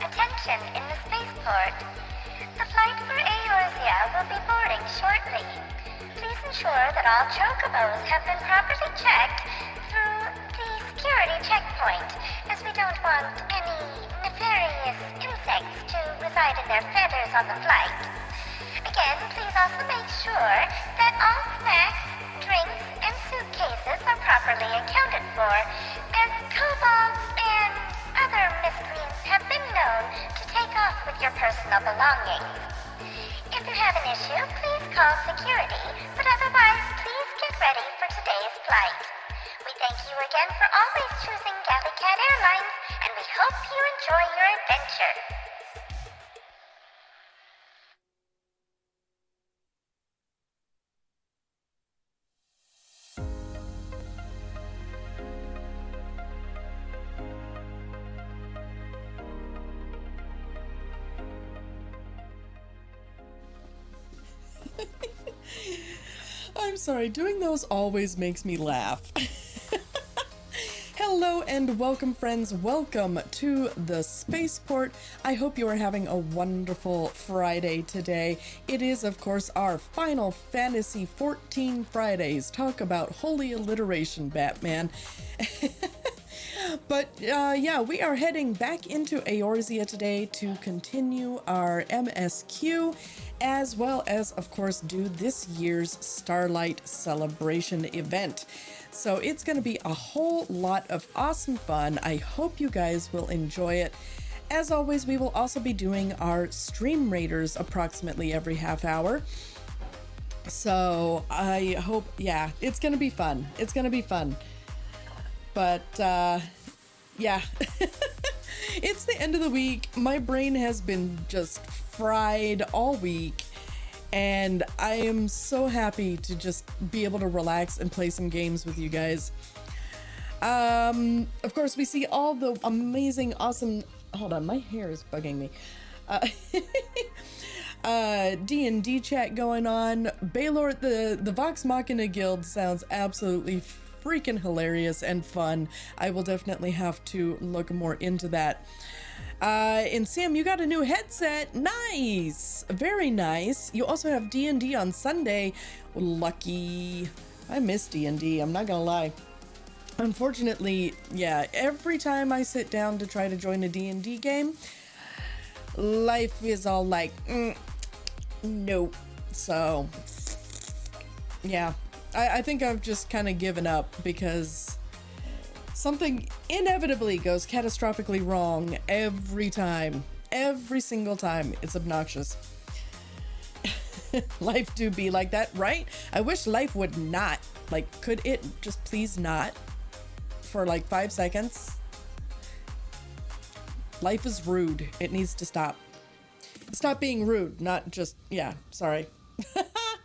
Attention in the spaceport. The flight for Eorzea will be boarding shortly. Please ensure that all chocobos have been properly checked through the security checkpoint, as we don't want any nefarious insects to reside in their feathers on the flight. Again, please also make sure that all snacks, drinks, and suitcases are properly accounted for, as kobolds and other miscreants have been known to take off with your personal belongings. If you have an issue, please call security, but otherwise, please get ready for today's flight. We thank you again for always choosing Gallicat Airlines, and we hope you enjoy your adventure. I'm sorry, doing those always makes me laugh. Hello and welcome, friends. Welcome to the Spaceport. I hope you are having a wonderful Friday today. It is, of course, our Final Fantasy XIV Fridays. Talk about holy alliteration, Batman. But yeah, we are heading back into Eorzea today to continue our MSQ, as well as, of course, do this year's Starlight celebration event. So it's going to be a whole lot of awesome fun. I hope you guys will enjoy it. As always, we will also be doing our stream raiders approximately every half hour. So I hope, yeah, it's going to be fun. It's going to be fun. But yeah, it's the end of the week. My brain has been just fried all week, and I am so happy to just be able to relax and play some games with you guys. Of course, we see all the amazing, awesome, hold on, my hair is bugging me. D&D chat going on. Baylor, the Vox Machina Guild sounds absolutely freaking hilarious and fun. I will definitely have to look more into that. And Sam, you got a new headset. Nice. Very nice. You also have D&D on Sunday. Lucky. I miss D&D, I'm not gonna lie. Unfortunately, yeah, every time I sit down to try to join a D&D game, life is all like, nope. So, yeah. I think I've just kind of given up because something inevitably goes catastrophically wrong every time. Every single time. It's obnoxious. Life do be like that, right? I wish life would not. Like, could it just please not for like 5 seconds? Life is rude. It needs to stop. Stop being rude, not just, yeah, sorry.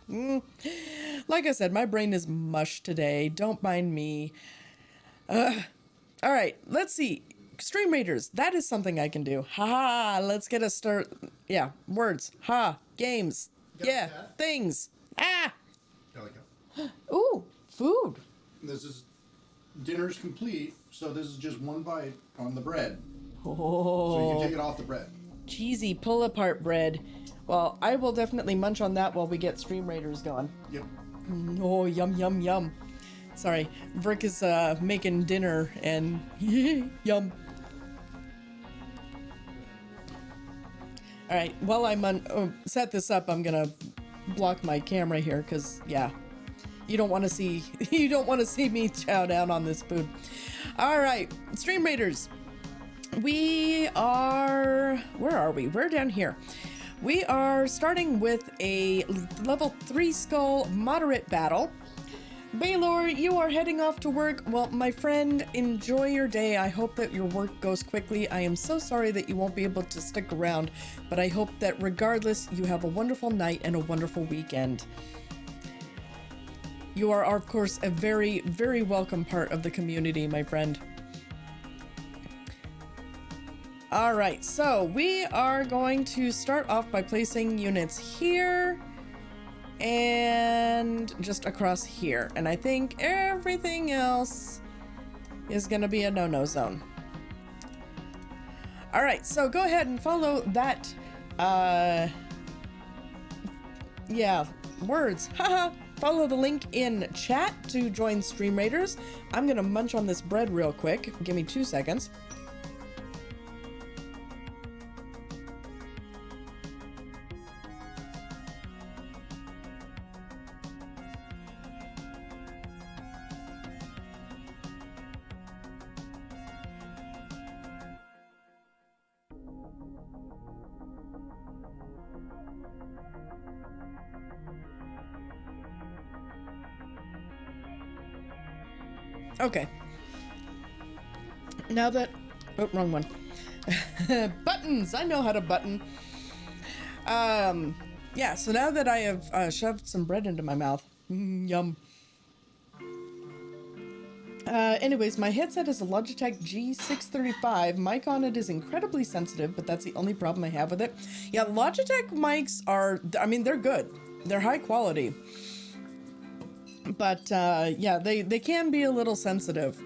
Like I said, my brain is mush today. Don't mind me. All right, let's see. Stream Raiders, that is something I can do. Ha, let's get a start. Yeah, words. Ha, games. Yeah, things. Ah. Ooh, food. This is dinner's complete, so this is just one bite on the bread. Oh. So you can take it off the bread. Cheesy pull-apart bread. Well, I will definitely munch on that while we get Stream Raiders going. Yep. Oh, yum, yum, yum. Sorry, Vrick is making dinner and yum. All right, while I'm set this up, I'm gonna block my camera here because yeah, you don't want to see me chow down on this food. All right, Stream Raiders. Where are we? We're down here. We are starting with a level 3 skull moderate battle. Baylor, you are heading off to work. Well, my friend, enjoy your day. I hope that your work goes quickly. I am so sorry that you won't be able to stick around, but I hope that regardless, you have a wonderful night and a wonderful weekend. You are, of course, a very, very welcome part of the community, my friend. All right, so we are going to start off by placing units here and just across here. And I think everything else is going to be a no-no zone. All right, so go ahead and follow that, yeah, words, haha. Follow the link in chat to join Stream Raiders. I'm going to munch on this bread real quick. Give me 2 seconds. Okay. Now that... Oh, wrong one. Buttons! I know how to button. Yeah, so now that I have shoved some bread into my mouth. Yum. Anyways, my headset is a Logitech G635. Mic on it is incredibly sensitive, but that's the only problem I have with it. Yeah, Logitech mics are... I mean, they're good. They're high quality. But, yeah, they can be a little sensitive.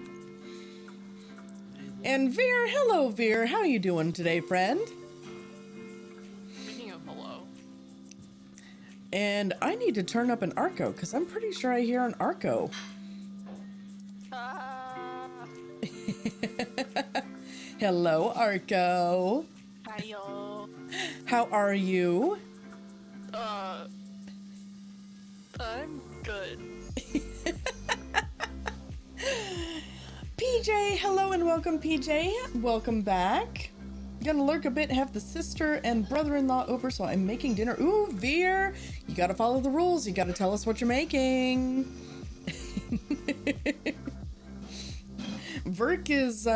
And Veer, hello Veer, how you doing today, friend? Speaking of hello. And I need to turn up an Arco, because I'm pretty sure I hear an Arco. Hello, Arco. Hiyo. How are you? I'm good. PJ, hello and welcome, PJ. Welcome back. Gonna lurk a bit, have the sister and brother-in-law over, so I'm making dinner. Ooh, Veer, you gotta follow the rules. You gotta tell us what you're making. Verk is,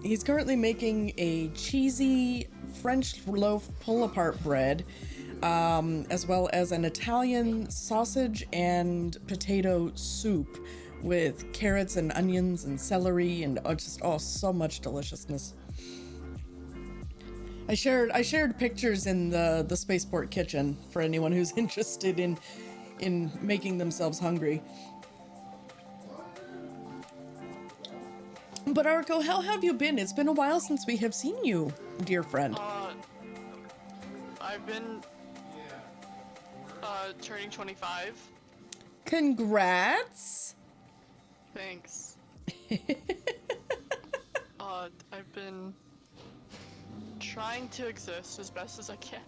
he's currently making a cheesy French loaf pull-apart bread, as well as an Italian sausage and potato soup with carrots and onions and celery and so much deliciousness. I shared pictures in the Spaceport kitchen for anyone who's interested in making themselves hungry. But Arco, how have you been? It's been a while since we have seen you, dear friend. I've been turning 25. Congrats. Thanks. I've been trying to exist as best as I can.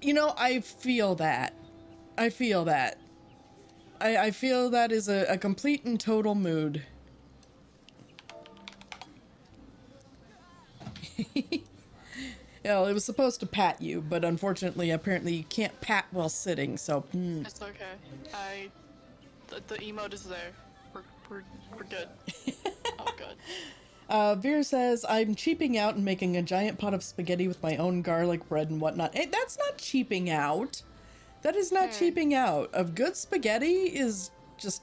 You know, I feel that. I feel that is a complete and total mood. Well, it was supposed to pat you, but unfortunately, apparently you can't pat while sitting, so... It's okay. The emote is there. We're good. Oh, good. Veer says, I'm cheaping out and making a giant pot of spaghetti with my own garlic bread and whatnot. Hey, that's not cheaping out. That is not cheaping out. A good spaghetti is just...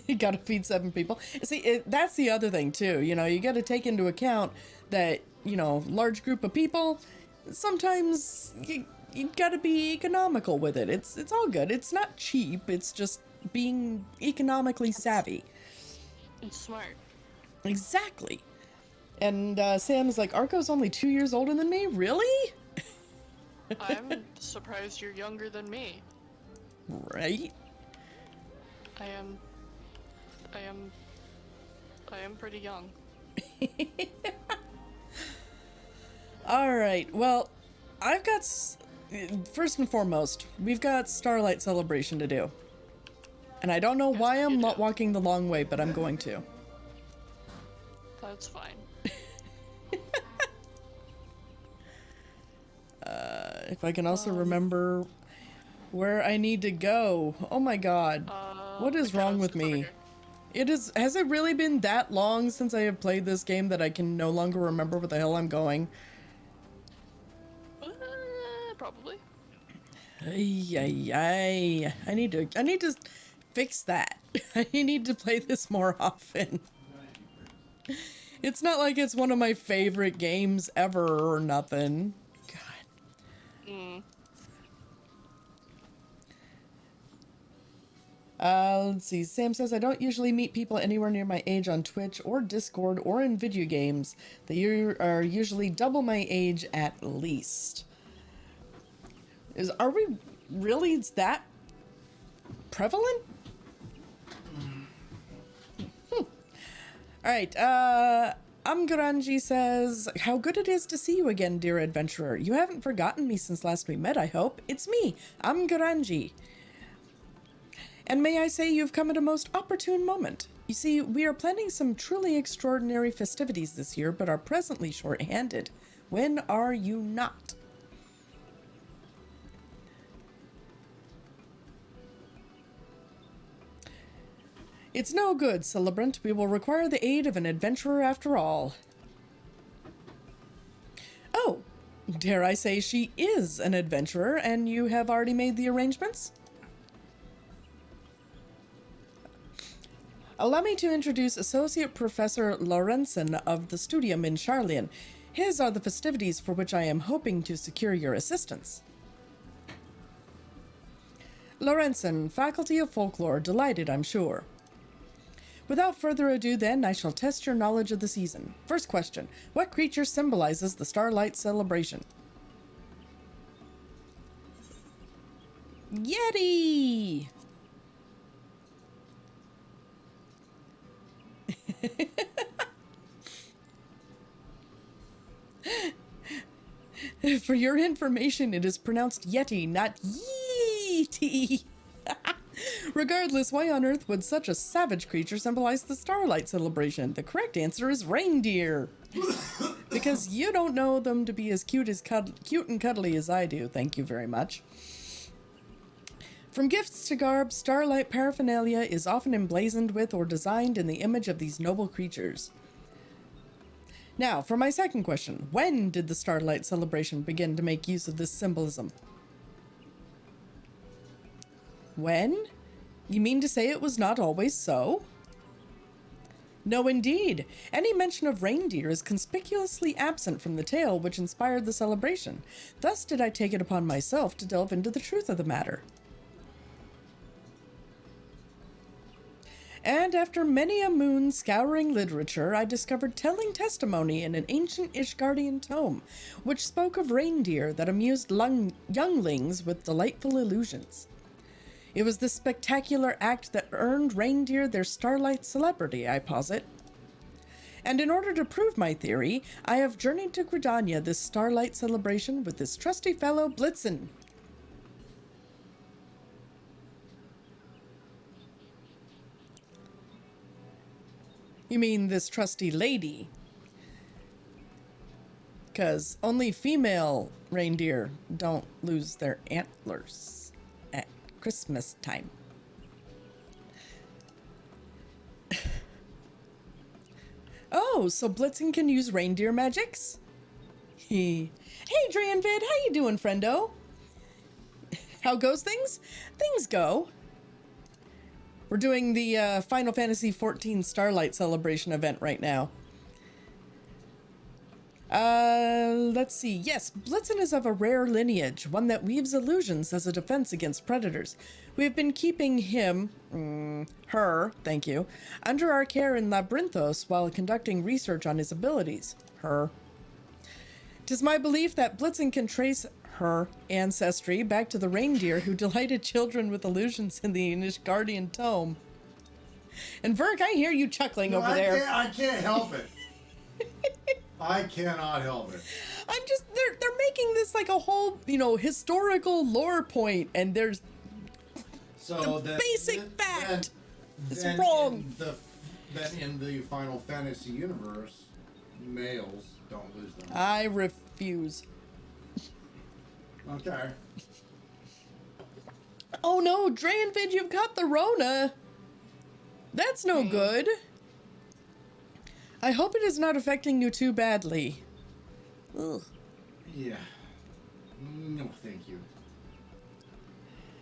You gotta feed 7 people. See, that's the other thing, too. You know, you gotta take into account that, you know, large group of people, sometimes you gotta be economical with it. It's all good. It's not cheap. It's just being economically savvy. It's smart. Exactly. And Sam is like, Arco's only 2 years older than me? Really? I'm surprised you're younger than me. Right? I am pretty young. All right. Well, I've got first and foremost, we've got Starlight celebration to do. And I don't know why I'm not walking the long way, but I'm going to. That's fine. If I can also remember where I need to go. Oh my god. What is wrong with me? Has it really been that long since I have played this game that I can no longer remember where the hell I'm going? Probably. Ay. I need to fix that. I need to play this more often. It's not like it's one of my favorite games ever or nothing. God. Let's see. Sam says, I don't usually meet people anywhere near my age on Twitch or Discord or in video games. They are usually double my age at least. Are we really that prevalent? Alright, Amgaranji says, how good it is to see you again, dear adventurer. You haven't forgotten me since last we met, I hope. It's me, Amgaranji. And may I say you've come at a most opportune moment. You see, we are planning some truly extraordinary festivities this year, but are presently short-handed. When are you not? It's no good, celebrant. We will require the aid of an adventurer after all. Oh, dare I say she is an adventurer, and you have already made the arrangements? Allow me to introduce Associate Professor Lorenzen of the Studium in Charlian. His are the festivities for which I am hoping to secure your assistance. Lorenzen, Faculty of Folklore, delighted, I'm sure. Without further ado, then, I shall test your knowledge of the season. First question, what creature symbolizes the Starlight celebration? Yeti! For your information, it is pronounced Yeti, not Yeeti. Regardless, why on earth would such a savage creature symbolize the Starlight celebration? The correct answer is reindeer. Because you don't know them to be as cute and cuddly as I do. Thank you very much. From gifts to garb, Starlight paraphernalia is often emblazoned with or designed in the image of these noble creatures. Now, for my second question, when did the Starlight celebration begin to make use of this symbolism? When? You mean to say it was not always so? No, indeed. Any mention of reindeer is conspicuously absent from the tale which inspired the celebration. Thus did I take it upon myself to delve into the truth of the matter. And after many a moon scouring literature, I discovered telling testimony in an ancient Ishgardian tome, which spoke of reindeer that amused younglings with delightful illusions. It was this spectacular act that earned reindeer their Starlight celebrity, I posit. And in order to prove my theory, I have journeyed to Gridania this Starlight celebration with this trusty fellow Blitzen. You mean this trusty lady? Because only female reindeer don't lose their antlers at Christmas time. Oh, so Blitzen can use reindeer magics? Hey, Dranvid, how you doing, friendo? How goes things? Things go. We're doing the Final Fantasy XIV Starlight celebration event right now. Let's see. Yes, Blitzen is of a rare lineage, one that weaves illusions as a defense against predators. We have been keeping her, thank you, under our care in Labyrinthos while conducting research on his abilities. Her. 'Tis my belief that Blitzen can trace her ancestry back to the reindeer who delighted children with illusions in the Nishgardian tome. And Verk, I hear you chuckling over there. I can't help it. I cannot help it. I'm just, they're making this like a whole, historical lore point, and there's So the basic fact is then wrong. Then in the Final Fantasy universe, males don't lose them. I refuse. Okay. Oh no, Dranvid, you've got the Rona. That's no good. I hope it is not affecting you too badly. Ugh. Yeah. No, thank you.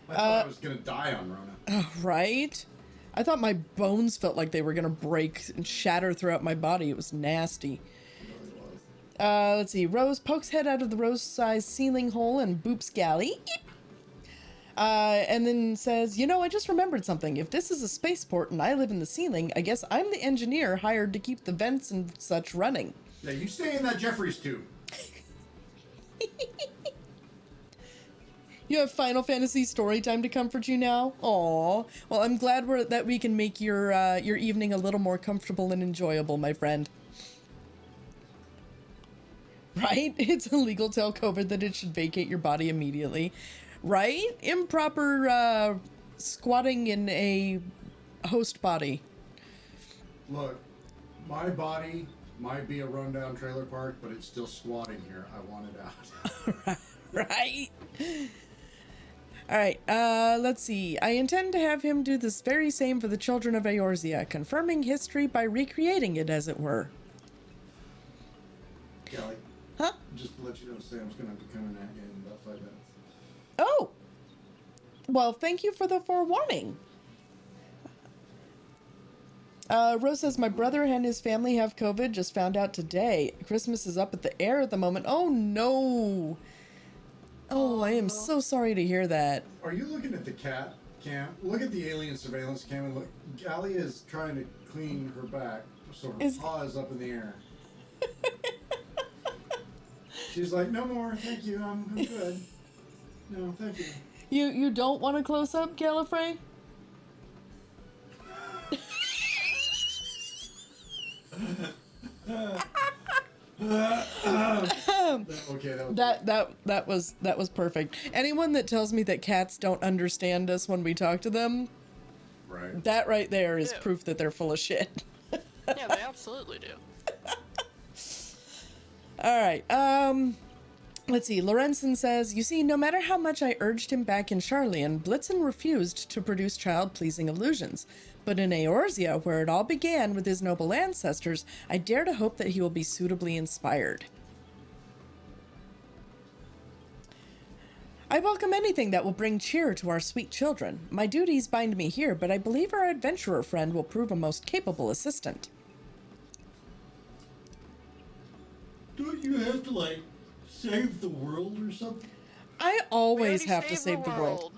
I thought I was gonna die on Rona. Right? I thought my bones felt like they were gonna break and shatter throughout my body. It was nasty. Let's see. Rose pokes head out of the rose-sized ceiling hole and boops galley. Eep. And then says, I just remembered something. If this is a spaceport and I live in the ceiling, I guess I'm the engineer hired to keep the vents and such running. Yeah, you stay in that Jeffries tube. You have Final Fantasy story time to comfort you now? Aw. Well, I'm glad that we can make your evening a little more comfortable and enjoyable, my friend. Right? It's illegal to tell COVID that it should vacate your body immediately. Right? Improper squatting in a host body. Look, my body might be a rundown trailer park, but it's still squatting here. I want it out. Right? Alright, let's see. I intend to have him do this very same for the children of Eorzea, confirming history by recreating it, as it were. Kelly. Huh? Just to let you know, Sam's going to be coming at you in about 5 minutes. Oh! Well, thank you for the forewarning. Rose says, my brother and his family have COVID, just found out today. Christmas is up at the air at the moment. Oh, no! Oh, I am so sorry to hear that. Are you looking at the cat cam? Look at the alien surveillance cam and look. Gally is trying to clean her back, so her paw is up in the air. She's like, no more, thank you, I'm good. No, thank you. You don't want a close-up, Gallifrey? That was perfect. Anyone that tells me that cats don't understand us when we talk to them, right? That right there is proof that they're full of shit. Yeah, they absolutely do. All right. Let's see. Lorenzen says, you see, no matter how much I urged him back in Charlian, Blitzen refused to produce child-pleasing illusions. But in Eorzea, where it all began with his noble ancestors, I dare to hope that he will be suitably inspired. I welcome anything that will bring cheer to our sweet children. My duties bind me here, but I believe our adventurer friend will prove a most capable assistant. Don't you have to, save the world or something? I always have to save the world.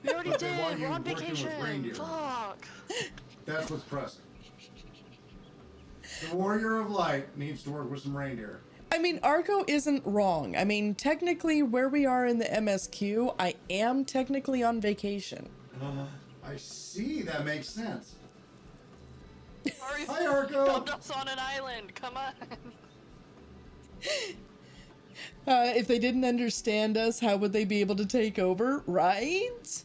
We already But they did. want you We're on working with vacation. reindeer. Fuck. That's what's pressing. The Warrior of Light needs to work with some reindeer. I mean, Arco isn't wrong. I mean, technically, where we are in the MSQ, I am technically on vacation. I see, that makes sense. Sorry, Hi, Arco. dumped us on an island. Come on. If they didn't understand us, how would they be able to take over, right?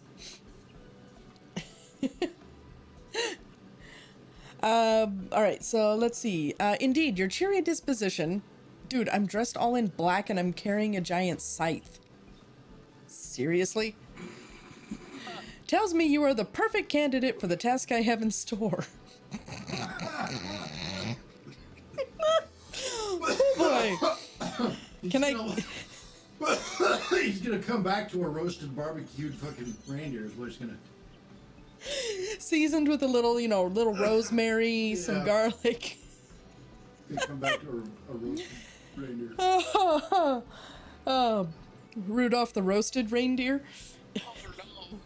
All right, so let's see. Indeed, your cheery disposition. Dude, I'm dressed all in black and I'm carrying a giant scythe. Seriously? Tells me you are the perfect candidate for the task I have in store. Oh boy. Can I... He's gonna come back to a roasted barbecued fucking reindeer is what he's gonna... Seasoned with a little, little rosemary, some garlic. He's gonna come back to a roasted reindeer. Rudolph the roasted reindeer. Oh no.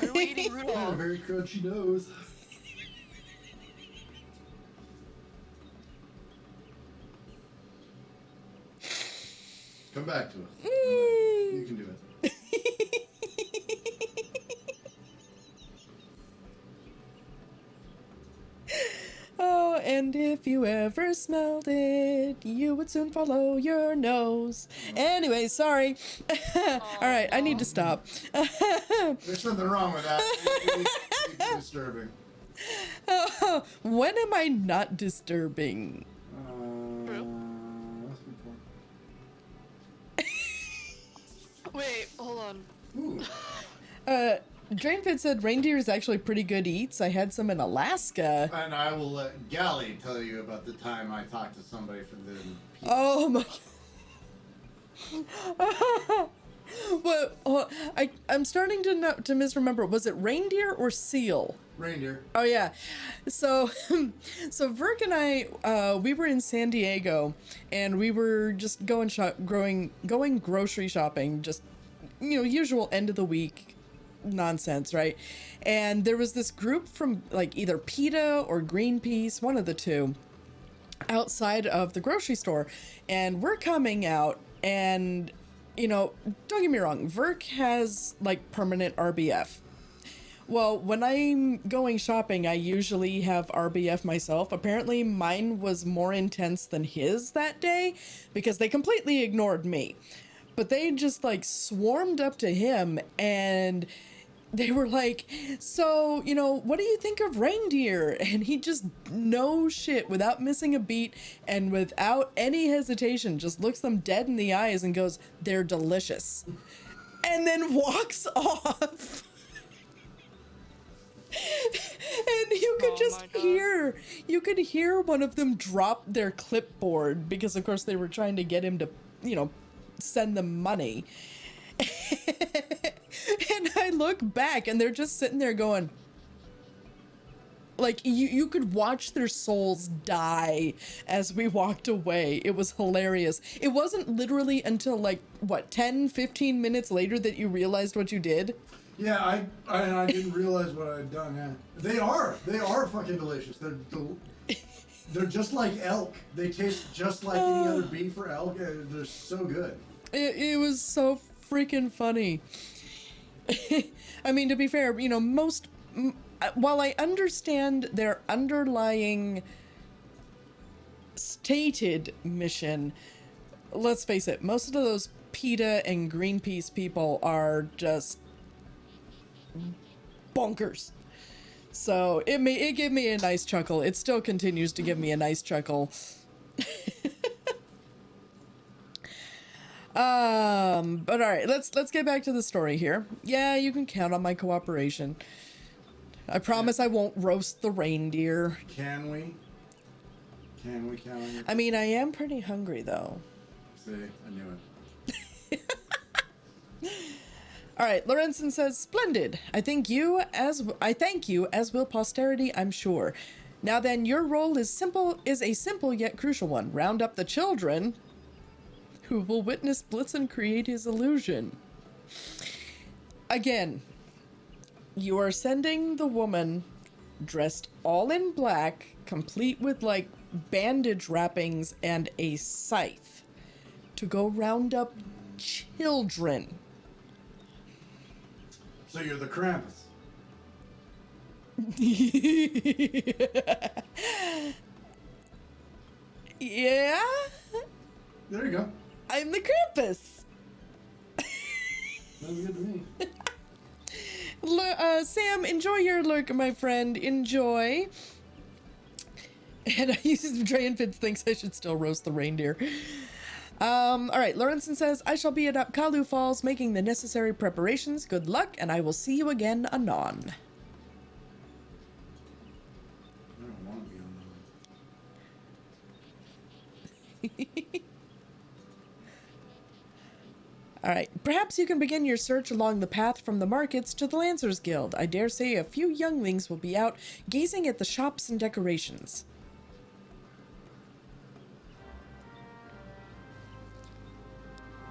Are we eating Oh, Rudolph? very crunchy nose. Come back to us. You can do it. Oh, and if you ever smelled it, you would soon follow your nose. Anyway, sorry. All right, I need to stop. There's something wrong with that. It's disturbing. When am I not disturbing? True. That's a good point. Wait, hold on. Ooh. Drainfit said reindeer is actually pretty good eats. I had some in Alaska. And I will let Gally tell you about the time I talked to somebody from the... Oh my... Well, I'm starting to misremember. Was it reindeer or seal? Reindeer. Oh yeah, so Verk and I we were in San Diego and we were just going grocery shopping, just usual end of the week nonsense, right? And there was this group from like either PETA or Greenpeace, one of the two, outside of the grocery store, and we're coming out and don't get me wrong, Verk has like permanent RBF. Well, when I'm going shopping, I usually have RBF myself. Apparently, mine was more intense than his that day because they completely ignored me. But they just like swarmed up to him and they were like, so, what do you think of reindeer? And he just, no shit, without missing a beat and without any hesitation, just looks them dead in the eyes and goes, they're delicious. And then walks off. And you could just hear one of them drop their clipboard because, of course, they were trying to get him to, send them money. And I look back and they're just sitting there going, like, you could watch their souls die as we walked away. It was hilarious. It wasn't literally until like, 10-15 minutes later that you realized what you did? Yeah, I didn't realize what I'd done. Yeah, they are fucking delicious. They're just like elk. They taste just like any other beef or elk. They're so good. It was so freaking funny. I mean, to be fair, while I understand their underlying stated mission, let's face it, most of those PETA and Greenpeace people are just bonkers. So it gave me a nice chuckle. It still continues to give me a nice chuckle. But all right, let's get back to the story here. Yeah, you can count on my cooperation. I promise I won't roast the reindeer. Can we? Can we count on you? I mean, I am pretty hungry though. See, I knew it. All right, Lorenzen says, "Splendid. I thank you, as will posterity, I'm sure. Now then, your role is a simple yet crucial one. Round up the children who will witness Blitzen create his illusion. Again, you are sending the woman dressed all in black, complete with like bandage wrappings and a scythe, to go round up children." So you're the Krampus. Yeah? There you go. I'm the Krampus. Sounds good to me. Sam, enjoy your lurk, my friend. Enjoy. And Drayon Fitz thinks I should still roast the reindeer. All right, Lorenzen says, I shall be at Upkalu Falls making the necessary preparations. Good luck, and I will see you again anon. I don't want to be on. All right, perhaps you can begin your search along the path from the markets to the Lancers Guild. I dare say a few younglings will be out gazing at the shops and decorations.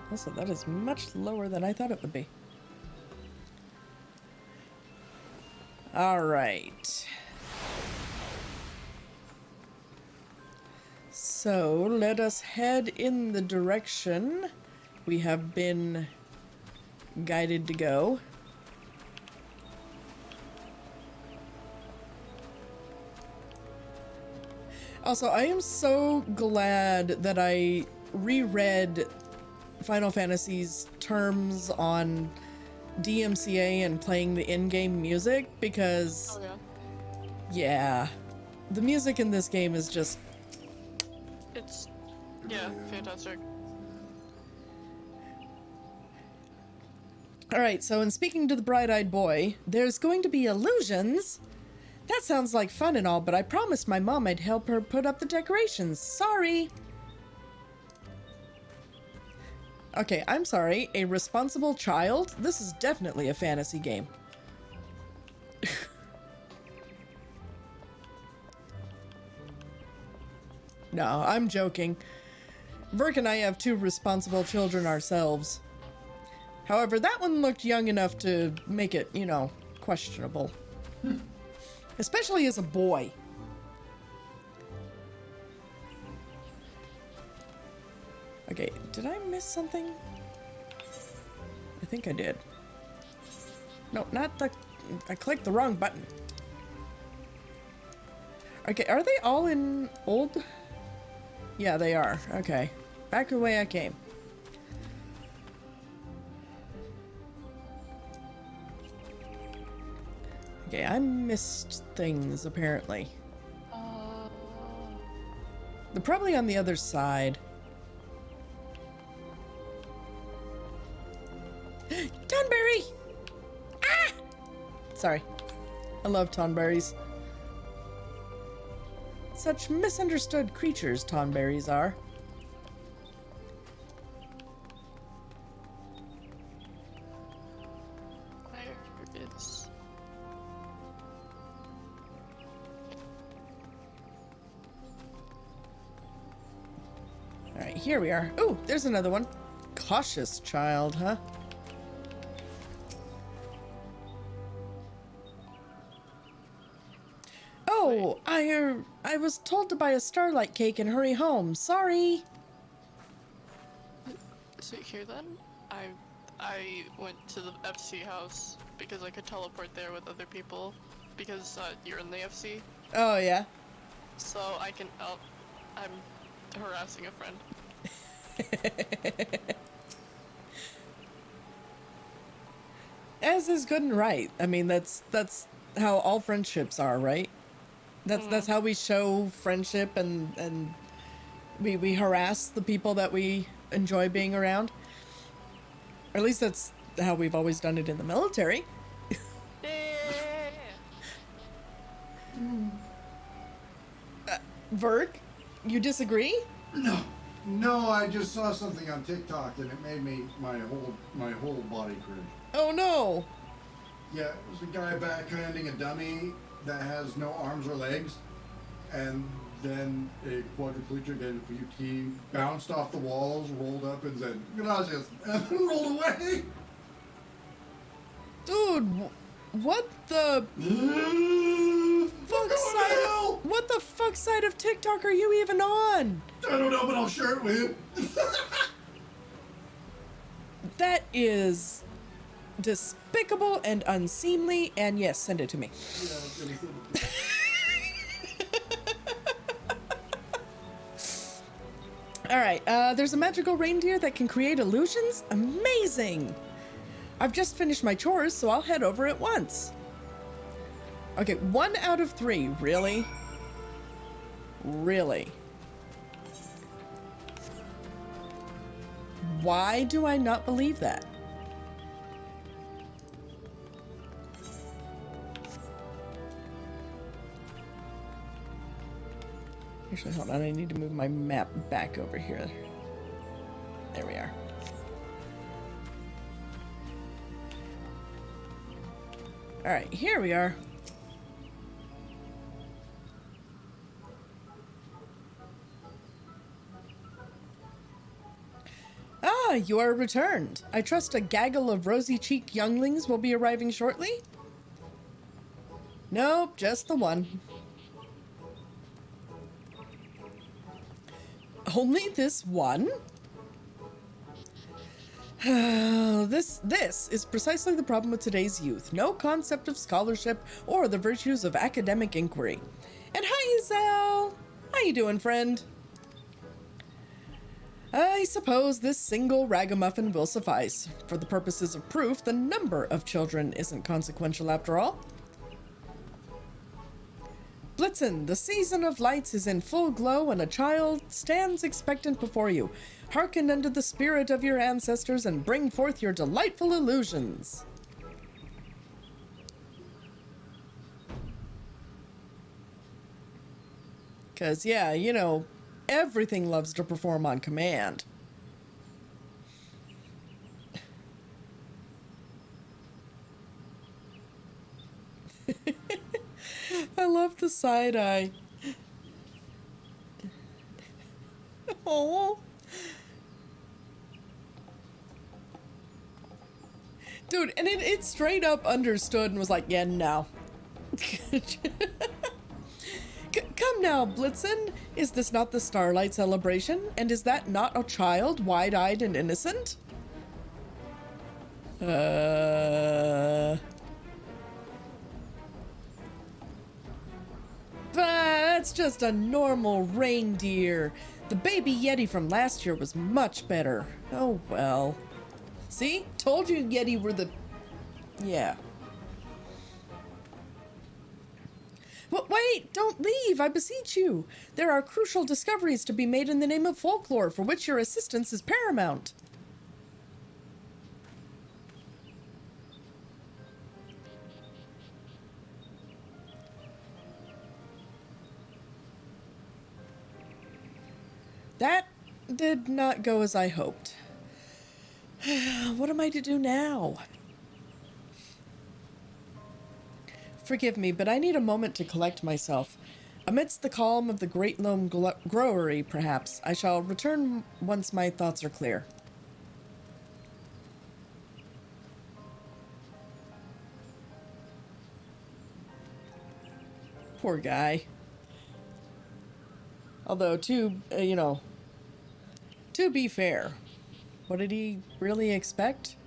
Also, that is much lower than I thought it would be. All right. So let us head in the direction we have been guided to go. Also, I am so glad that I reread Final Fantasy's terms on DMCA and playing the in-game music because, yeah, the music in this game is just... It's, yeah, fantastic. Alright, so in speaking to the bright-eyed boy, there's going to be illusions? That sounds like fun and all, but I promised my mom I'd help her put up the decorations. Sorry! Okay, I'm sorry. A responsible child? This is definitely a fantasy game. No, I'm joking. Verk and I have 2 responsible children ourselves. However, that one looked young enough to make it, you know, questionable. Especially as a boy. Okay, did I miss something? I think I did. No, not the... I clicked the wrong button. Okay, are they all in old? Yeah, they are. Okay. Back the way I came. Okay, I missed things, apparently. They're probably on the other side. Tonberry! Ah! Sorry. I love tonberries. Such misunderstood creatures tonberries are. Where is... Alright, here we are. Ooh, there's another one. Cautious child, huh? Oh, I was told to buy a Starlight cake and hurry home. Sorry. Is it here then? I went to the FC house because I could teleport there with other people because you're in the FC. Oh, yeah. So I can, I'm harassing a friend. As is good and right. I mean, that's how all friendships are, right? That's how we show friendship and we harass the people that we enjoy being around. Or at least that's how we've always done it in the military. Verk, you disagree? No, I just saw something on TikTok and it made me my whole body cringe. Oh no. Yeah, it was a guy backhanding a dummy that has no arms or legs, and then a quadriplegic amputee bounced off the walls, rolled up, and said "Gracias," and then rolled away. Dude, what the fuck side? What the fuck side of TikTok are you even on? I don't know, but I'll share it with you. That is despicable and unseemly, and yes, send it to me. Yeah, I was gonna send it to you. All right, there's a magical reindeer that can create illusions? Amazing! I've just finished my chores, so I'll head over at once. Okay, 1 out of 3. Really? Really? Why do I not believe that? Actually, hold on. I need to move my map back over here. There we are. All right, here we are. Ah, you are returned. I trust a gaggle of rosy-cheeked younglings will be arriving shortly? Nope, just the one. Only this one? This is precisely the problem with today's youth. No concept of scholarship or the virtues of academic inquiry. And hi, Zell! How you doing, friend? I suppose this single ragamuffin will suffice. For the purposes of proof, the number of children isn't consequential after all. Blitzen, the season of lights is in full glow and a child stands expectant before you. Hearken unto the spirit of your ancestors and bring forth your delightful illusions. Because, yeah, you know, everything loves to perform on command. I love the side eye. Oh. Dude, and it straight up understood and was like, yeah, no. Come now, Blitzen. Is this not the Starlight celebration? And is that not a child, wide-eyed and innocent? That's just a normal reindeer. The baby Yeti from last year was much better. Oh well. See? Told you Yeti were the... Yeah. But wait! Don't leave! I beseech you! There are crucial discoveries to be made in the name of folklore, for which your assistance is paramount. That did not go as I hoped. What am I to do now? Forgive me, but I need a moment to collect myself. Amidst the calm of the Great Loam Growery, perhaps, I shall return once my thoughts are clear. Poor guy. Although, to be fair, what did he really expect?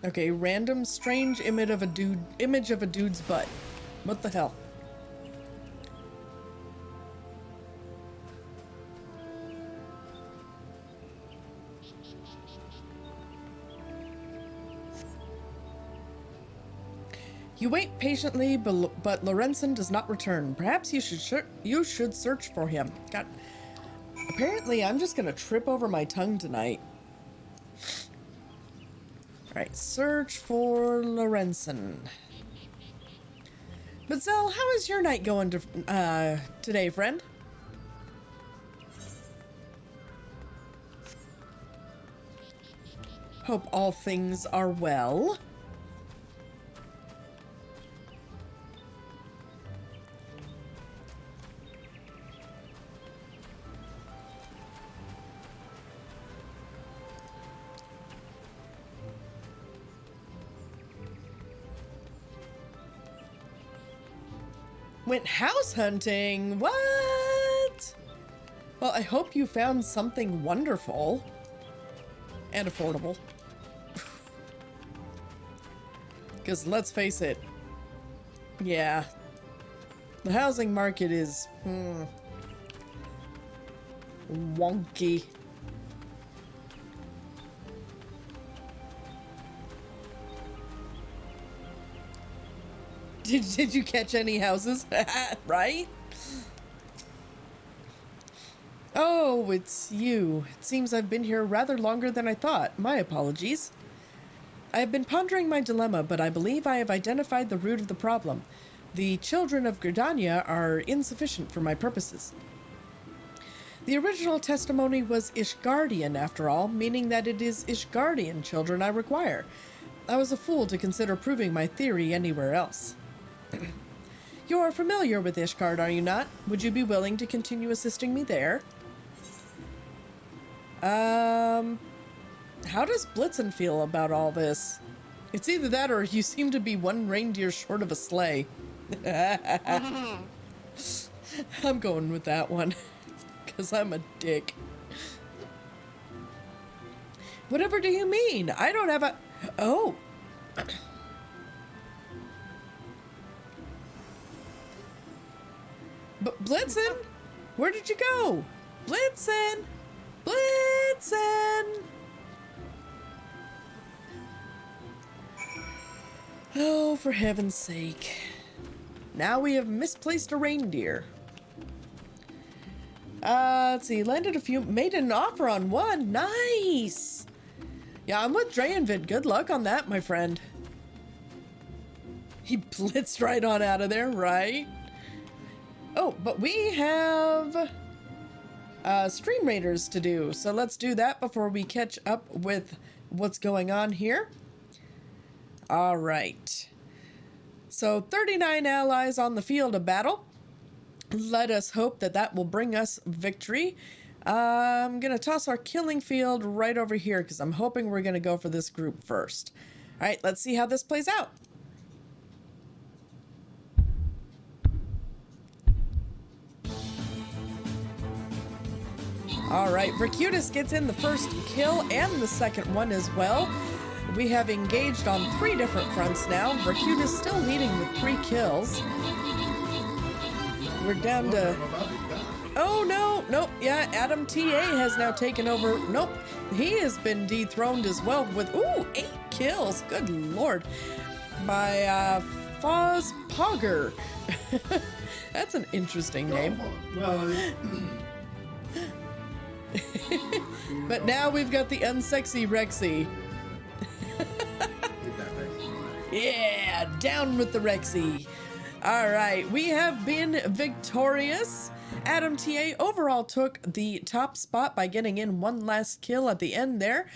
Okay, random strange image of a dude's butt. What the hell? You wait patiently, but Lorenzen does not return. Perhaps you should search for him. God, apparently I'm just gonna trip over my tongue tonight. All right, search for Lorenzen. But Zell, how is your night going today, friend? Hope all things are well. Went house hunting? What? Well, I hope you found something wonderful and affordable. Because let's face it, yeah, the housing market is wonky. Did you catch any houses? Right? Oh, it's you. It seems I've been here rather longer than I thought. My apologies. I have been pondering my dilemma, but I believe I have identified the root of the problem. The children of Gridania are insufficient for my purposes. The original testimony was Ishgardian, after all, meaning that it is Ishgardian children I require. I was a fool to consider proving my theory anywhere else. You're familiar with Ishgard, are you not? Would you be willing to continue assisting me there? How does Blitzen feel about all this? It's either that or you seem to be one reindeer short of a sleigh. I'm going with that one. Because I'm a dick. Whatever do you mean? I don't have a... Oh. But Blitzen? Where did you go? Blitzen! Blitzen! Oh, for heaven's sake. Now we have misplaced a reindeer. Let's see, landed a few, made an offer on one. Nice! Yeah, I'm with Draenvid. Good luck on that, my friend. He blitzed right on out of there, right? Oh, but we have Stream Raiders to do, so let's do that before we catch up with what's going on here. All right. So 39 allies on the field of battle. Let us hope that that will bring us victory. I'm going to toss our killing field right over here because I'm hoping we're going to go for this group first. All right, let's see how this plays out. All right, Vircutus gets in the first kill and the second one as well. We have engaged on 3 different fronts now. Vircutus still leading with 3 kills. We're down to... Oh, no. Nope. Yeah, Adam TA has now taken over. Nope. He has been dethroned as well with... Ooh, 8 kills. Good lord. By Foz Pogger. That's an interesting name. Well, But now we've got the unsexy Rexy. Yeah, down with the Rexy. All right, we have been victorious. Adam TA overall took the top spot by getting in 1 last kill at the end there.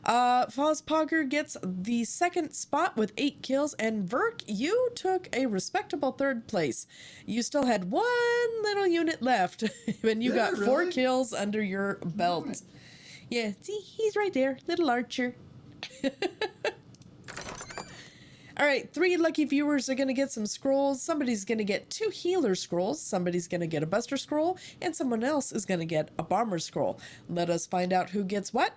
Fozpogger gets the second spot with 8 kills, and Verk, you took a respectable 3rd place. You still had 1 little unit left, and you got 4 really? kills under your belt. Nice. Yeah, see, he's right there, little archer. All right, 3 lucky viewers are going to get some scrolls. Somebody's going to get 2 healer scrolls. Somebody's going to get a buster scroll. And someone else is going to get a bomber scroll. Let us find out who gets what.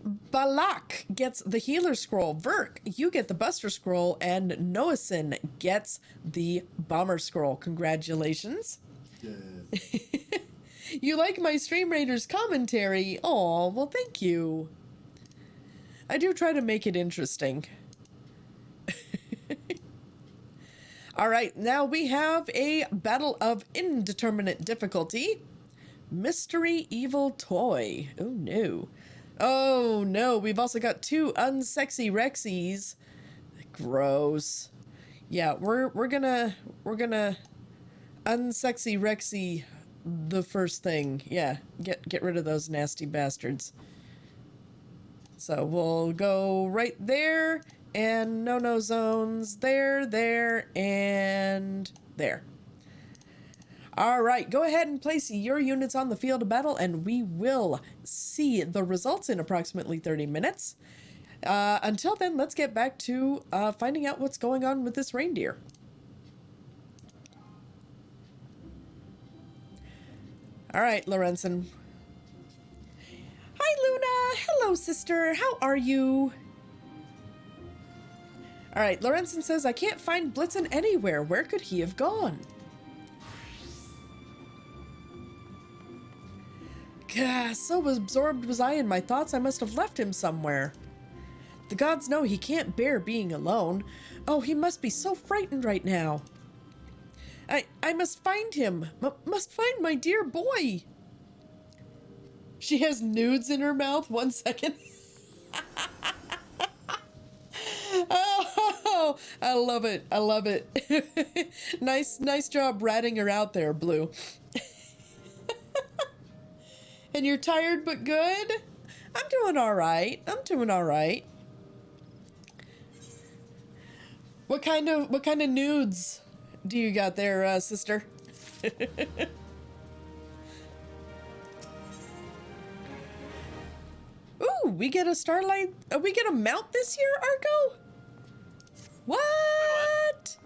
Balak gets the healer scroll. Verk, you get the buster scroll. And Noasin gets the bomber scroll. Congratulations. yes. You like my Stream Raiders commentary? Oh, well, thank you. I do try to make it interesting. All right, now we have a battle of indeterminate difficulty. Mystery Evil Toy. Oh no. Oh no, we've also got 2 unsexy Rexies. Gross. Yeah, we're gonna unsexy Rexy the first thing. Yeah, get rid of those nasty bastards. So we'll go right there. And no zones, there, and there. All right, go ahead and place your units on the field of battle, and we will see the results in approximately 30 minutes. Until then, let's get back to finding out what's going on with this reindeer. All right, Lorenzen. Hi, Luna. Hello, sister. How are you? All right, Lorenzen says, I can't find Blitzen anywhere. Where could he have gone? Gah, so absorbed was I in my thoughts, I must have left him somewhere. The gods know he can't bear being alone. Oh, he must be so frightened right now. I must find him. Must find my dear boy. She has nudes in her mouth. 1 second. Oh, I love it. I love it. Nice job ratting her out there, Blue. And you're tired but good? I'm doing all right. I'm doing all right. What kind of nudes do you got there, sister? Ooh, we get a Starlight. We get a mount this year, Arco? What?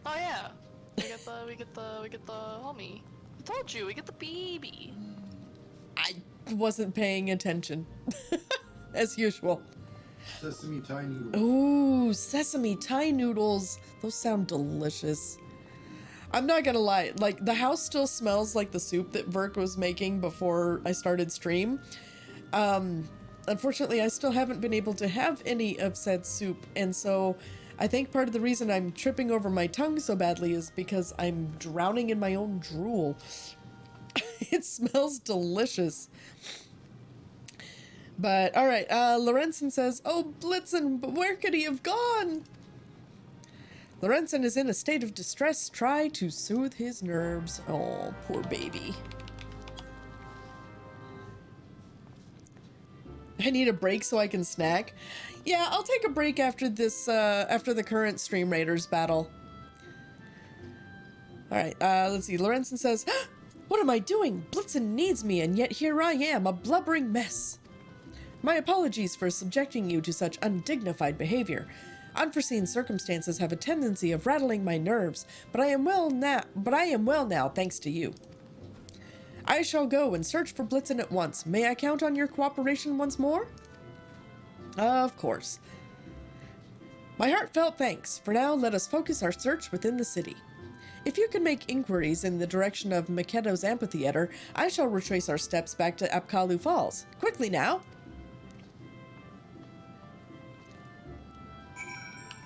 Oh yeah, we get the homie. I told you, we get the baby. I wasn't paying attention, as usual. Sesame Thai noodles. Ooh, sesame Thai noodles. Those sound delicious. I'm not gonna lie, like, the house still smells like the soup that Verk was making before I started stream. Unfortunately, I still haven't been able to have any of said soup, and so I think part of the reason I'm tripping over my tongue so badly is because I'm drowning in my own drool. It smells delicious. But, alright, Lorenzen says, "Oh, Blitzen, but where could he have gone?" Lorenzen is in a state of distress. Try to soothe his nerves. Oh, poor baby. I need a break so I can snack. Yeah, I'll take a break after this, after the current Stream Raiders battle. Alright, let's see. Lorenzen says, "What am I doing? Blitzen needs me, and yet here I am, a blubbering mess. My apologies for subjecting you to such undignified behavior. Unforeseen circumstances have a tendency of rattling my nerves, but I am well now, thanks to you. I shall go and search for Blitzen at once. May I count on your cooperation once more?" Of course. My heartfelt thanks. For now, let us focus our search within the city. If you can make inquiries in the direction of Makedo's amphitheater, I shall retrace our steps back to Apkalu Falls. Quickly now.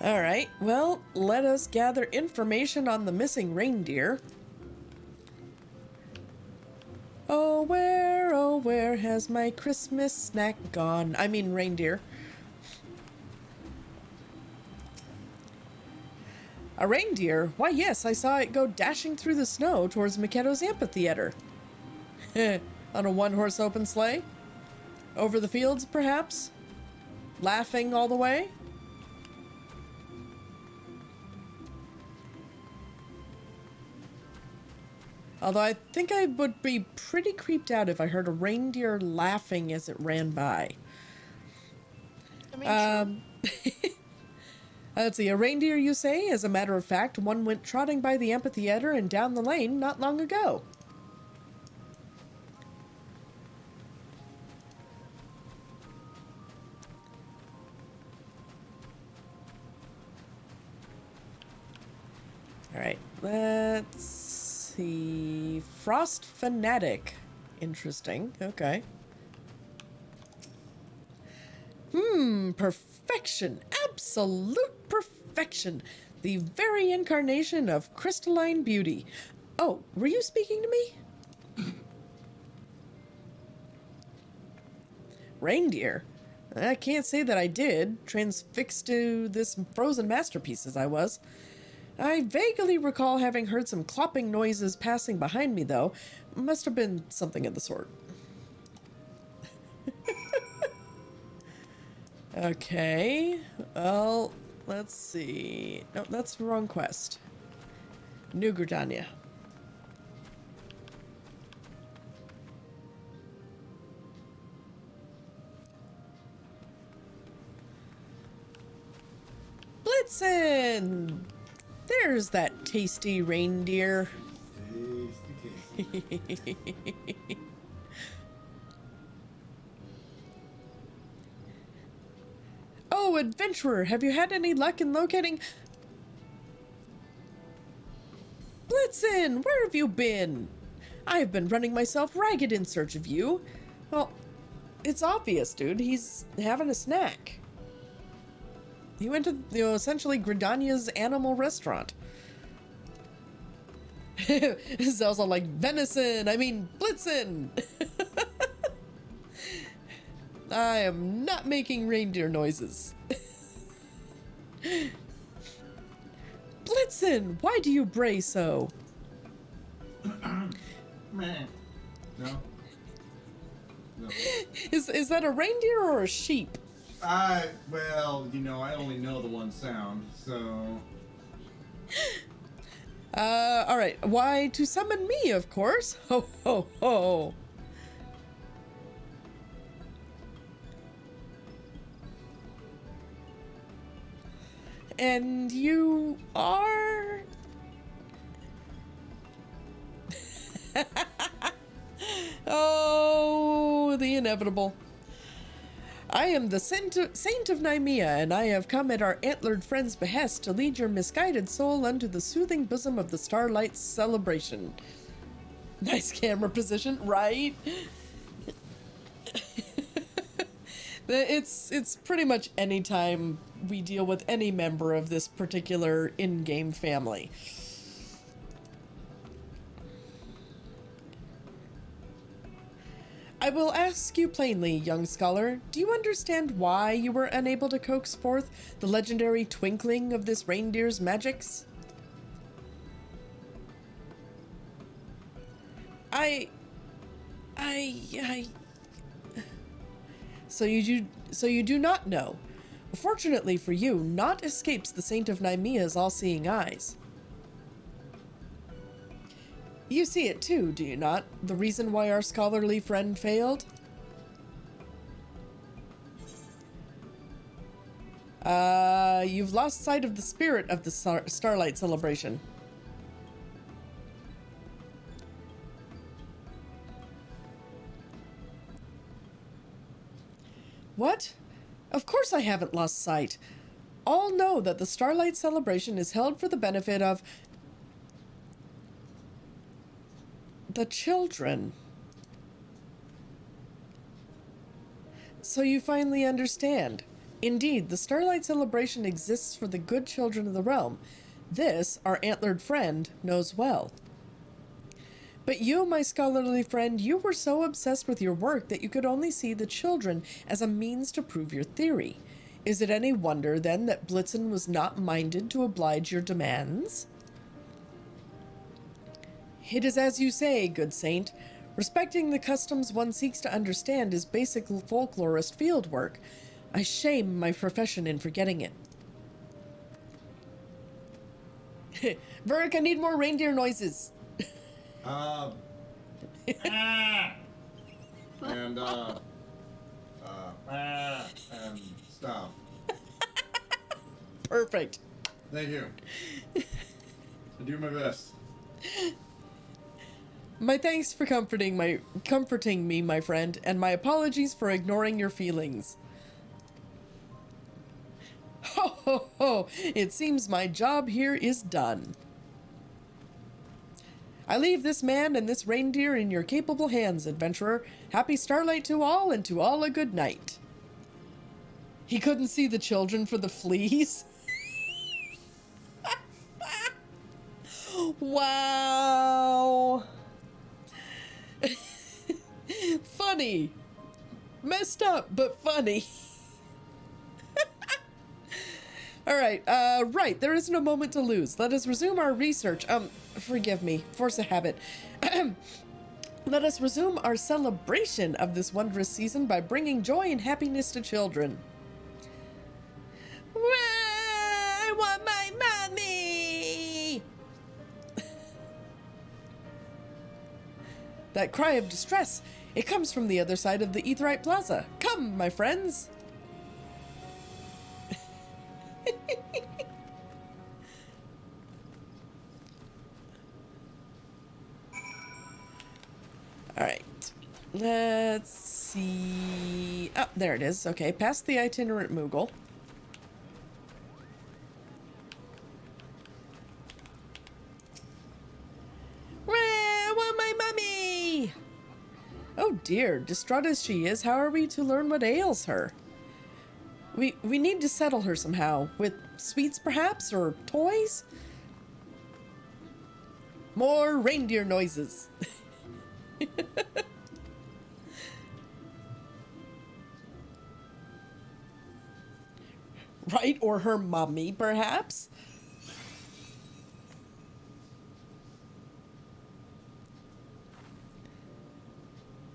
Alright, well, let us gather information on the missing reindeer. Oh, where has my Christmas snack gone? I mean, reindeer. A reindeer? Why, yes, I saw it go dashing through the snow towards Makedo's amphitheater. On a one-horse open sleigh? Over the fields, perhaps? Laughing all the way? Although I think I would be pretty creeped out if I heard a reindeer laughing as it ran by. I mean, true. Let's see, a reindeer, you say? As a matter of fact, one went trotting by the amphitheater and down the lane not long ago. Alright, let's see. Frost Fanatic. Interesting. Okay. Perfection. Absolute perfection. The very incarnation of crystalline beauty. Oh, were you speaking to me? Reindeer? I can't say that I did. Transfixed to this frozen masterpiece as I was. I vaguely recall having heard some clopping noises passing behind me, though. Must have been something of the sort. Okay. Well, let's see. No, that's the wrong quest. New Gridania. Blitzen! There's that tasty reindeer. Tasty. Oh, adventurer, have you had any luck in locating... Blitzen, where have you been? I have been running myself ragged in search of you. Well, it's obvious, dude. He's having a snack. You went to, essentially Gridania's animal restaurant. It's also like venison. I mean, Blitzen. I am not making reindeer noises. Blitzen, why do you bray so? Meh. No. No. Is that a reindeer or a sheep? Well, I only know the one sound, so. All right. Why, to summon me, of course. Ho, ho, ho. And you are... Oh, the inevitable. I am the Saint of Nymea, and I have come at our antlered friend's behest to lead your misguided soul unto the soothing bosom of the Starlight celebration. Nice camera position, right? It's pretty much any time we deal with any member of this particular in-game family. I will ask you plainly, young scholar, do you understand why you were unable to coax forth the legendary twinkling of this reindeer's magics? So you do not know. Fortunately for you, naught escapes the Saint of Nymea's all-seeing eyes. You see it too, do you not? The reason why our scholarly friend failed? You've lost sight of the spirit of the Starlight celebration. What? Of course I haven't lost sight. All know that the Starlight celebration is held for the benefit of the children. So you finally understand. Indeed, the Starlight celebration exists for the good children of the realm. This, our antlered friend, knows well. But you, my scholarly friend, you were so obsessed with your work that you could only see the children as a means to prove your theory. Is it any wonder, then, that Blitzen was not minded to oblige your demands? It is as you say, good saint. Respecting the customs one seeks to understand is basic folklorist fieldwork. I shame my profession in forgetting it. Verk, I need more reindeer noises. And stuff. Perfect. Thank you. I do my best. My thanks for comforting me, my friend, and my apologies for ignoring your feelings. Ho ho ho! It seems my job here is done. I leave this man and this reindeer in your capable hands, adventurer. Happy Starlight to all, and to all a good night. He couldn't see the children for the fleas. Wow. Funny. Messed up, but funny. All right, right, there isn't a moment to lose. Let us resume our research. Forgive me, force of habit. Let us resume our celebration of this wondrous season by bringing joy and happiness to children. I want my mommy! That cry of distress, it comes from the other side of the Aetheryte Plaza. Come, my friends! All right, let's see. Oh, there it is. Okay, past the itinerant Moogle. I want my mummy! Oh dear, distraught as she is, how are we to learn what ails her? We need to settle her somehow. With sweets, perhaps? Or toys? More reindeer noises. Right? Or her mummy, perhaps?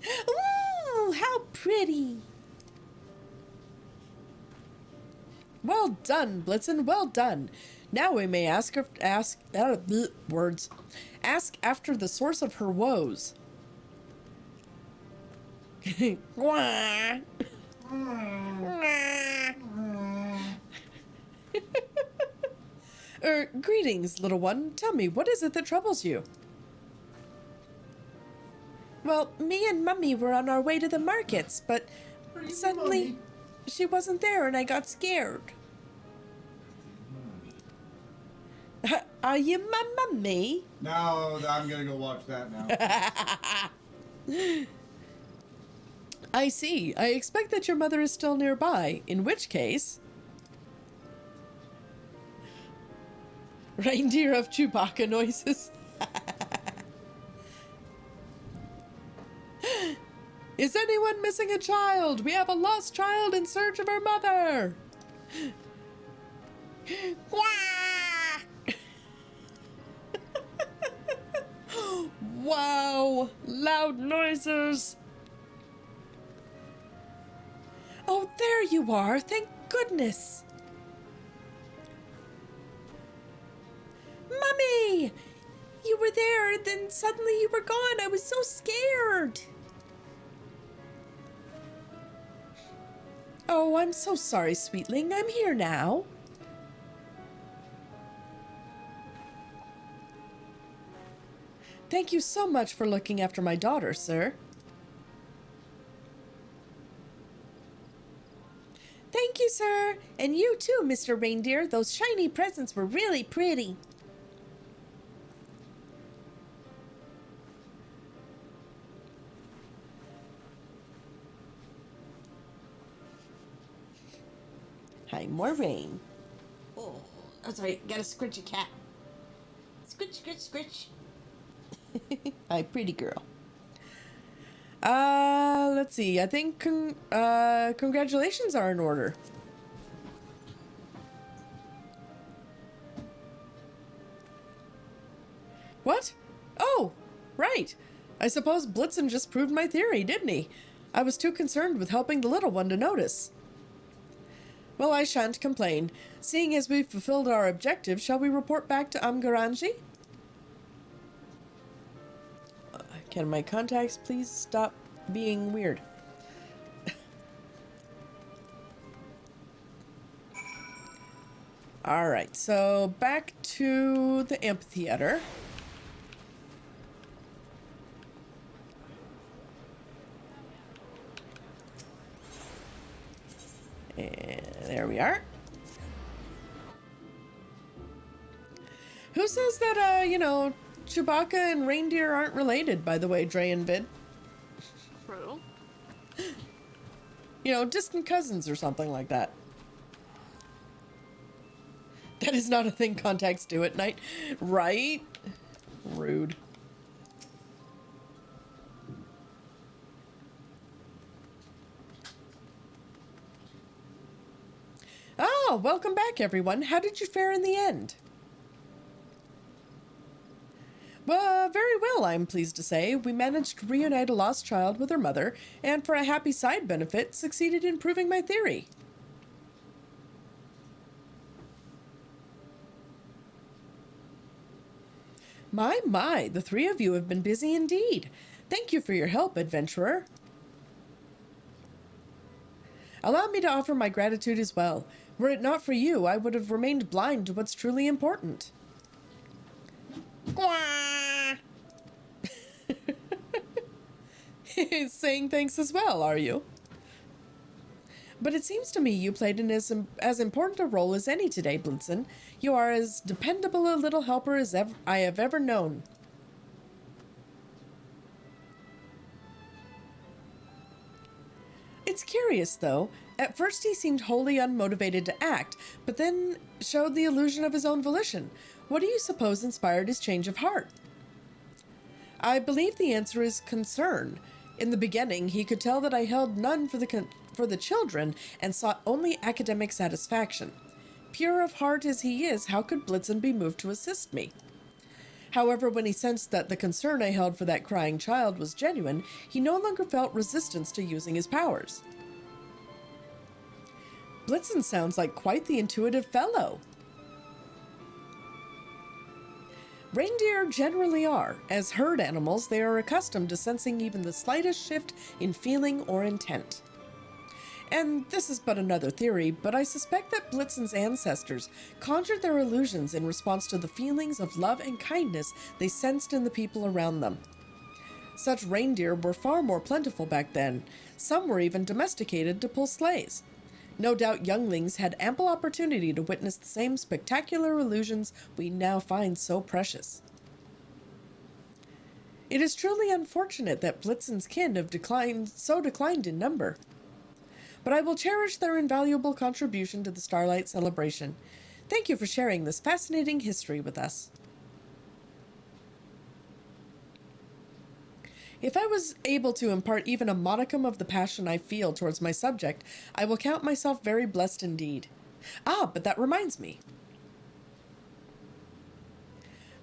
Ooh, how pretty! Well done, Blitzen, well done. Now we may ask after the source of her woes. Gwah. Greetings, little one. Tell me, what is it that troubles you? Well, me and Mummy were on our way to the markets, but suddenly she wasn't there and I got scared. Are you my mummy? No, I'm gonna go watch that now. I see. I expect that your mother is still nearby, in which case... Reindeer of Chewbacca noises. Is anyone missing a child? We have a lost child in search of her mother. Wow, loud noises. Oh, there you are. Thank goodness. Mummy! You were there, then suddenly you were gone. I was so scared. Oh, I'm so sorry, sweetling. I'm here now. Thank you so much for looking after my daughter, sir. Thank you, sir. And you too, Mr. Reindeer. Those shiny presents were really pretty. Hi, more rain. Oh, sorry. Got a scritchy cat. Scritch, scritch, scritch. Hi, pretty girl. Let's see. I think congratulations are in order. What? Oh, right. I suppose Blitzen just proved my theory, didn't he? I was too concerned with helping the little one to notice. Well, I shan't complain. Seeing as we've fulfilled our objective, shall we report back to Amgaranji? Can my contacts please stop being weird? Alright, so back to the amphitheater. And there we are. Who says that, Chewbacca and reindeer aren't related, by the way, Dre and Vid? True. Distant cousins or something like that. That is not a thing contacts do at night, right? Rude. Oh, welcome back, everyone. How did you fare in the end? Well, very well, I'm pleased to say. We managed to reunite a lost child with her mother, and for a happy side benefit, succeeded in proving my theory. My, the three of you have been busy indeed. Thank you for your help, adventurer. Allow me to offer my gratitude as well. Were it not for you, I would have remained blind to what's truly important. Saying thanks as well, are you? But it seems to me you played as important a role as any today, Blitzen. You are as dependable a little helper as I have ever known. It's curious, though. At first he seemed wholly unmotivated to act, but then showed the illusion of his own volition. What do you suppose inspired his change of heart? I believe the answer is concern. In the beginning, he could tell that I held none for the children and sought only academic satisfaction. Pure of heart as he is, how could Blitzen be moved to assist me? However, when he sensed that the concern I held for that crying child was genuine, he no longer felt resistance to using his powers. Blitzen sounds like quite the intuitive fellow. Reindeer generally are. As herd animals, they are accustomed to sensing even the slightest shift in feeling or intent. And this is but another theory, but I suspect that Blitzen's ancestors conjured their illusions in response to the feelings of love and kindness they sensed in the people around them. Such reindeer were far more plentiful back then. Some were even domesticated to pull sleighs. No doubt younglings had ample opportunity to witness the same spectacular illusions we now find so precious. It is truly unfortunate that Blitzen's kin have declined in number. But I will cherish their invaluable contribution to the Starlight celebration. Thank you for sharing this fascinating history with us. If I was able to impart even a modicum of the passion I feel towards my subject, I will count myself very blessed indeed. But that reminds me.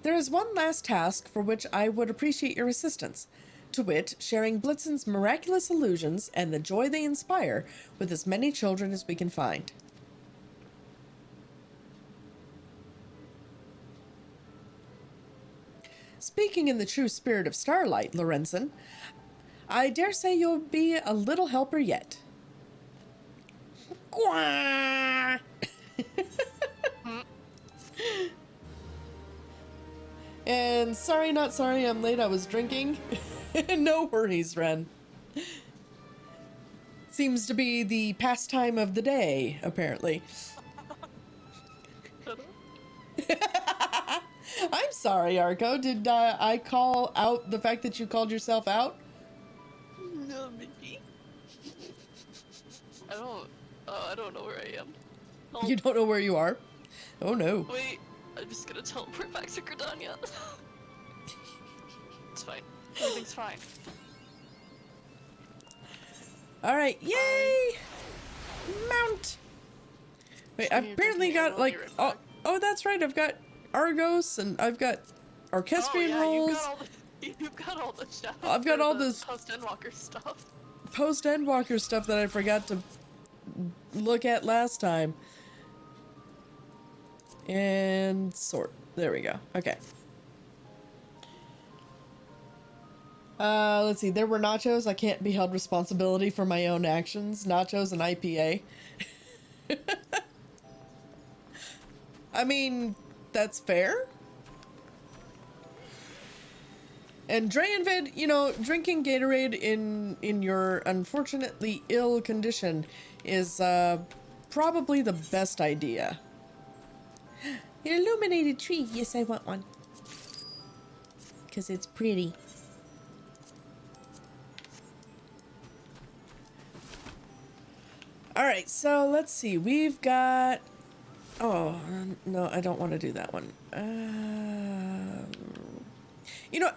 There is one last task for which I would appreciate your assistance, to wit, sharing Blitzen's miraculous illusions and the joy they inspire with as many children as we can find. Speaking in the true spirit of Starlight, Lorenzen, I dare say you'll be a little helper yet. Gwah! And sorry, not sorry, I'm late, I was drinking. No worries, Ren. Seems to be the pastime of the day, apparently. I'm sorry, Arco. Did I call out the fact that you called yourself out? No, maybe. I don't know where I am. Oh, You don't know where you are? Oh no. wait, I'm just gonna teleport back to Gridania. It's fine. Everything's fine. Alright, yay! Mount! Wait, I've you apparently give me got ammo, like, be right oh, back. oh, that's right, I've got Argos and I've got Orchestrion rolls. You've got all the stuff. I've got all this post-Endwalker stuff. post-Endwalker stuff that I forgot to look at last time. And sort. There we go. Okay. Let's see. There were nachos. I can't be held responsibility for my own actions. Nachos and IPA. I mean, that's fair. And Draenvid, you know, drinking Gatorade in your unfortunately ill condition is probably the best idea. An illuminated tree. Yes, I want one. Because it's pretty. Alright, so let's see. We've got... Oh, no, I don't want to do that one. You know,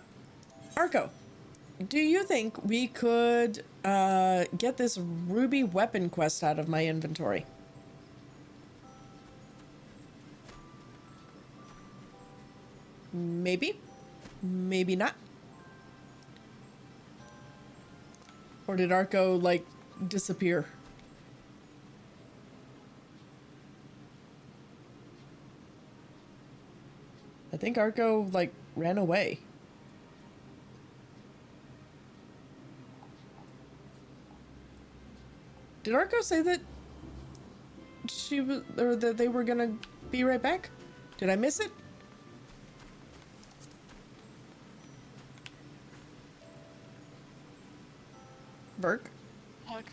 Arco, do you think we could get this ruby weapon quest out of my inventory? Maybe. Maybe not. Or did Arco, like, disappear? I think Arco, like, ran away. Did Arco say that she was, or that they were gonna be right back? Did I miss it? Burke?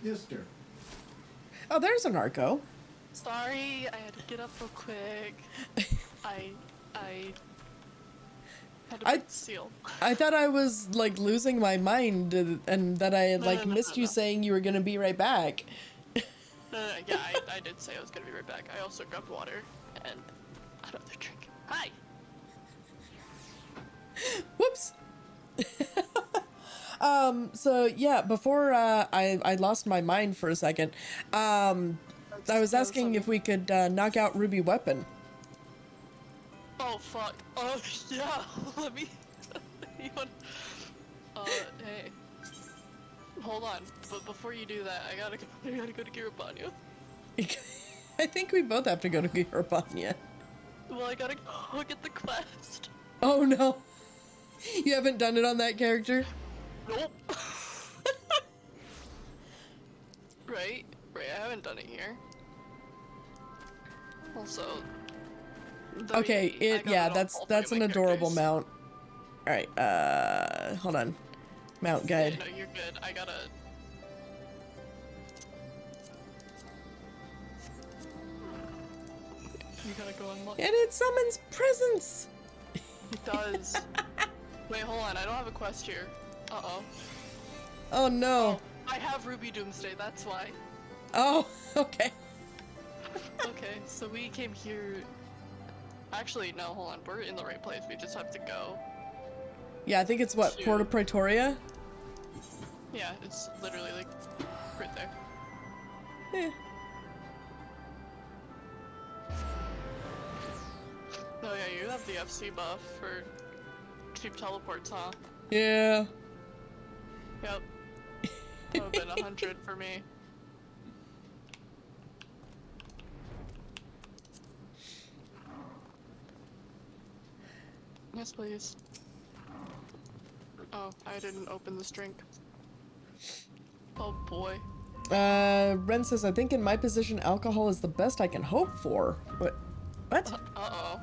Yes, dear. Oh, there's an Arco. Sorry, I had to get up real quick. I had to break the seal. I thought I was, like, losing my mind and that I had, like, missed you saying you were gonna be right back. Yeah, I did say I was gonna be right back. I also grabbed water and another drink. Hi! Whoops. So yeah, before I lost my mind for a second, I was asking if we could knock out Ruby Weapon. Oh fuck. Oh yeah, let me you want hey. Hold on, but before you do that, I gotta go to Kiribati. I think we both have to go to Kiribati. Well, I gotta go get the quest. Oh no. You haven't done it on that character? Nope. Right, I haven't done it here. Also, Okay, that's an adorable mount. All right, hold on. Mount guide. Yeah, no, you're good. I gotta. You gotta go and look. And it summons presents. It does. Wait, hold on. I don't have a quest here. Uh-oh. Oh no. Oh, I have Ruby Doomsday, that's why. Oh, okay. Okay, so we came here... Actually, no, hold on. We're in the right place. We just have to go. Yeah, I think it's what, Porta Praetoria? Yeah, it's literally, like, right there. Eh. Oh yeah, you have the FC buff for cheap teleports, huh? Yeah. Yep. That would've been 100 for me. Yes, please. Oh, I didn't open this drink. Oh boy. Ren says, I think in my position, alcohol is the best I can hope for. What? Uh-oh.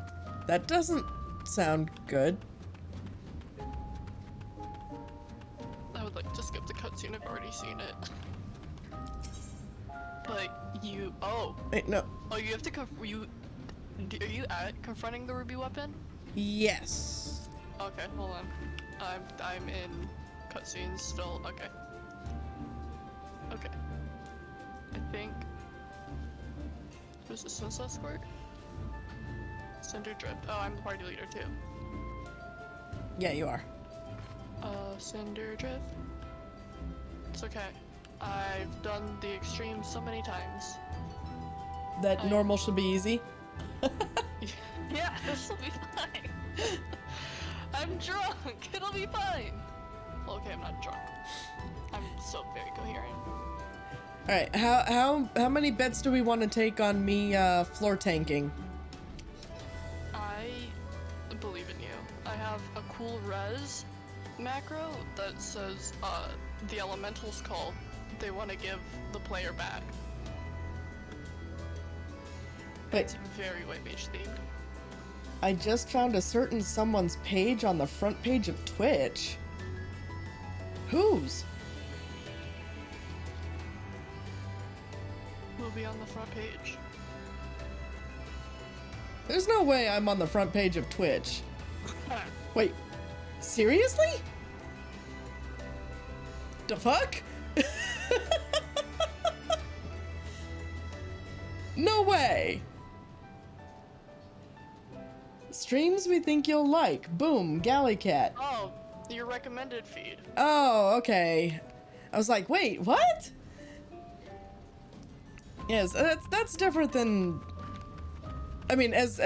That doesn't sound good. I would like to skip the cutscene, I've already seen it. But you, Wait, no. Oh, you have to are you at confronting the ruby weapon? Yes. Okay, hold on. I'm in cutscenes still, okay. Okay. I think... Who's the Sunset Squirt? Cinder Drift. Oh, I'm the party leader too. Yeah, you are. Cinder Drift? It's okay. I've done the extreme so many times. That normal should be easy. Yeah, this will be fine. I'm drunk. It'll be fine. Okay, I'm not drunk. I'm still very coherent. All right, how many bets do we want to take on me floor tanking? I believe in you. I have a cool res macro that says the elemental's call. They want to give the player back. But it's very white mage themed. I just found a certain someone's page on the front page of Twitch. Whose? Will be on the front page. There's no way I'm on the front page of Twitch. Wait, seriously? The fuck? No way! Streams we think you'll like. Boom, Galleycat. Oh, your recommended feed. Oh, okay. I was like, wait, what? Yes, that's different than... I mean, as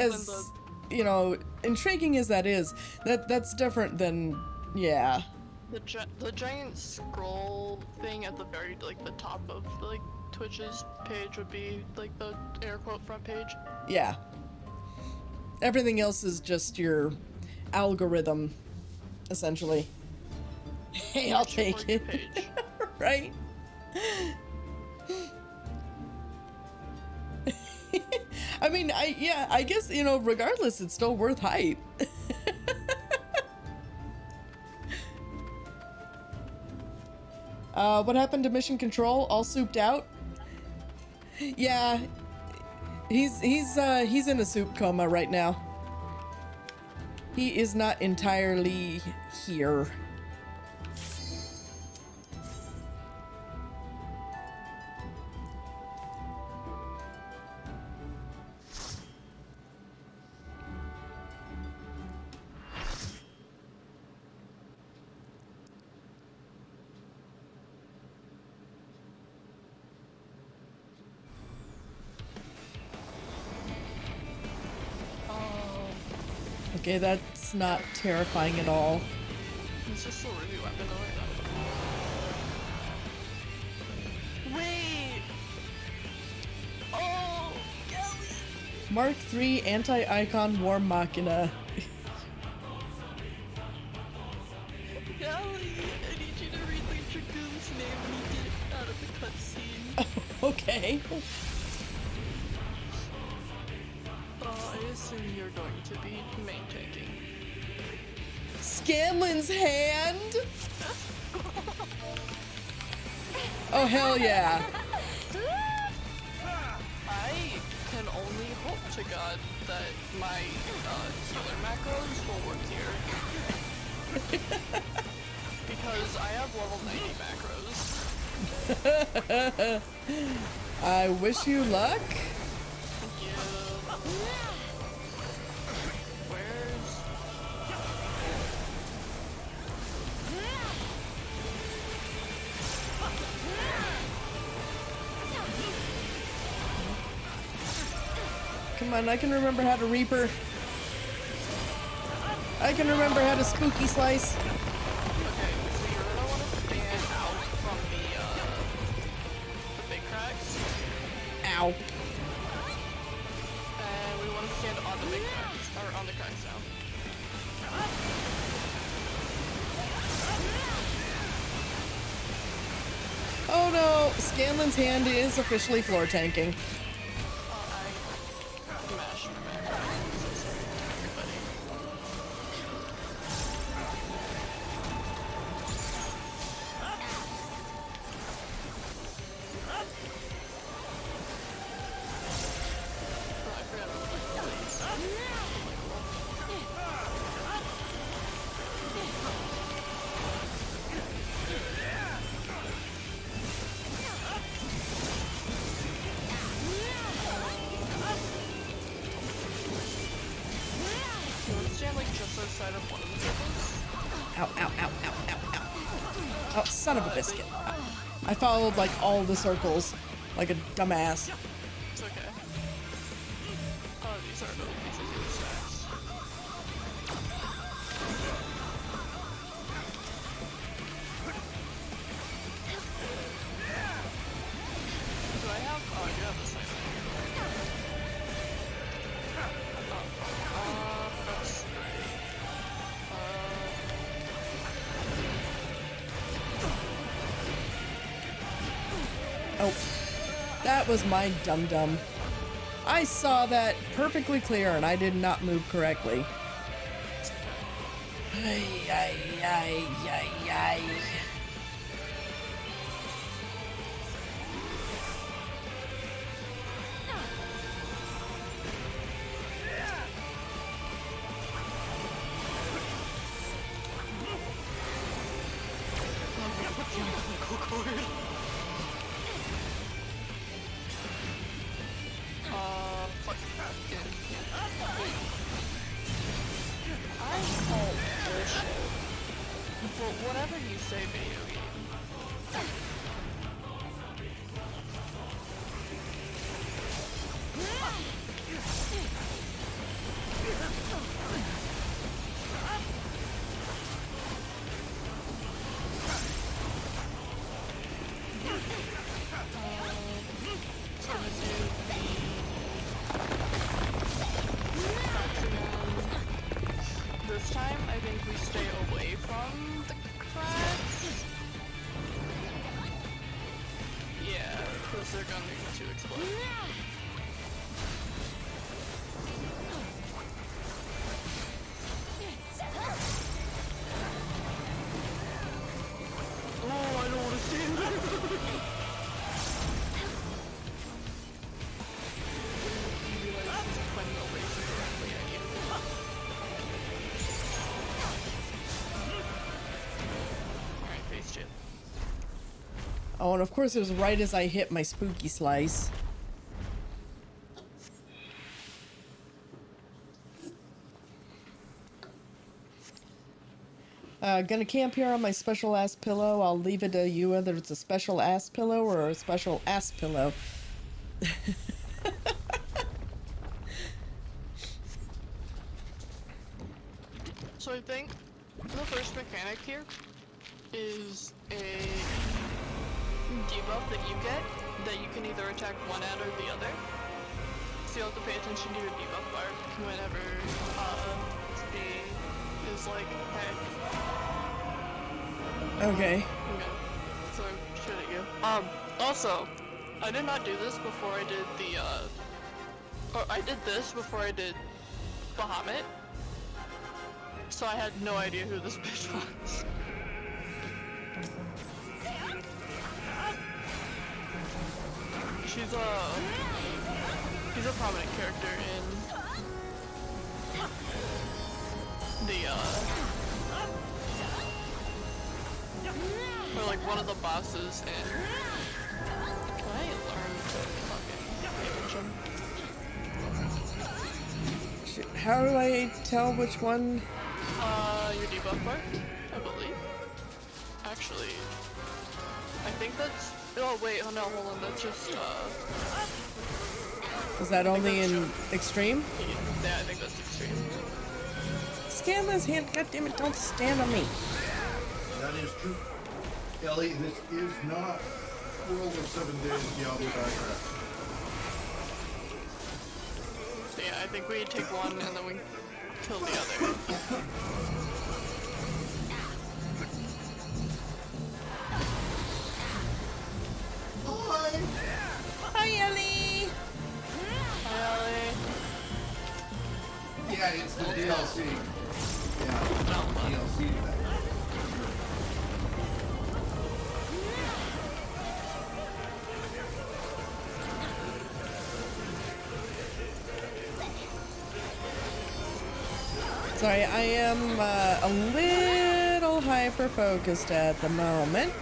you know, intriguing as that is, that's different than, yeah. The giant scroll thing at the very, like, the top of, like, Twitch's page would be, like, the air quote front page. Yeah. Everything else is just your algorithm, essentially. Hey, I'll take it. Right? I mean, I guess, you know, regardless, it's still worth hype. What happened to Mission Control? All souped out? Yeah, he's in a soup coma right now. He is not entirely here. Okay, that's not terrifying at all. It's just a ruby weapon though. Wait! Oh! Kelly! Mark III Anti-Icon War Machina. Kelly! I need you to read the Dragoon's name when you get out of the cutscene. Okay. I assume you're going to be main tanking. Scanlan's hand? Oh, hell yeah. I can only hope to God that my healer macros will work here. Because I have level 90 macros. I wish you luck. Thank you. Where's... Come on, I can remember how to Reaper. I can remember how to Spooky Slice. Okay, so you're gonna want to stand out from the big cracks. Ow. And we want to stand on the big cracks, or on the cracks now. Oh no, Scanlan's hand is officially floor tanking. I mashed my macro. I'm so sorry, everybody. Oh, I forgot about you want to stand like just outside of one of the circles? Ow, ow, ow, ow, ow, ow. Oh, son of a biscuit. I followed like all the circles like a dumbass. It's okay. Oh, these are good stacks. Do I have? Oh, I do have the same thing. That's great. Oh, that was my dum-dum. I saw that perfectly clear and I did not move correctly. Ay, ay, ay, ay, ay. Fuck. I call bullshit. Well, whatever you say, video game. It's gonna do the this time, I think we stay away from the cracks. Yeah, because they're going to explode. Oh, I don't want to stand there. You realize he's playing no racing correctly at you. Alright, face chip. Oh, and of course it was right as I hit my Spooky Slice. Gonna camp here on my special ass pillow. I'll leave it to you whether it's a special ass pillow or a special ass pillow. mechanic here is a debuff that you get that you can either attack one at or the other. So you'll have to pay attention to your debuff bar whenever the is like, hey. Okay. So shoot at you. Also, I did not do this before I did the or I did this before I did Bahamut. So I had no idea who this bitch was. She's a prominent character in the or like one of the bosses in. Can I learn to fucking pay attention? Shit, how do I tell which one? Your debuff bar, I believe. Actually, I think that's. Oh wait, oh no, hold on. That's just Is that only in extreme? Yeah, I think that's extreme. Scanlan's hand, goddammit, don't stand on me. That is true. Ellie, this is not World of 7 Days Diablo background. So yeah, I think we take one and then we kill the other. Hi, Ellie! Hi, Ellie. Yeah, it's the DLC. Yeah, DLC to that. Sorry, I am a little hyper-focused at the moment.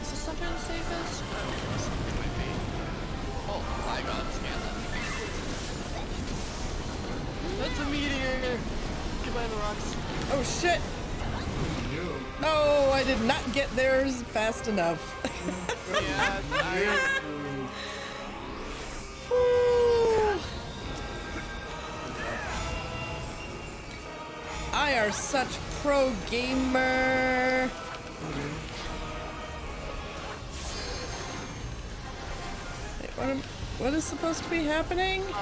Is this something the safest? Oh, this might be. Oh my god, scan that. That's a meteor! Get by the rocks. Oh shit! Oh, I did not get there fast enough. Yeah, I... Ooh. I are such pro gamer. Wait, what is supposed to be happening? Kill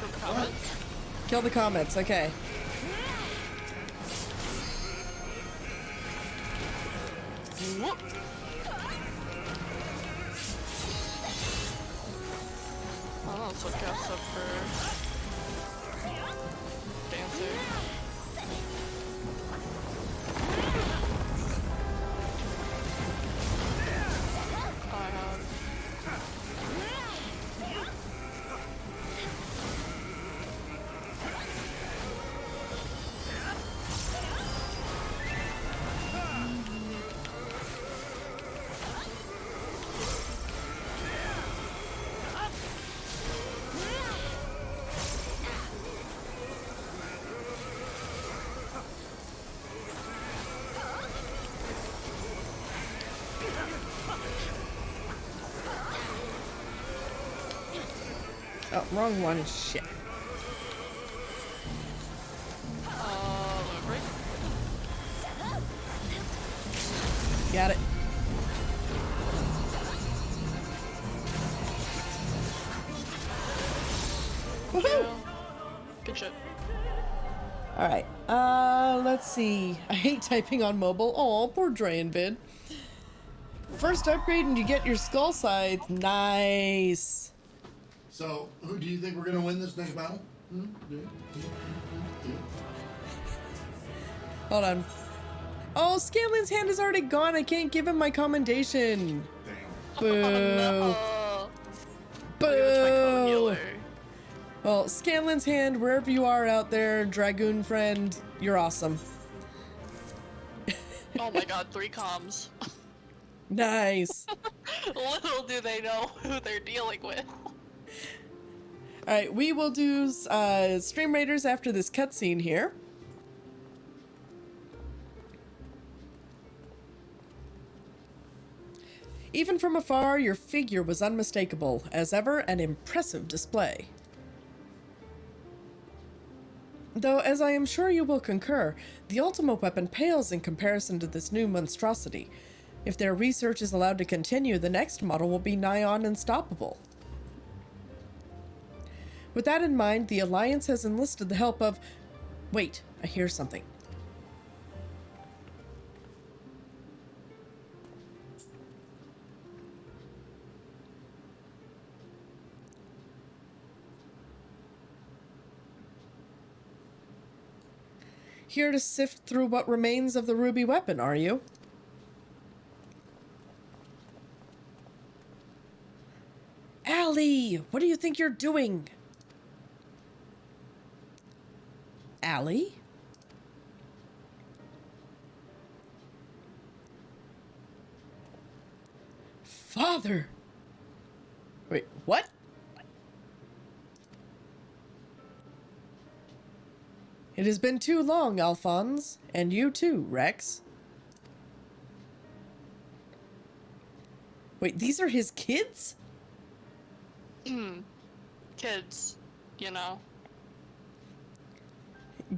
the comments. Kill the comments, okay. Whoop! Oh, let's look us up for Dancer. I have. Oh, wrong one. Shit. Low break. Got it. Woohoo! Good shit. Alright, let's see. I hate typing on mobile. Oh, poor Draenvid. First upgrade and you get your skull scythe. Nice. So, who do you think we're gonna win this next battle? Hold on. Oh, Scanlan's hand is already gone. I can't give him my commendation. Boo. No. Boo. Look at my co-healer. Well, Scanlan's hand, wherever you are out there, Dragoon friend, you're awesome. Oh my god, 3 comms. Nice. Little do they know who they're dealing with. Alright, we will do Stream Raiders after this cutscene here. Even from afar, your figure was unmistakable. As ever, an impressive display. Though, as I am sure you will concur, the ultimate weapon pales in comparison to this new monstrosity. If their research is allowed to continue, the next model will be nigh on unstoppable. With that in mind, the Alliance has enlisted the help of... Wait, I hear something. Here to sift through what remains of the ruby weapon, are you? Allie, what do you think you're doing? Allie? Father! Wait, what? It has been too long, Alphonse. And you too, Rex. Wait, these are his kids? Kids, you know.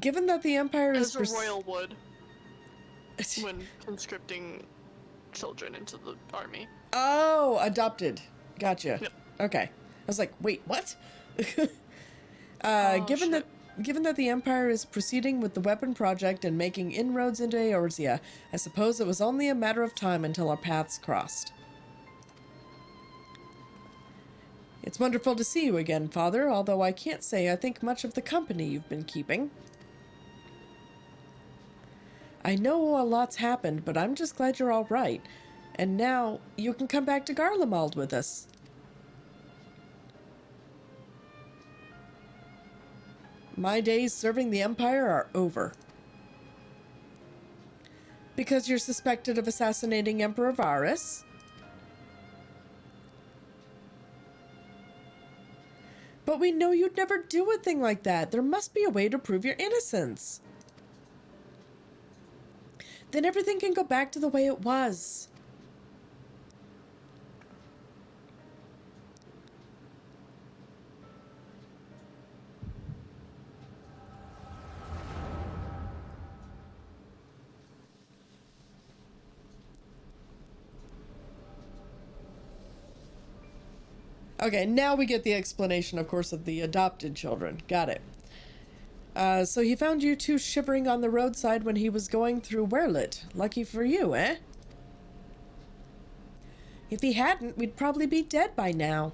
Given that the Empire is... As a royal would. When conscripting children into the army. Oh, adopted. Gotcha. Yep. Okay. I was like, wait, what? Oh, Given that the Empire is proceeding with the weapon project and making inroads into Eorzea, I suppose it was only a matter of time until our paths crossed. It's wonderful to see you again, Father, although I can't say I think much of the company you've been keeping. I know a lot's happened, but I'm just glad you're all right. And now, you can come back to Garlemald with us. My days serving the Empire are over. Because you're suspected of assassinating Emperor Varus? But we know you'd never do a thing like that. There must be a way to prove your innocence. Then everything can go back to the way it was. Okay, now we get the explanation, of course, of the adopted children. Got it. So he found you two shivering on the roadside when he was going through Werlit. Lucky for you, eh? If he hadn't, we'd probably be dead by now.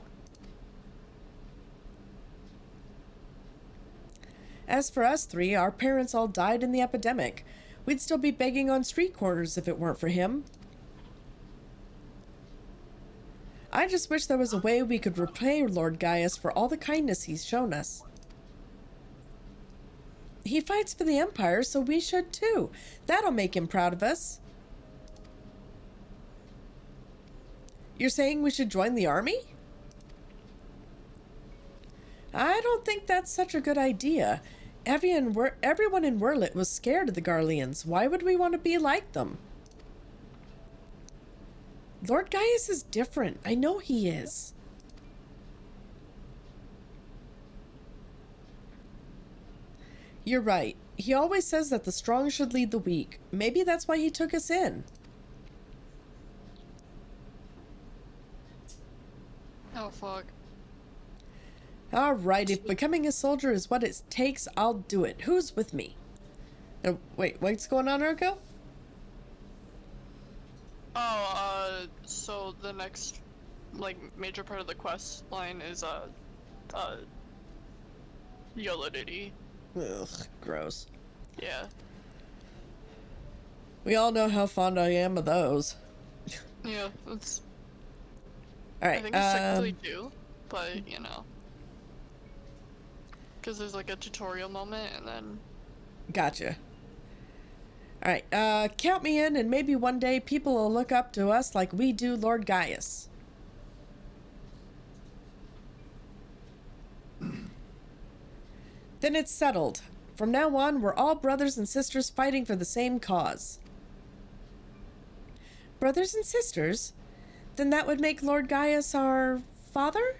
As for us three, our parents all died in the epidemic. We'd still be begging on street corners if it weren't for him. I just wish there was a way we could repay Lord Gaius for all the kindness he's shown us. He fights for the Empire, so we should too. That'll make him proud of us. You're saying we should join the army? I don't think that's such a good idea. Everyone in Werlit was scared of the Garleans. Why would we want to be like them? Lord Gaius is different. I know he is. You're right. He always says that the strong should lead the weak. Maybe that's why he took us in. Oh, fuck. All right, if becoming a soldier is what it takes, I'll do it. Who's with me? Wait, what's going on, Urko? So the next, major part of the quest line is, YOLO Diddy. Ugh, gross. Yeah. We all know how fond I am of those. Yeah, that's... Alright, I think it's technically two, but, you know. Because there's, a tutorial moment, and then... Gotcha. Alright, count me in, and maybe one day people will look up to us like we do Lord Gaius. Then it's settled. From now on, we're all brothers and sisters fighting for the same cause. Brothers and sisters? then that would make Lord Gaius our father?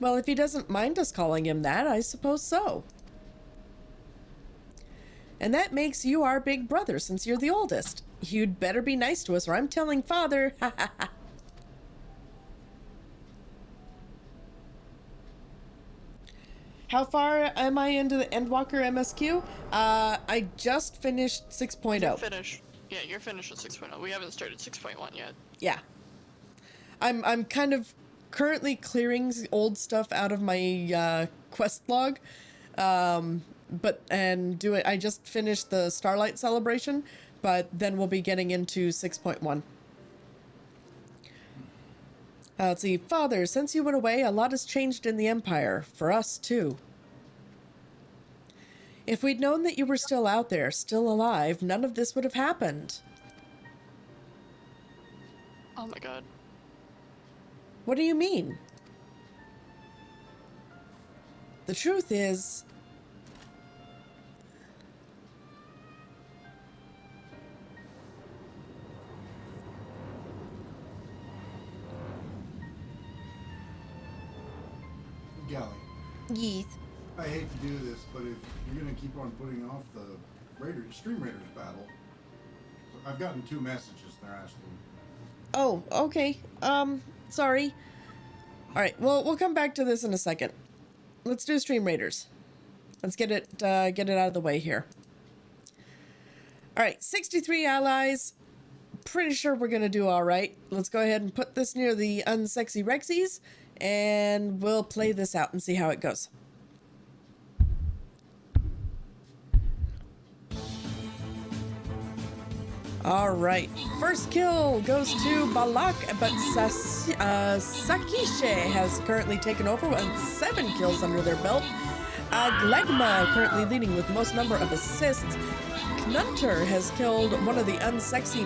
Well, if he doesn't mind us calling him that, I suppose so. And that makes you our big brother since you're the oldest. You'd better be nice to us or I'm telling father. Ha ha ha. How far am I into the Endwalker MSQ? I just finished 6.0. You're finished. Yeah, you're finished with 6.0. We haven't started 6.1 yet. Yeah. I'm kind of currently clearing old stuff out of my quest log. I just finished the Starlight celebration, but then we'll be getting into 6.1. Let's see. Father, since you went away, a lot has changed in the Empire. For us, too. If we'd known that you were still out there, still alive, none of this would have happened. Oh my god. What do you mean? The truth is... Gally, Yeeth. I hate to do this, but if you're gonna keep on putting off the Stream Raiders battle, I've gotten 2 messages they're asking. Oh, okay. Sorry. Alright, well, we'll come back to this in a second. Let's do Stream Raiders. Let's get it out of the way here. Alright, 63 allies. Pretty sure we're gonna do alright. Let's go ahead and put this near the unsexy Rexies, and we'll play this out and see how it goes. Alright, first kill goes to Balak, but Sakishe has currently taken over with 7 kills under their belt. Glegma currently leading with most number of assists. Knunter has killed one of the unsexy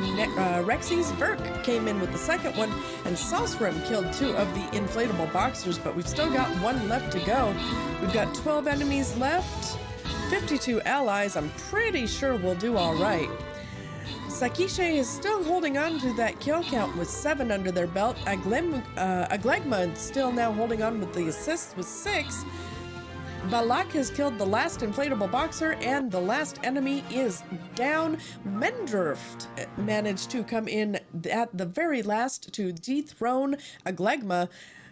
Rexies. Verk came in with the second one, and Sosrim killed 2 of the inflatable boxers, but we've still got 1 left to go. We've got 12 enemies left, 52 allies. I'm pretty sure we'll do alright. Sakishe is still holding on to that kill count with 7 under their belt. Aglegma is still now holding on with the assists with 6. Balak has killed the last inflatable boxer, and the last enemy is down. Mendurft managed to come in at the very last to dethrone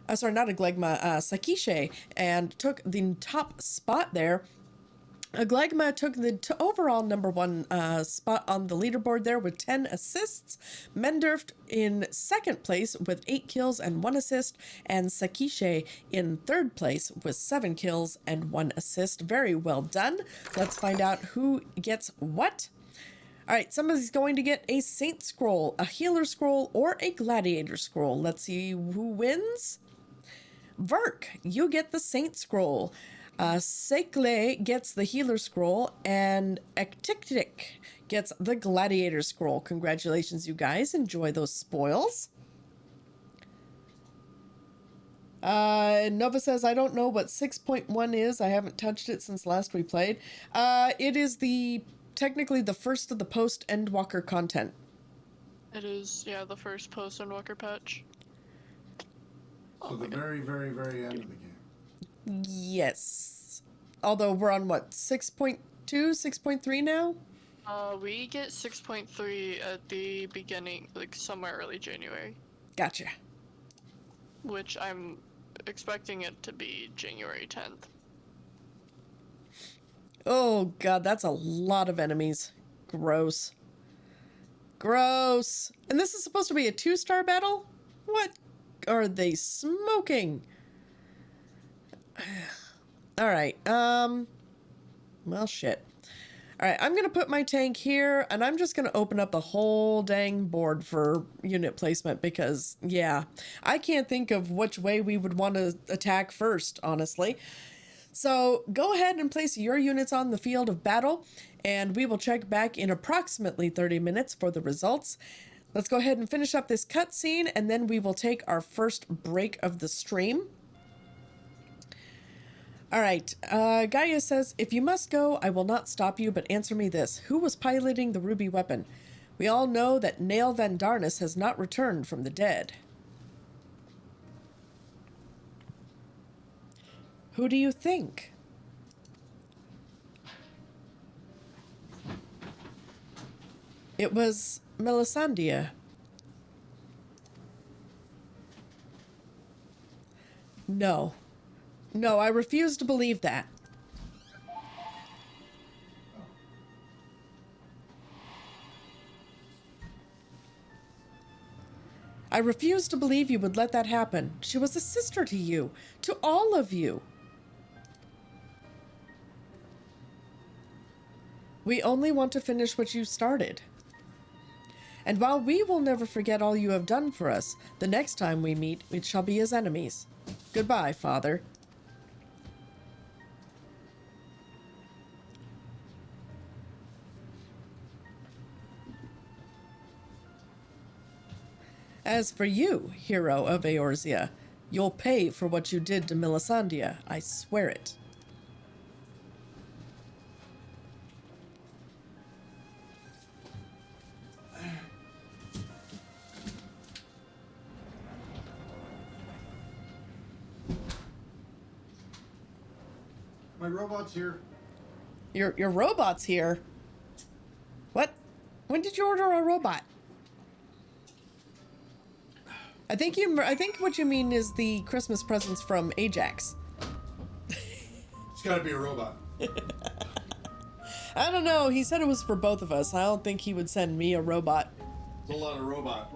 Sakishe, and took the top spot there. Glegma took the overall number 1 spot on the leaderboard there with 10 assists. Mendurft in second place with 8 kills and 1 assist. And Sakishe in third place with 7 kills and 1 assist. Very well done. Let's find out who gets what. Alright, somebody's going to get a Saint Scroll, a Healer Scroll, or a Gladiator Scroll. Let's see who wins. Verk, you get the Saint Scroll. Sekle gets the Healer Scroll, and Ektiktik gets the Gladiator Scroll. Congratulations, you guys. Enjoy those spoils. Nova says, I don't know what 6.1 is. I haven't touched it since last we played. It is technically the first of the post-Endwalker content. It is, yeah, the first post-Endwalker patch. So the very, very, very end of the game. Yes. Although we're on what, 6.2, 6.3 now? We get 6.3 at the beginning, like somewhere early January. Gotcha. Which I'm expecting it to be January 10th. Oh god, that's a lot of enemies. Gross. Gross. And this is supposed to be a 2-star battle? What are they smoking? Alright, well, shit. Alright, I'm gonna put my tank here, and I'm just gonna open up the whole dang board for unit placement, because, yeah, I can't think of which way we would want to attack first, honestly. So, go ahead and place your units on the field of battle, and we will check back in approximately 30 minutes for the results. Let's go ahead and finish up this cutscene, and then we will take our first break of the stream. All right. Gaia says, if you must go, I will not stop you, but answer me this. Who was piloting the ruby weapon? We all know that Nail Van Darnus has not returned from the dead. Who do you think? It was Melisandre. No. No, I refuse to believe that. I refuse to believe you would let that happen. She was a sister to you, to all of you. We only want to finish what you started. And while we will never forget all you have done for us, the next time we meet, it shall be as enemies. Goodbye, Father. As for you, hero of Eorzea, you'll pay for what you did to Melisandre, I swear it. My robot's here. Your robot's here? What? When did you order a robot? I think what you mean is the Christmas presents from Ajax. It's gotta be a robot. I don't know. He said it was for both of us. I don't think he would send me a robot. It's a lot of robot.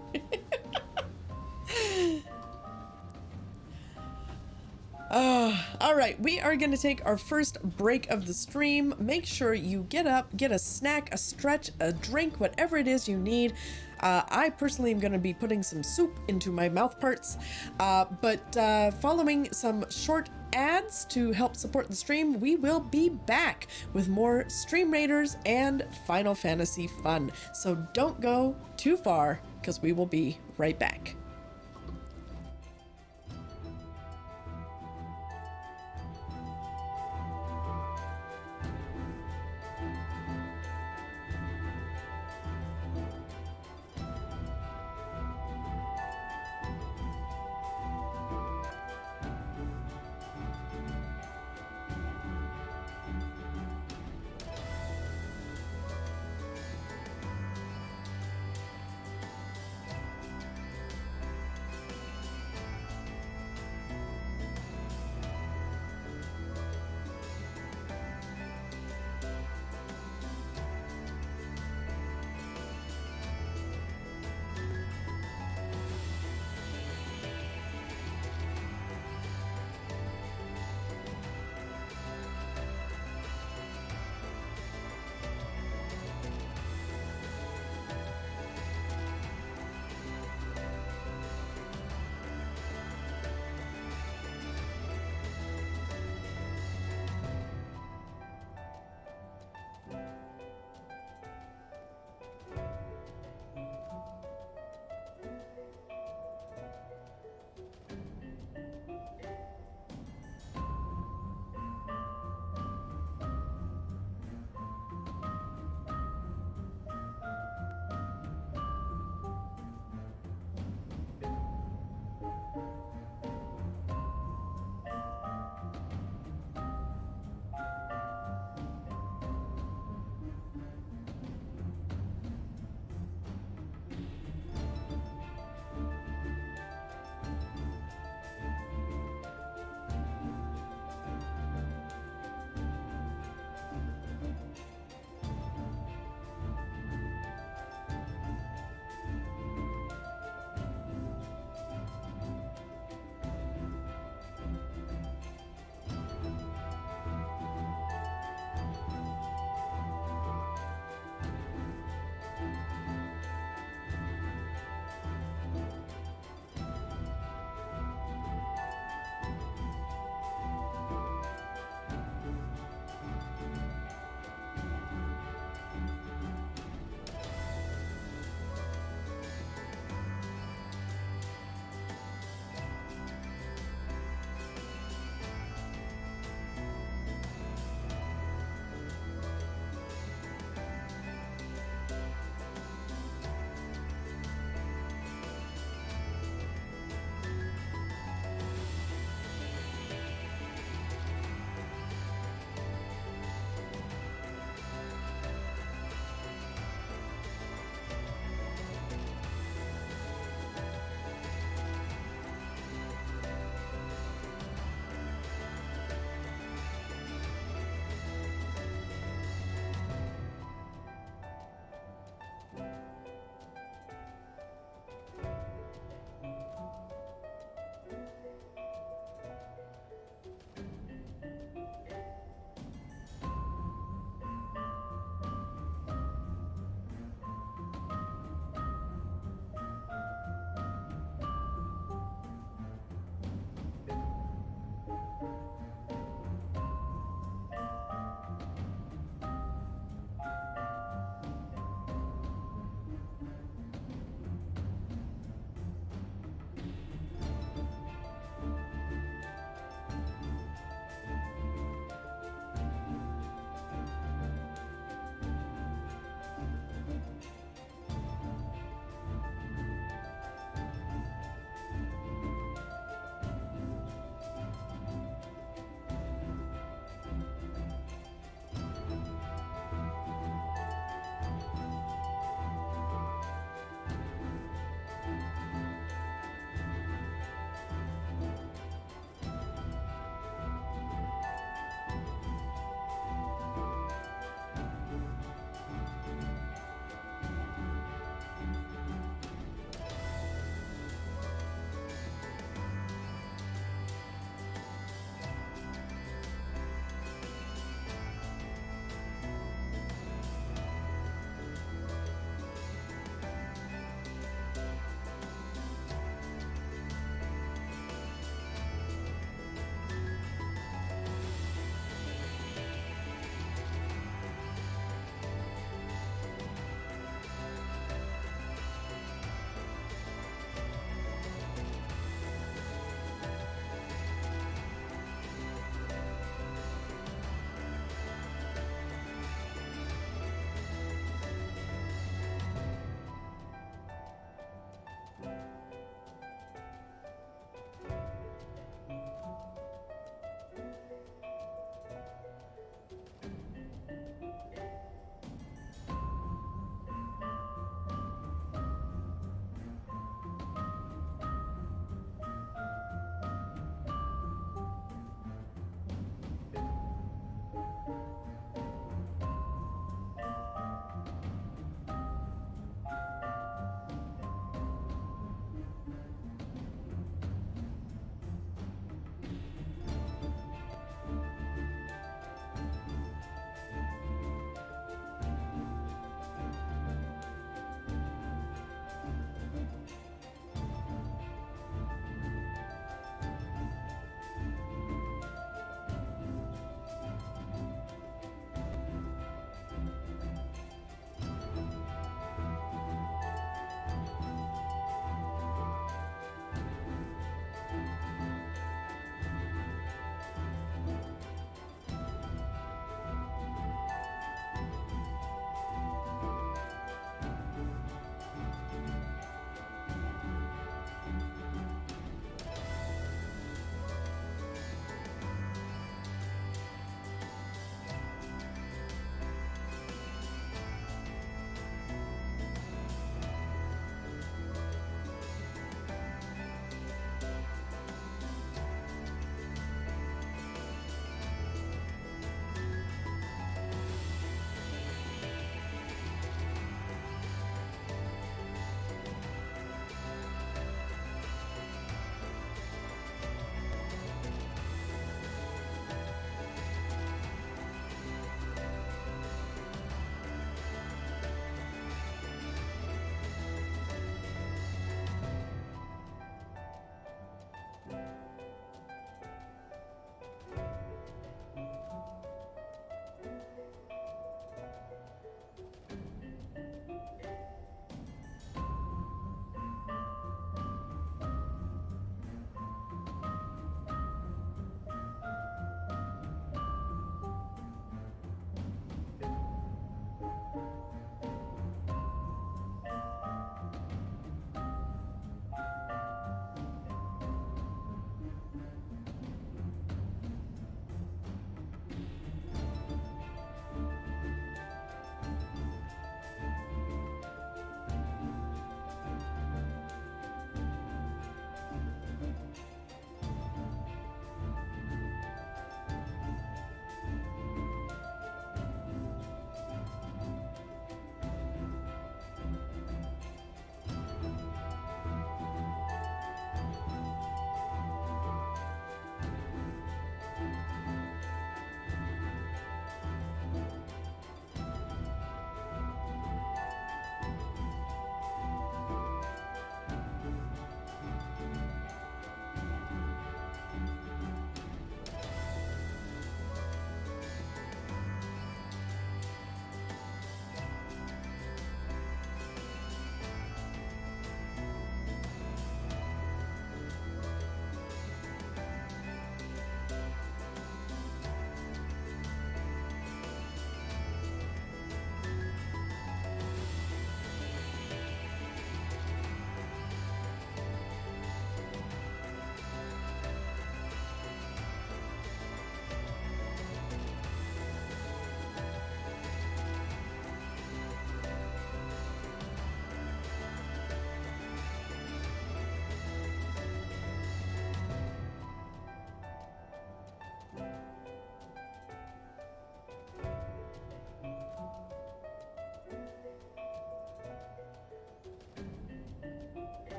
All right, we are going to take our first break of the stream. Make sure you get up, get a snack, a stretch, a drink, whatever it is you need. I personally am going to be putting some soup into my mouth parts, but following some short ads to help support the stream, we will be back with more Stream Raiders and Final Fantasy fun. So don't go too far, because we will be right back.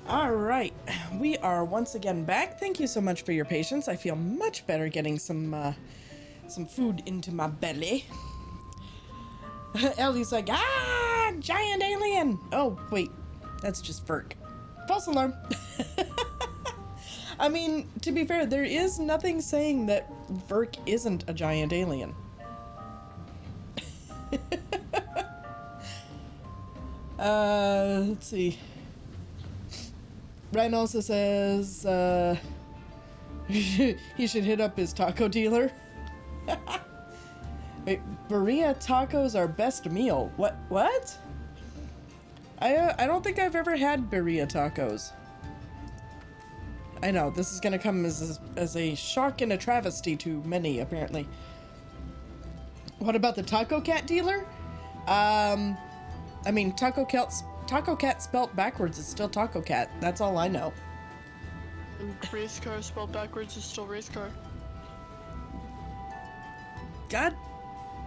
All right, we are once again back. Thank you so much for your patience. I feel much better getting some food into my belly. Ellie's like, giant alien. Oh, wait, that's just Verk. False alarm. I mean, to be fair, there is nothing saying that Verk isn't a giant alien. Let's see. Ryan also says, he should hit up his taco dealer. Wait, birria tacos are best meal. What? I don't think I've ever had birria tacos. I know, this is gonna come as a shock and a travesty to many, apparently. What about the taco cat dealer? I mean, taco cat spelt backwards is still taco cat. That's all I know. And race car spelled backwards is still race car. God,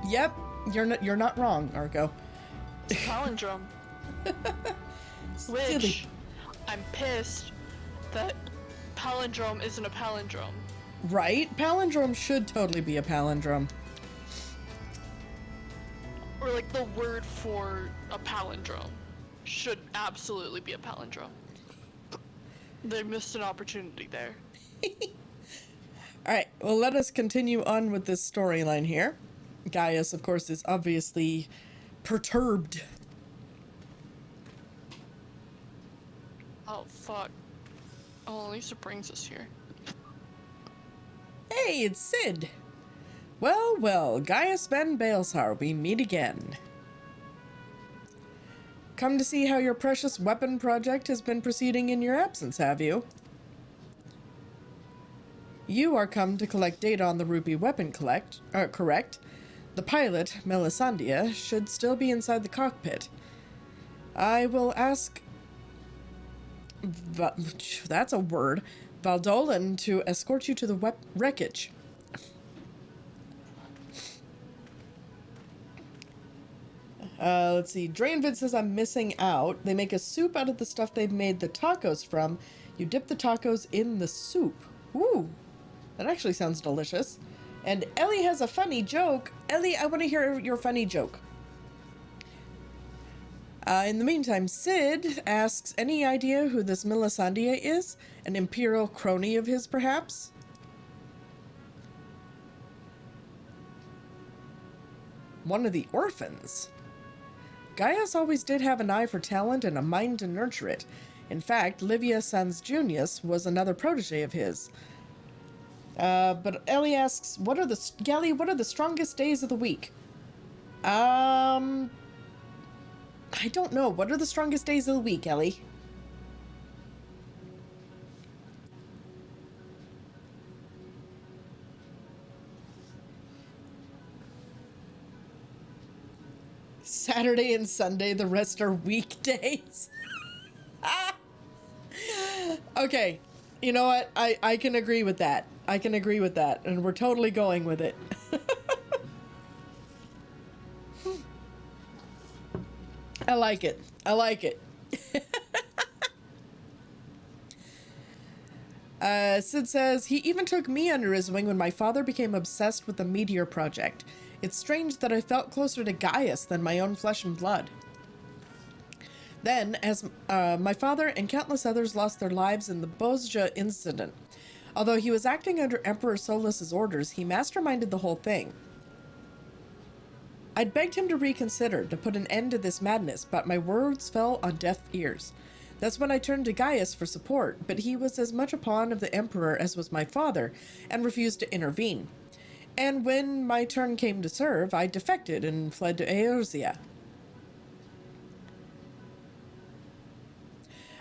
yep, you're not wrong, Argo. It's a palindrome. Which, Silly. I'm pissed that palindrome isn't a palindrome. Right? Palindrome should totally be a palindrome. Or like the word for a palindrome should absolutely be a palindrome. They missed an opportunity there. Alright, well, let us continue on with this storyline here. Gaius, of course, is obviously perturbed. Oh, fuck. Oh, at least it brings us here. Hey, it's Sid. Well, Gaius Van Baleshar, we meet again. Come to see how your precious weapon project has been proceeding in your absence, have you? You are come to collect data on the Ruby weapon correct? The pilot, Melisandre, should still be inside the cockpit. I will ask... that's a word. Valdolan to escort you to the wreckage. Let's see. Drainvid says I'm missing out. They make a soup out of the stuff they've made the tacos from. You dip the tacos in the soup. Ooh, that actually sounds delicious. And Ellie has a funny joke. Ellie, I want to hear your funny joke. In the meantime, Sid asks, any idea who this Melisandre is? An imperial crony of his, perhaps? One of the orphans. Gaius always did have an eye for talent and a mind to nurture it. In fact, Livia Sans Junius was another protege of his. But Ellie asks, what are the strongest days of the week? I don't know. What are the strongest days of the week, Ellie? Saturday and Sunday, the rest are weekdays. Okay, you know what? I can agree with that. I can agree with that, and we're totally going with it. I like it. I like it. Sid says, he even took me under his wing when my father became obsessed with the Meteor Project. It's strange that I felt closer to Gaius than my own flesh and blood. Then, as my father and countless others lost their lives in the Bozja incident, although he was acting under Emperor Solus's orders, he masterminded the whole thing. I'd begged him to reconsider, to put an end to this madness, but my words fell on deaf ears. That's when I turned to Gaius for support, but he was as much a pawn of the Emperor as was my father, and refused to intervene. And when my turn came to serve, I defected and fled to Eorzea.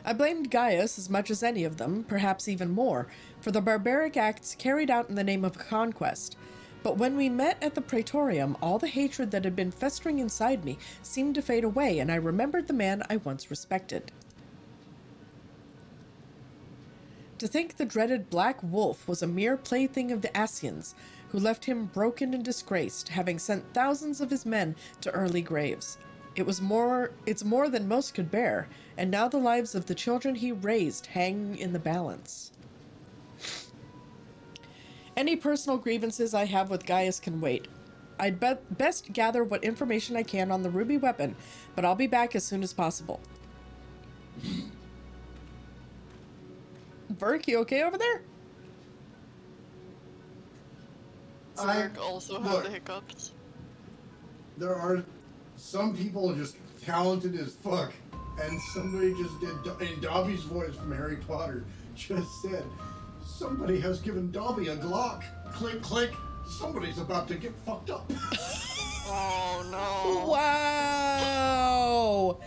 I blamed Gaius as much as any of them, perhaps even more, for the barbaric acts carried out in the name of conquest. But when we met at the Praetorium, all the hatred that had been festering inside me seemed to fade away, and I remembered the man I once respected. To think the dreaded Black Wolf was a mere plaything of the Asians, who left him broken and disgraced, having sent thousands of his men to early graves. It's more than most could bear, and now the lives of the children he raised hang in the balance. Any personal grievances I have with Gaius can wait. I'd best gather what information I can on the ruby weapon, but I'll be back as soon as possible. Verk, you okay over there? Zerg also have look. the hiccups. There are some people just talented as fuck, and somebody just did, in Dobby's voice from Harry Potter, just said, somebody has given Dobby a Glock. Click, click. Somebody's about to get fucked up. Oh no. Wow!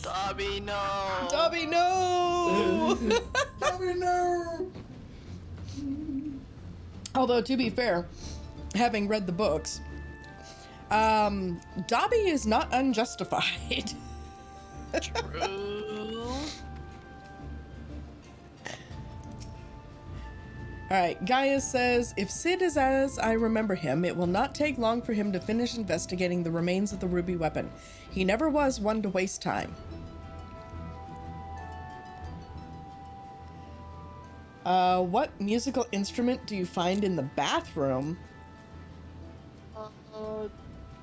Dobby, no. Dobby, no! Dobby, no! Although, to be fair, having read the books, Dobby is not unjustified. True. Alright, Gaius says, if Sid is as I remember him, it will not take long for him to finish investigating the remains of the ruby weapon. He never was one to waste time. What musical instrument do you find in the bathroom?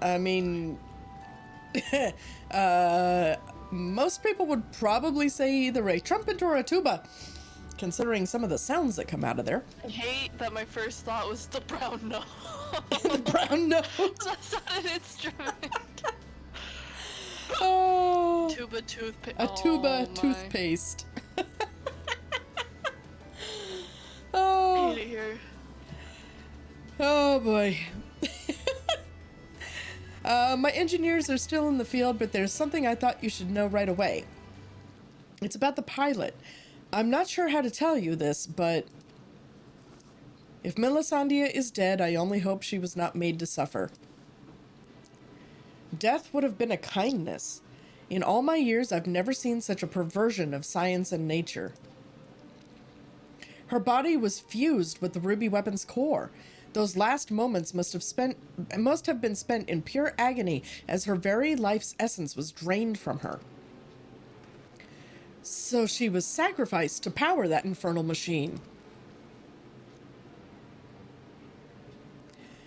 I mean, most people would probably say either a trumpet or a tuba, considering some of the sounds that come out of there. I hate that my first thought was the brown note. The brown note. That's not an instrument. Oh, Tuba toothpaste. a tuba my. toothpaste. I Oh, hate it here. oh boy. My engineers are still in the field, but there's something I thought you should know right away. It's about the pilot. I'm not sure how to tell you this, but if Melisandre is dead, I only hope she was not made to suffer. Death would have been a kindness. In all my years, I've never seen such a perversion of science and nature. Her body was fused with the ruby weapon's core. Those last moments must have been spent in pure agony as her very life's essence was drained from her. So she was sacrificed to power that infernal machine.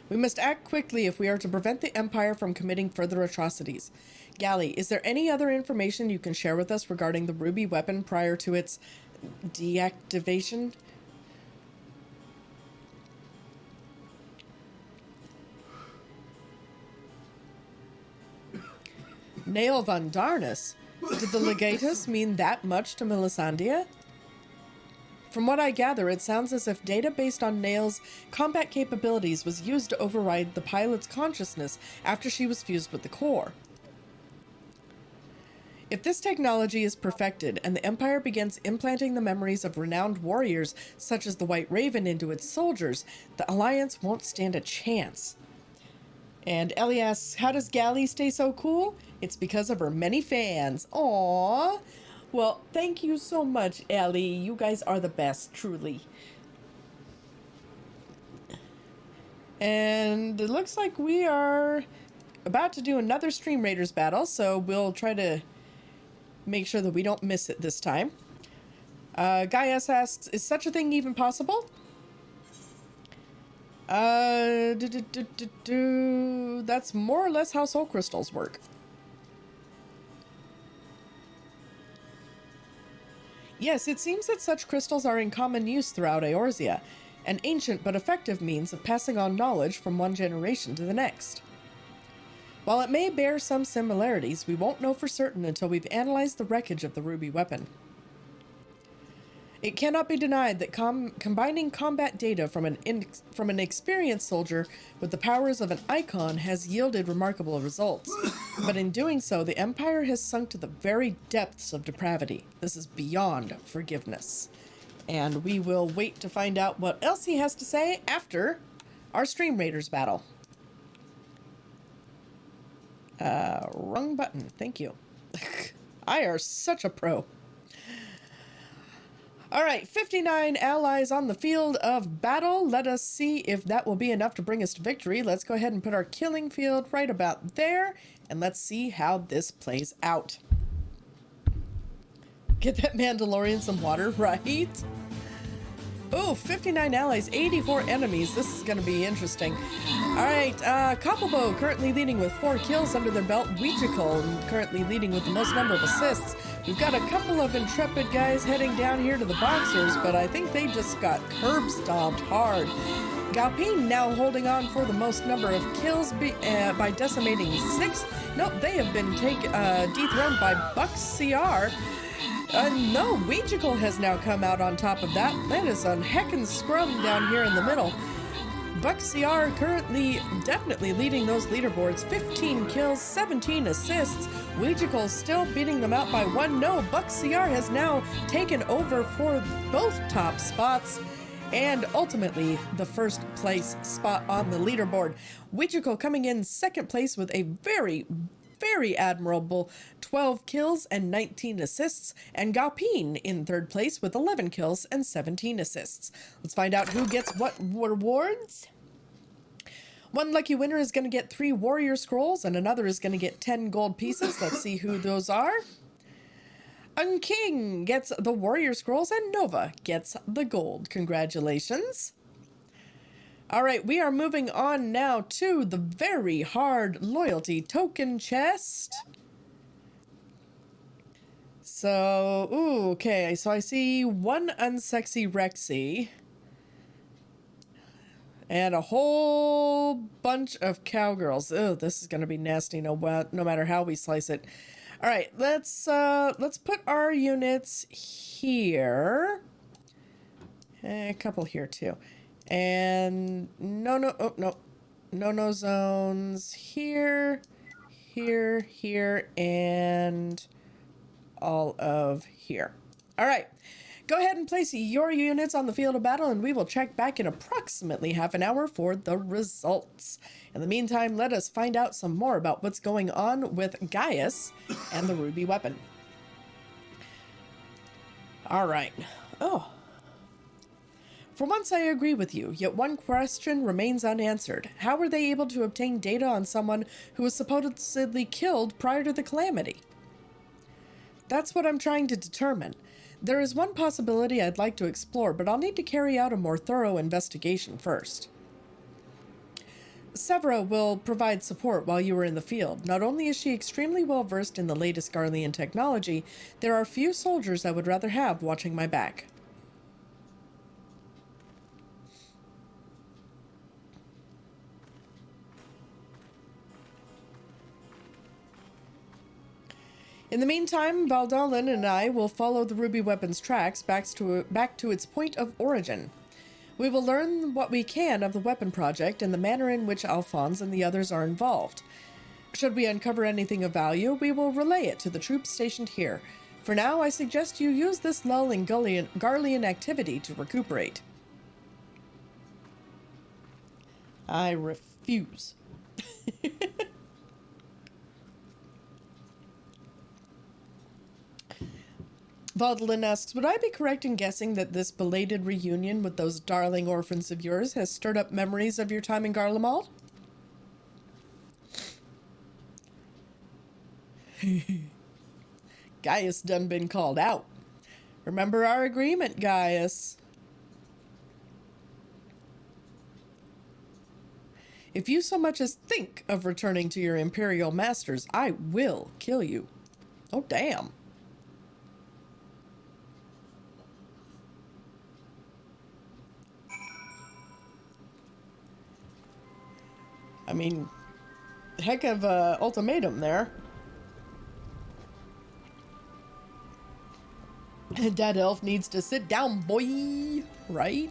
We must act quickly if we are to prevent the Empire from committing further atrocities. Gally, is there any other information you can share with us regarding the ruby weapon prior to its deactivation? Nail von Darnus? Did the legatus mean that much to Melisandre? From what I gather, it sounds as if data based on Nail's combat capabilities was used to override the pilot's consciousness after she was fused with the core. If this technology is perfected and the Empire begins implanting the memories of renowned warriors such as the White Raven into its soldiers, the Alliance won't stand a chance. And Ellie asks, how does Gally stay so cool? It's because of her many fans. Aww. Well, thank you so much, Ellie. You guys are the best, truly. And it looks like we are about to do another Stream Raiders battle, so we'll try to make sure that we don't miss it this time. Gaius asks, is such a thing even possible? That's more or less how soul crystals work. Yes, it seems that such crystals are in common use throughout Eorzea, an ancient but effective means of passing on knowledge from one generation to the next. While it may bear some similarities, we won't know for certain until we've analyzed the wreckage of the ruby weapon. It cannot be denied that combining combat data from an experienced soldier with the powers of an icon has yielded remarkable results. But in doing so, the Empire has sunk to the very depths of depravity. This is beyond forgiveness. And we will wait to find out what else he has to say after our Stream Raiders battle. Wrong button. Thank you. I are such a pro. All right, 59 allies on the field of battle. Let us see if that will be enough to bring us to victory. Let's go ahead and put our killing field right about there, and let's see how this plays out. Get that Mandalorian some water, right? Oh, 59 allies, 84 enemies. This is going to be interesting. All right, Copplebow currently leading with 4 kills under their belt. Weejical currently leading with the most number of assists. We've got a couple of intrepid guys heading down here to the boxers, but I think they just got curb stomped hard. Galpine now holding on for the most number of kills by decimating 6. Nope, they have been dethroned by Buck CR. No, Weejical has now come out on top of that. That is a heckin' scrum down here in the middle. Buck CR currently definitely leading those leaderboards. 15 kills, 17 assists. Weejical still beating them out by 1. No, Buck CR has now taken over for both top spots and ultimately the first place spot on the leaderboard. Weejical coming in second place with a very admirable 12 kills and 19 assists, and Galpine in third place with 11 kills and 17 assists. Let's find out who gets what rewards. One lucky winner is going to get 3 warrior scrolls, and another is going to get 10 gold pieces. Let's see who those are. King gets the warrior scrolls, and Nova gets the gold. Congratulations. All right, we are moving on now to the very hard loyalty token chest. So, okay, so I see 1 unsexy Rexy and a whole bunch of cowgirls. Oh, this is going to be nasty no matter how we slice it. All right, let's put our units here. A couple here too. And no zones here, and all of here. All right, go ahead and place your units on the field of battle, and we will check back in approximately half an hour for the results. In the meantime, let us find out some more about what's going on with Gaius and the ruby weapon. All right. Oh. For once I agree with you, yet one question remains unanswered. How were they able to obtain data on someone who was supposedly killed prior to the calamity? That's what I'm trying to determine. There is one possibility I'd like to explore, but I'll need to carry out a more thorough investigation first. Severa will provide support while you are in the field. Not only is she extremely well versed in the latest Garlean technology, there are few soldiers I would rather have watching my back. In the meantime, Valdolin and I will follow the ruby weapon's tracks back to its point of origin. We will learn what we can of the weapon project and the manner in which Alphonse and the others are involved. Should we uncover anything of value, we will relay it to the troops stationed here. For now, I suggest you use this lull in Garlean activity to recuperate. I refuse. Valdolin asks, would I be correct in guessing that this belated reunion with those darling orphans of yours has stirred up memories of your time in Garlemald? Gaius done been called out. Remember our agreement, Gaius. If you so much as think of returning to your Imperial masters, I will kill you. Oh, damn. I mean, heck of a ultimatum there. That elf needs to sit down, boy. Right?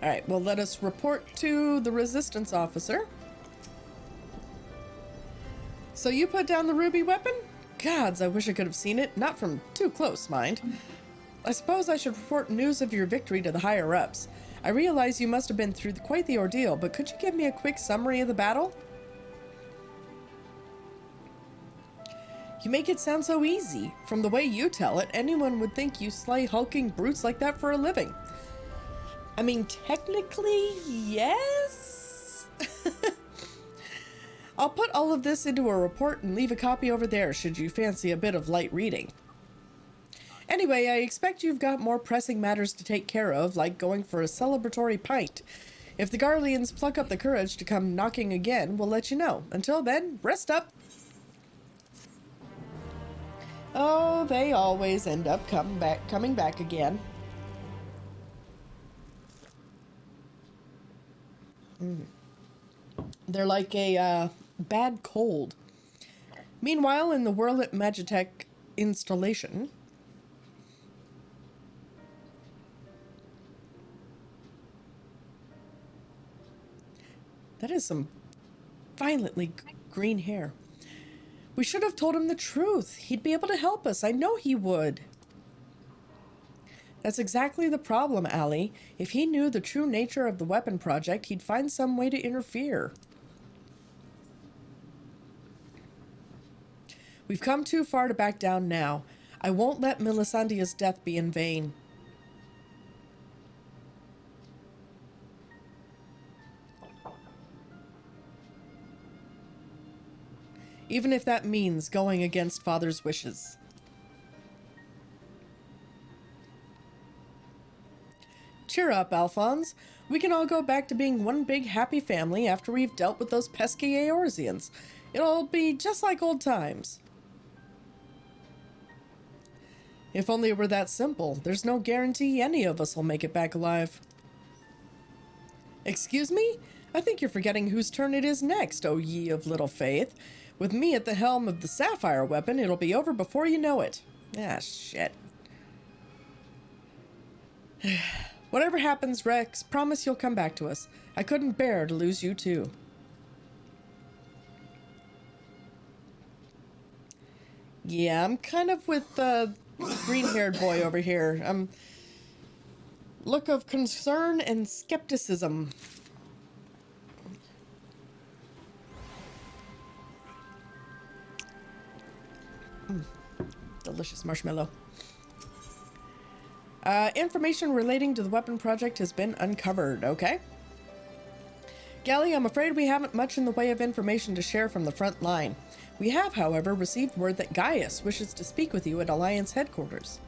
Alright, well, let us report to the resistance officer. So you put down the ruby weapon? Gods, I wish I could have seen it. Not from too close, mind. I suppose I should report news of your victory to the higher-ups. I realize you must have been through quite the ordeal, but could you give me a quick summary of the battle? You make it sound so easy. From the way you tell it, anyone would think you slay hulking brutes like that for a living. I mean, technically, yes? I'll put all of this into a report and leave a copy over there should you fancy a bit of light reading. Anyway, I expect you've got more pressing matters to take care of, like going for a celebratory pint. If the Garleans pluck up the courage to come knocking again, we'll let you know. Until then, rest up. Oh, they always end up coming back again. They're like a bad cold. Meanwhile, in the Whirlit Magitech installation, that is some violently green hair. We should have told him the truth. He'd be able to help us. I know he would. That's exactly the problem, Allie. If he knew the true nature of the weapon project, he'd find some way to interfere. We've come too far to back down now. I won't let Melisandre's death be in vain. Even if that means going against Father's wishes. Cheer up, Alphonse. We can all go back to being one big happy family after we've dealt with those pesky Eorzeans. It'll be just like old times. If only it were that simple. There's no guarantee any of us will make it back alive. Excuse me? I think you're forgetting whose turn it is next, O ye of little faith. With me at the helm of the sapphire weapon, it'll be over before you know it. Ah, shit. Whatever happens, Rex, promise you'll come back to us. I couldn't bear to lose you too. Yeah, I'm kind of with the green-haired boy over here. Look of concern and skepticism. Delicious marshmallow. Information relating to the weapon project has been uncovered, okay? Gally, I'm afraid we haven't much in the way of information to share from the front line. We have, however, received word that Gaius wishes to speak with you at Alliance headquarters.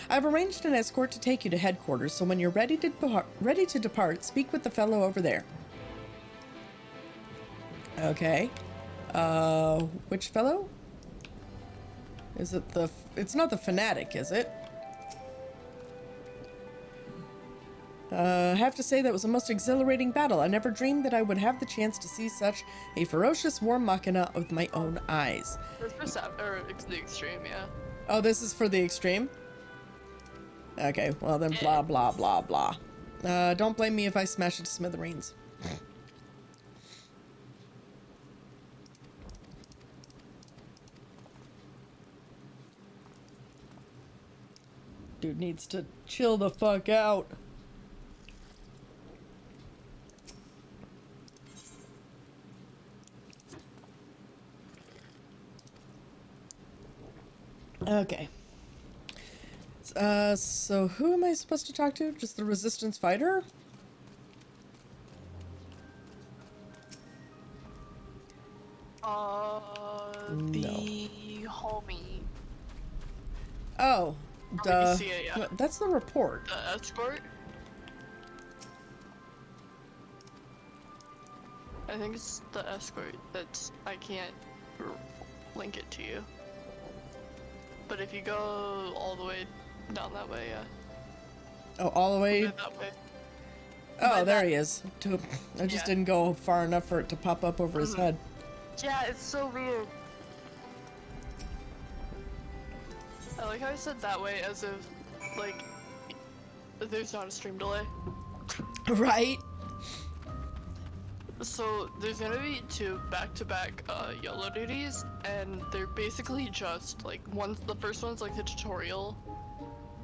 I've arranged an escort to take you to headquarters, so when you're ready to depart, speak with the fellow over there. Okay. Which fellow? Is it it's not the fanatic, is it? I have to say that was a most exhilarating battle. I never dreamed that I would have the chance to see such a ferocious war machina with my own eyes. It's the extreme, yeah. Oh, this is for the extreme? Okay, well then blah, blah, blah, blah. Don't blame me if I smash it to smithereens. Dude needs to chill the fuck out. Okay. So who am I supposed to talk to? Just the resistance fighter? The homie. Oh, duh. See it, yeah. That's the report. The escort? I think it's the escort that's... I can't link it to you. But if you go all the way down that way, yeah. Oh, all the way? That way. Oh, there he is. I just didn't go far enough for it to pop up over his head. Yeah, it's so weird. I like how I said that way as if, like, there's not a stream delay. Right? So, there's gonna be 2 back-to-back YOLO duties, and they're basically just, like, the first one's like the tutorial.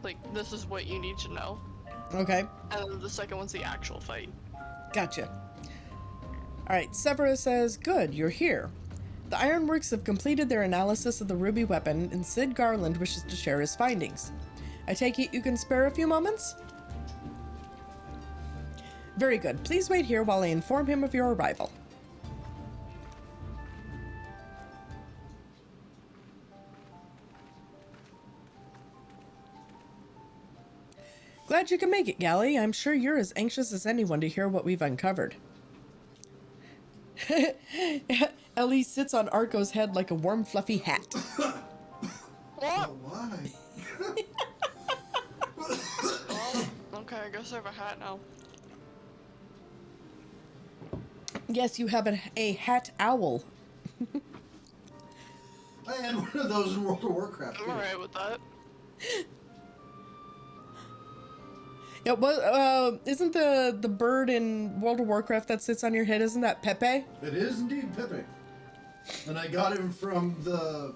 Like, this is what you need to know. Okay. And then the second one's the actual fight. Gotcha. Alright, Severa says, good, you're here. The Ironworks have completed their analysis of the ruby weapon, and Sid Garland wishes to share his findings. I take it you can spare a few moments? Very good. Please wait here while I inform him of your arrival. Glad you can make it, Gally. I'm sure you're as anxious as anyone to hear what we've uncovered. Ellie sits on Arco's head like a warm, fluffy hat. What? Why? Oh, okay, I guess I have a hat now. Yes, you have a hat owl. I had one of those in World of Warcraft. I'm too. alright with that. Yeah, well, isn't the bird in World of Warcraft that sits on your head, isn't that Pepe? It is indeed Pepe. And I got him from the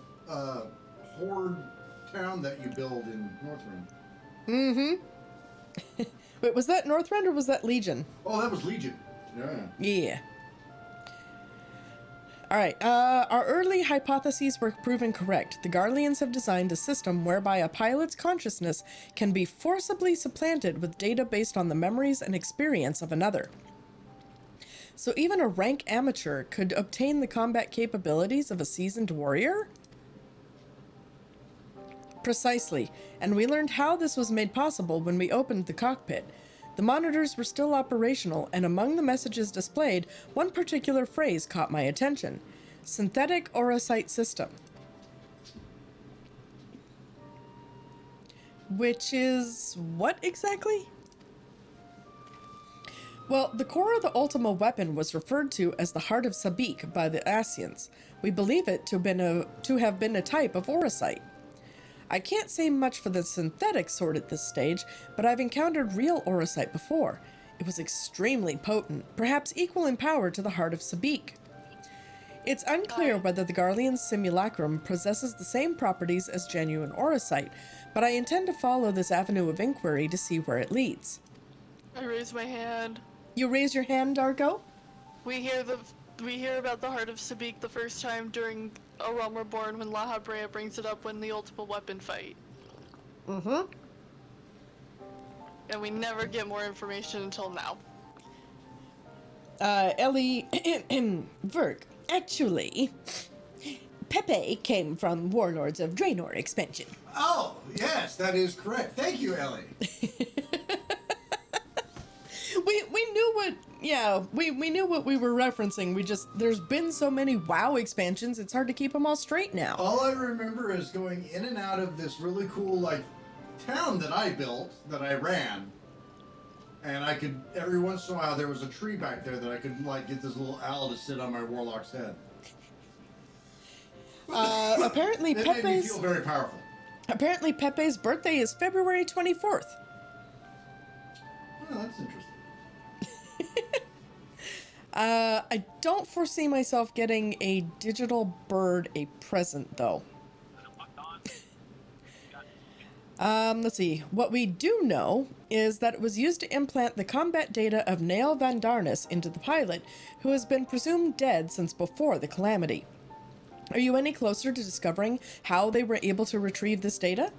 Horde town that you build in Northrend. Mm-hmm. Wait, was that Northrend or was that Legion? Oh, that was Legion. Yeah. Yeah. Alright, our early hypotheses were proven correct. The Garleans have designed a system whereby a pilot's consciousness can be forcibly supplanted with data based on the memories and experience of another. So even a rank amateur could obtain the combat capabilities of a seasoned warrior? Precisely, and we learned how this was made possible when we opened the cockpit. The monitors were still operational, and among the messages displayed, one particular phrase caught my attention. Synthetic Orosite System. Which is what exactly? Well, the core of the Ultima weapon was referred to as the Heart of Sabik by the Asians. We believe it to have been a type of Orosite. I can't say much for the synthetic sort at this stage, but I've encountered real Orosite before. It was extremely potent, perhaps equal in power to the Heart of Sabik. It's unclear whether the Garlean's simulacrum possesses the same properties as genuine Orosite, but I intend to follow this avenue of inquiry to see where it leads. I raise my hand. You raise your hand, Darko? We hear about the Heart of Sabik the first time during A Realm Reborn when La Habrea brings it up when the Ultima Weapon fight. Mm-hmm. And we never get more information until now. Ellie, Verk, actually, Pepe came from Warlords of Draenor expansion. Oh, yes, that is correct. Thank you, Ellie. We knew what, yeah, we knew what we were referencing. There's been so many WoW expansions, it's hard to keep them all straight now. All I remember is going in and out of this really cool, like, town that I built, that I ran. And I could, every once in a while, there was a tree back there that I could, like, get this little owl to sit on my warlock's head. Apparently It made me feel very powerful. Apparently Pepe's birthday is February 24th. Oh, that's interesting. I don't foresee myself getting a digital bird a present, though. Let's see. What we do know is that it was used to implant the combat data of Nael Van Darnus into the pilot, who has been presumed dead since before the calamity. Are you any closer to discovering how they were able to retrieve this data?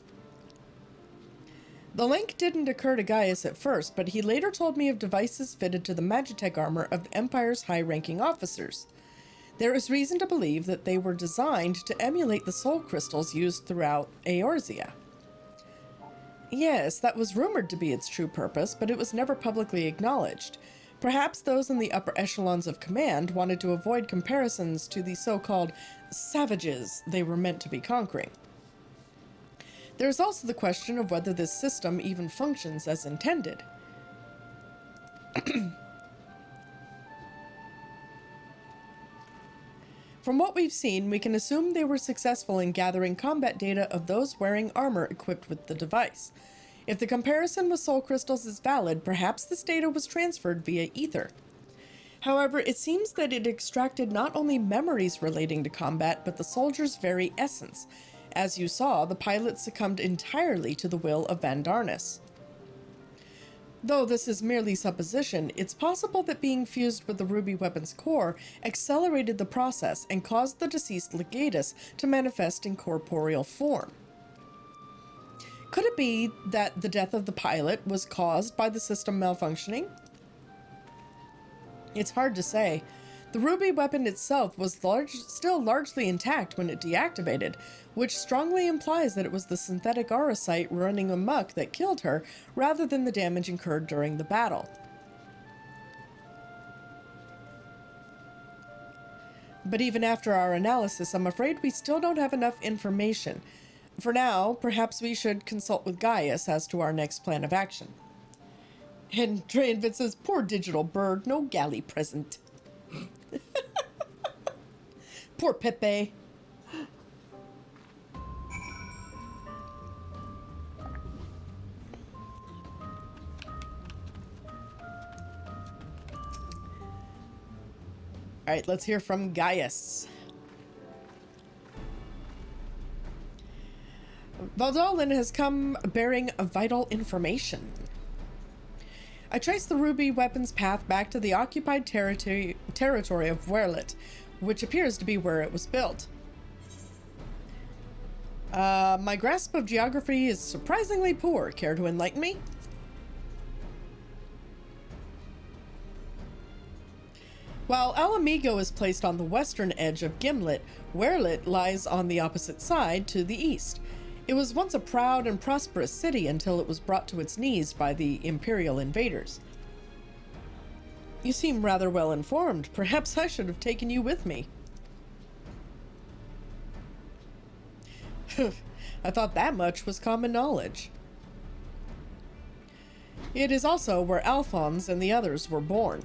The link didn't occur to Gaius at first, but he later told me of devices fitted to the Magitech armor of the Empire's high-ranking officers. There is reason to believe that they were designed to emulate the soul crystals used throughout Eorzea. Yes, that was rumored to be its true purpose, but it was never publicly acknowledged. Perhaps those in the upper echelons of command wanted to avoid comparisons to the so-called savages they were meant to be conquering. There is also the question of whether this system even functions as intended. From what we've seen, we can assume they were successful in gathering combat data of those wearing armor equipped with the device. If the comparison with soul crystals is valid, perhaps this data was transferred via ether. However, it seems that it extracted not only memories relating to combat, but the soldier's very essence. As you saw, the pilot succumbed entirely to the will of Van Darnus. Though this is merely supposition, it's possible that being fused with the ruby weapon's core accelerated the process and caused the deceased legatus to manifest in corporeal form. Could it be that the death of the pilot was caused by the system malfunctioning? It's hard to say. The ruby weapon itself was still largely intact when it deactivated, which strongly implies that it was the synthetic aurosite running amok that killed her, rather than the damage incurred during the battle. But even after our analysis, I'm afraid we still don't have enough information. For now, perhaps we should consult with Gaius as to our next plan of action. And Drainvid says, poor digital bird, no galley present. Poor Pepe. All right, let's hear from Gaius. Valdolin has come bearing vital information. I traced the ruby weapon's path back to the occupied territory of Werlet, which appears to be where it was built. My grasp of geography is surprisingly poor. Care to enlighten me? While Alamigo is placed on the western edge of Gimlet, Werlet lies on the opposite side to the east. It was once a proud and prosperous city until it was brought to its knees by the Imperial invaders. You seem rather well informed. Perhaps I should have taken you with me. I thought that much was common knowledge. It is also where Alphonse and the others were born.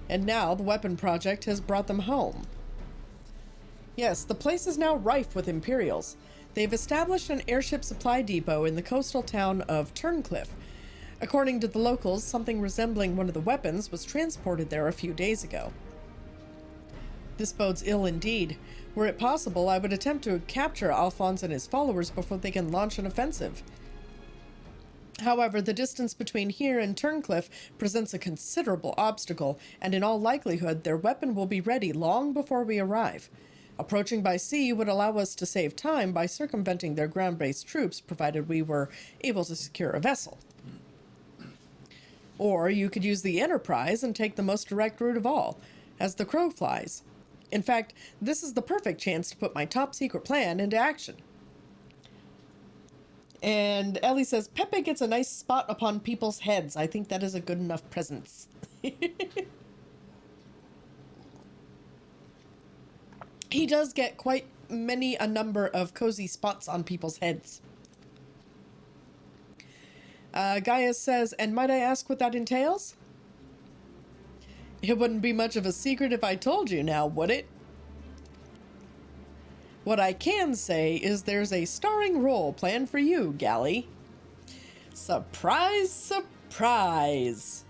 And now the weapon project has brought them home. Yes, the place is now rife with Imperials. They've established an airship supply depot in the coastal town of Turncliffe. According to the locals, something resembling one of the weapons was transported there a few days ago. This bodes ill indeed. Were it possible, I would attempt to capture Alphonse and his followers before they can launch an offensive. However, the distance between here and Turncliffe presents a considerable obstacle, and in all likelihood, their weapon will be ready long before we arrive. Approaching by sea would allow us to save time by circumventing their ground-based troops, provided we were able to secure a vessel. Or you could use the Enterprise and take the most direct route of all, as the crow flies. In fact, this is the perfect chance to put my top-secret plan into action. And Ellie says, Pepe gets a nice spot upon people's heads. I think that is a good enough presence. He does get quite a number of cozy spots on people's heads. Gaius says, and might I ask what that entails? It wouldn't be much of a secret if I told you now, would it? What I can say is there's a starring role planned for you, Gally. Surprise, surprise!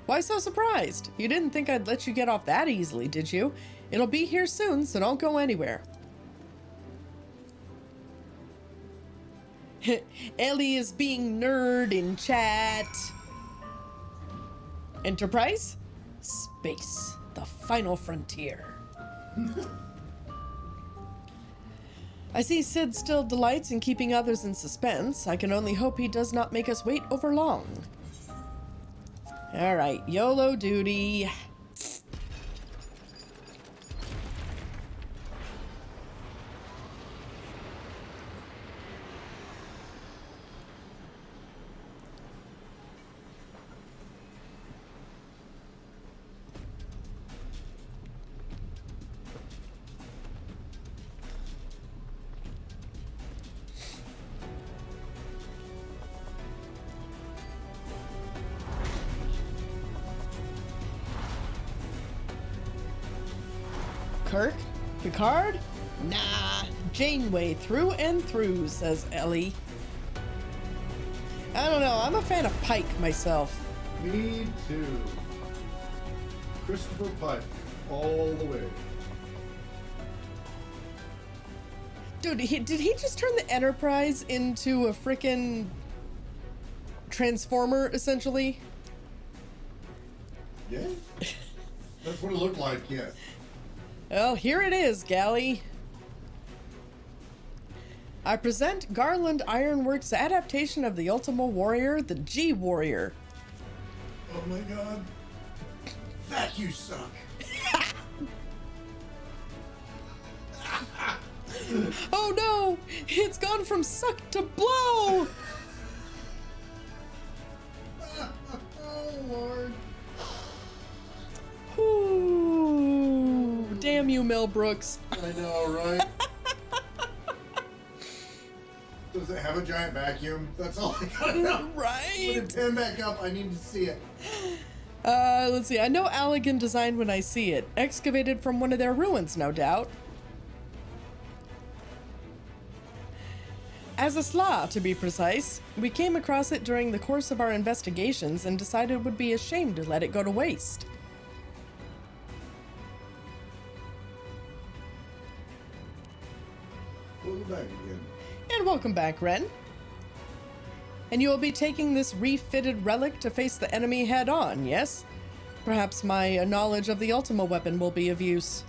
Why so surprised? You didn't think I'd let you get off that easily, did you? It'll be here soon, so don't go anywhere. Ellie is being nerd in chat. Enterprise? Space, the final frontier. I see Sid still delights in keeping others in suspense. I can only hope he does not make us wait over long. All right, YOLO duty. Kirk? Picard? Nah, Janeway through and through, says Ellie. I don't know, I'm a fan of Pike myself. Me too. Christopher Pike, all the way. Dude, did he just turn the Enterprise into a frickin' transformer, essentially? Yeah. That's what it looked like, yes. Well, here it is, galley. I present Garland Ironworks' adaptation of the Ultima Warrior, the G-Warrior. Oh my god. That you suck. Oh no! It's gone from suck to blow! Oh lord. Ooh, damn you, Mel Brooks. I know, right? Does it have a giant vacuum? That's all I gotta know. Put Right? it pin back up. I need to see it. Let's see. I know Allegan design when I see it. Excavated from one of their ruins, no doubt. As a slaw, to be precise, we came across it during the course of our investigations and decided it would be a shame to let it go to waste. Welcome back again. And welcome back, Ren. And you will be taking this refitted relic to face the enemy head on, yes? Perhaps my knowledge of the Ultima weapon will be of use.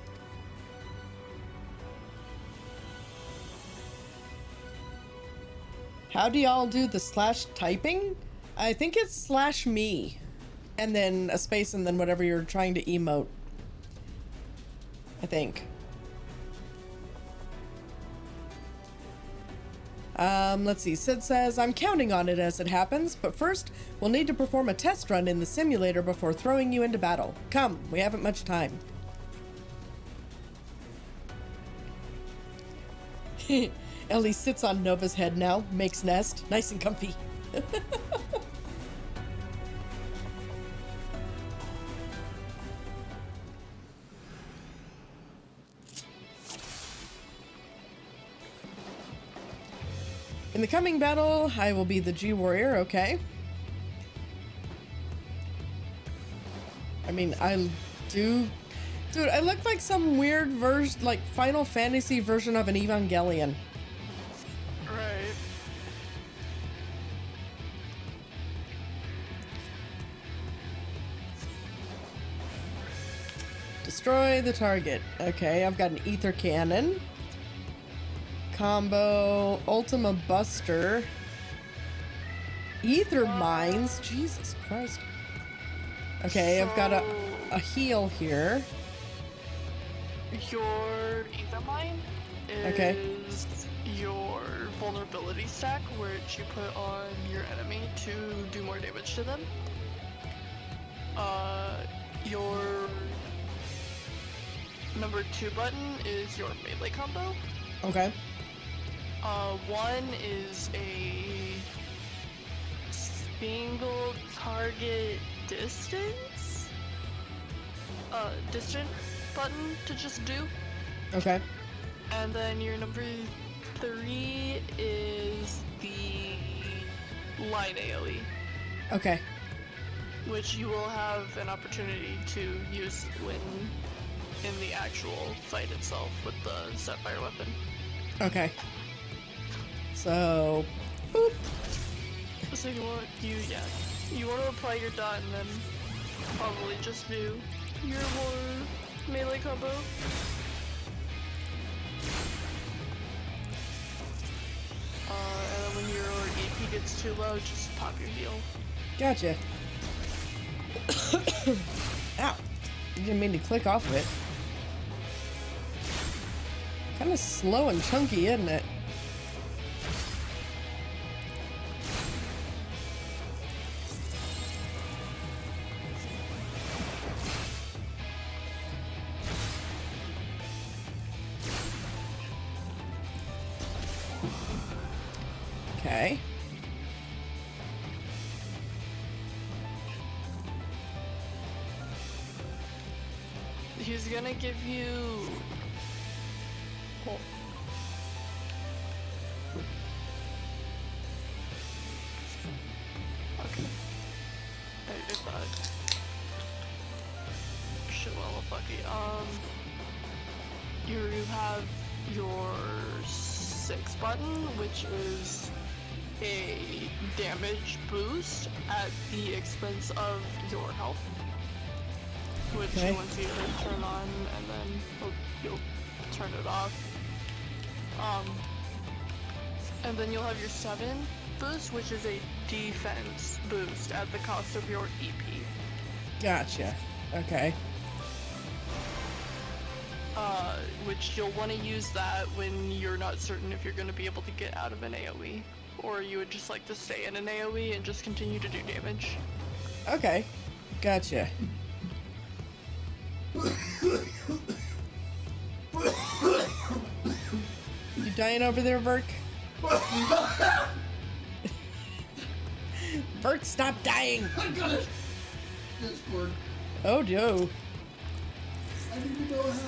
How do y'all do the slash typing? I think it's slash me. And then a space and then whatever you're trying to emote. I think. Let's see. Sid says, I'm counting on it as it happens, but first, we'll need to perform a test run in the simulator before throwing you into battle. Come, we haven't much time. Ellie sits on Nova's head now, makes nest, nice and comfy. In the coming battle, I will be the G-Warrior, okay? I mean, I do... Dude, I look like some weird version, like Final Fantasy version of an Evangelion. Right. Destroy the target. Okay, I've got an ether cannon. Combo, Ultima Buster. Ether mines. Jesus Christ. Okay, I've got a heal here. Your ether mine is Okay. your vulnerability stack, which you put on your enemy to do more damage to them. Your number 2 button is your melee combo. Okay. 1 is a single target distance, distant button to just do. Okay. And then your number 3 is the line AoE, Okay. which you will have an opportunity to use when in the actual fight itself with the Sapphire weapon. Okay. So, boop. So you want to apply your dot and then probably just do your more melee combo. And then when your AP gets too low, just pop your heal. Gotcha. Ow. Didn't mean to click off of it. Kind of slow and chunky, isn't it? Okay. He's gonna give you... Oh. Okay. I did that. Shit, well, fucky. You have your 6 button, which is a damage boost at the expense of your health. Which Okay. you want to either turn on and then you'll turn it off. And then you'll have your 7 boost, which is a defense boost at the cost of your EP. Gotcha. Okay. Which you'll want to use that when you're not certain if you're going to be able to get out of an AoE. Or you would just like to stay in an AoE and just continue to do damage. Okay. Gotcha. You dying over there, Verk? Verk, stop dying! I got it. Discord. Oh no. I need to know how.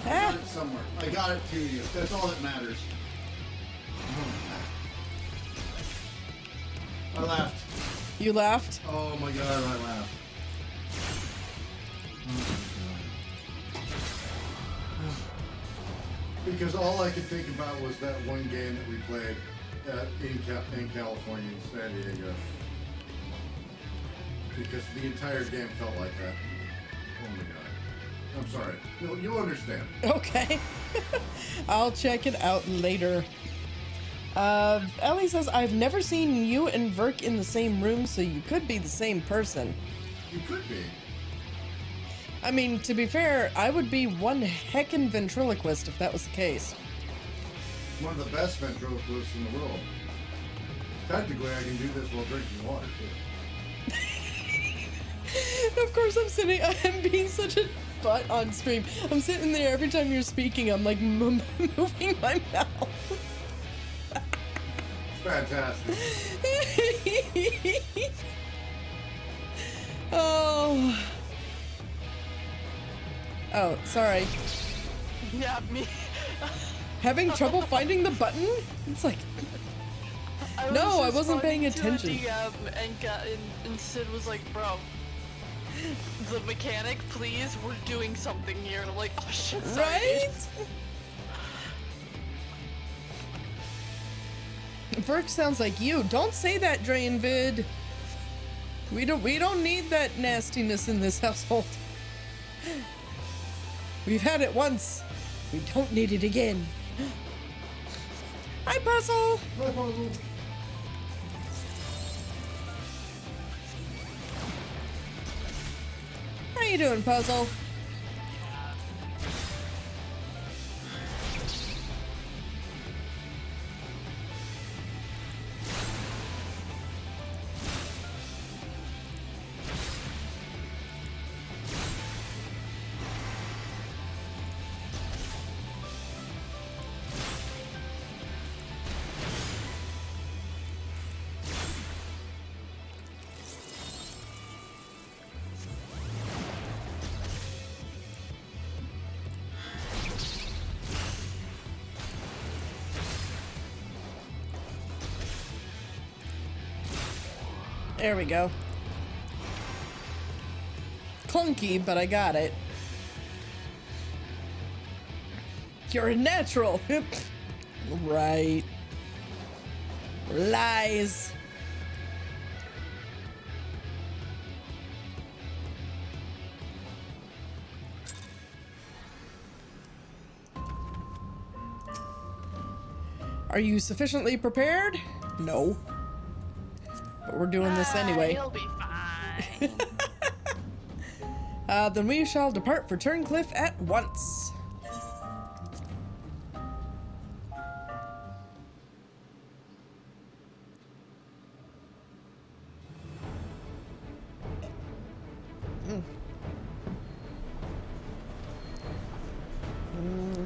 Ah, Somewhere. I got it to you. That's all that matters. I laughed. you laughed? Oh my god, I laughed. Because all I could think about was that one game that we played in California, in San Diego. Because the entire game felt like that. Oh my god. I'm sorry. You'll understand. Okay. I'll check it out later. Ellie says, I've never seen you and Verk in the same room, so you could be the same person. You could be. I mean, to be fair, I would be one heckin' ventriloquist if that was the case. One of the best ventriloquists in the world. Technically, I can do this while drinking water, too. Of course, I'm being such a butt on stream. I'm sitting there every time you're speaking, I'm like moving my mouth. Fantastic. Oh. Oh, sorry. Yeah, me. Having trouble finding the button? It's like, no, I wasn't paying attention. And Sid was like, bro, the mechanic, please, we're doing something here. And I'm like, oh shit, sorry. Right? Verk sounds like you. Don't say that, Drainvid. We don't need that nastiness in this household. We've had it once. We don't need it again. Hi, Puzzle. Hi, Puzzle. How you doing, Puzzle? There we go. Clunky, but I got it. You're a natural. Right. Lies. Are you sufficiently prepared? No. But we're doing this anyway. You'll be fine. Then we shall depart for Turncliffe at once.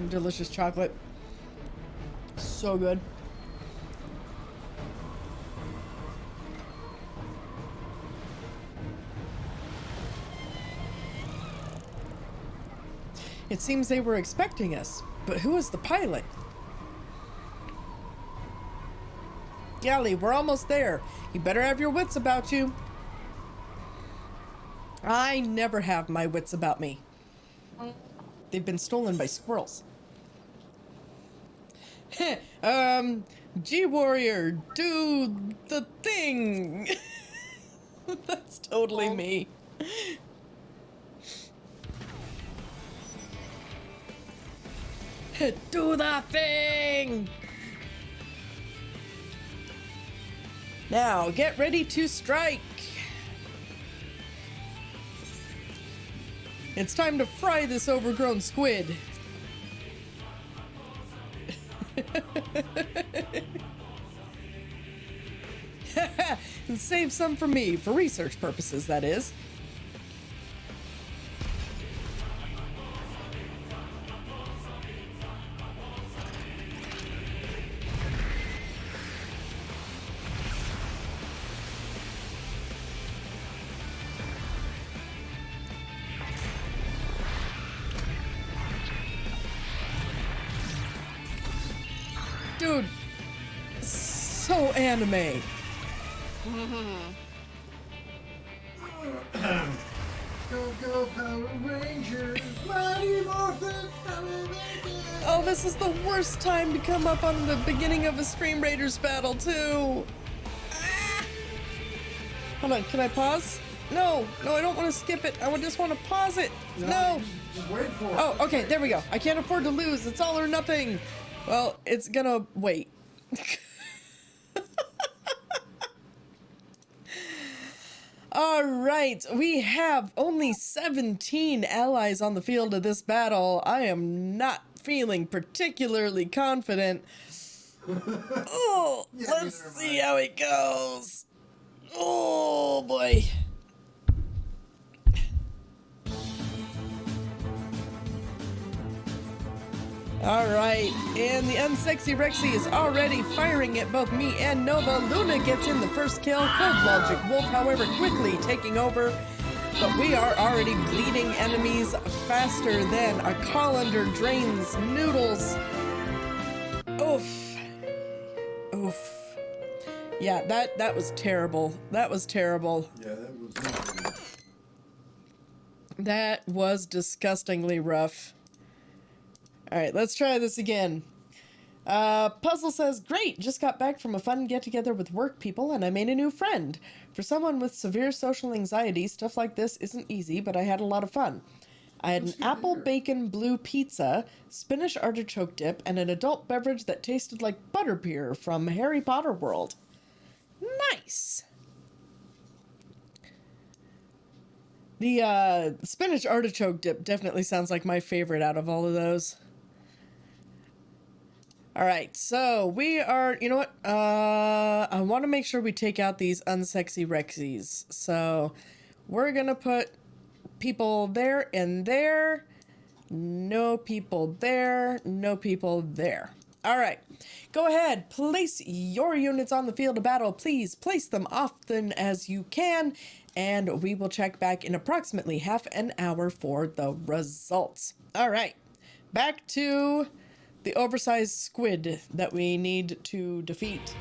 Delicious chocolate. So good. It seems they were expecting us, but who is the pilot? Gally, we're almost there. You better have your wits about you. I never have my wits about me. They've been stolen by squirrels. G-Warrior, do the thing. That's totally me. Do the thing! Now, get ready to strike! It's time to fry this overgrown squid. And save some for me, for research purposes, that is. Dude, so anime. Go Power Rangers, Mighty Morphin Power Rangers. Oh, this is the worst time to come up on the beginning of a Stream Raiders battle, too. Ah! Hold on, can I pause? No, I don't want to skip it. I just want to pause it. No. Just wait for it. Oh, okay, there we go. I can't afford to lose. It's all or nothing. Well, it's gonna wait. All right, we have only 17 allies on the field of this battle. I am not feeling particularly confident. Oh, Yeah, let's neither am see I. how it goes. Oh, boy. All right, and the unsexy Rexy is already firing at both me and Nova. Luna gets in the first kill. Cold Logic Wolf, however, quickly taking over. But we are already bleeding enemies faster than a colander drains noodles. Oof. Oof. Yeah, that was terrible. That was terrible. Yeah, that was not good. That was disgustingly rough. All right, let's try this again. Puzzle says, great, just got back from a fun get-together with work people and I made a new friend. For someone with severe social anxiety, stuff like this isn't easy, but I had a lot of fun. I had an apple bacon blue pizza, spinach artichoke dip, and an adult beverage that tasted like butterbeer from Harry Potter World. Nice! The spinach artichoke dip definitely sounds like my favorite out of all of those. All right, so we are, you know what? I want to make sure we take out these unsexy Rexies. So we're going to put people there and there. No people there. No people there. All right, go ahead. Place your units on the field of battle. Please place them often as you can. And we will check back in approximately half an hour for the results. All right, back to the oversized squid that we need to defeat.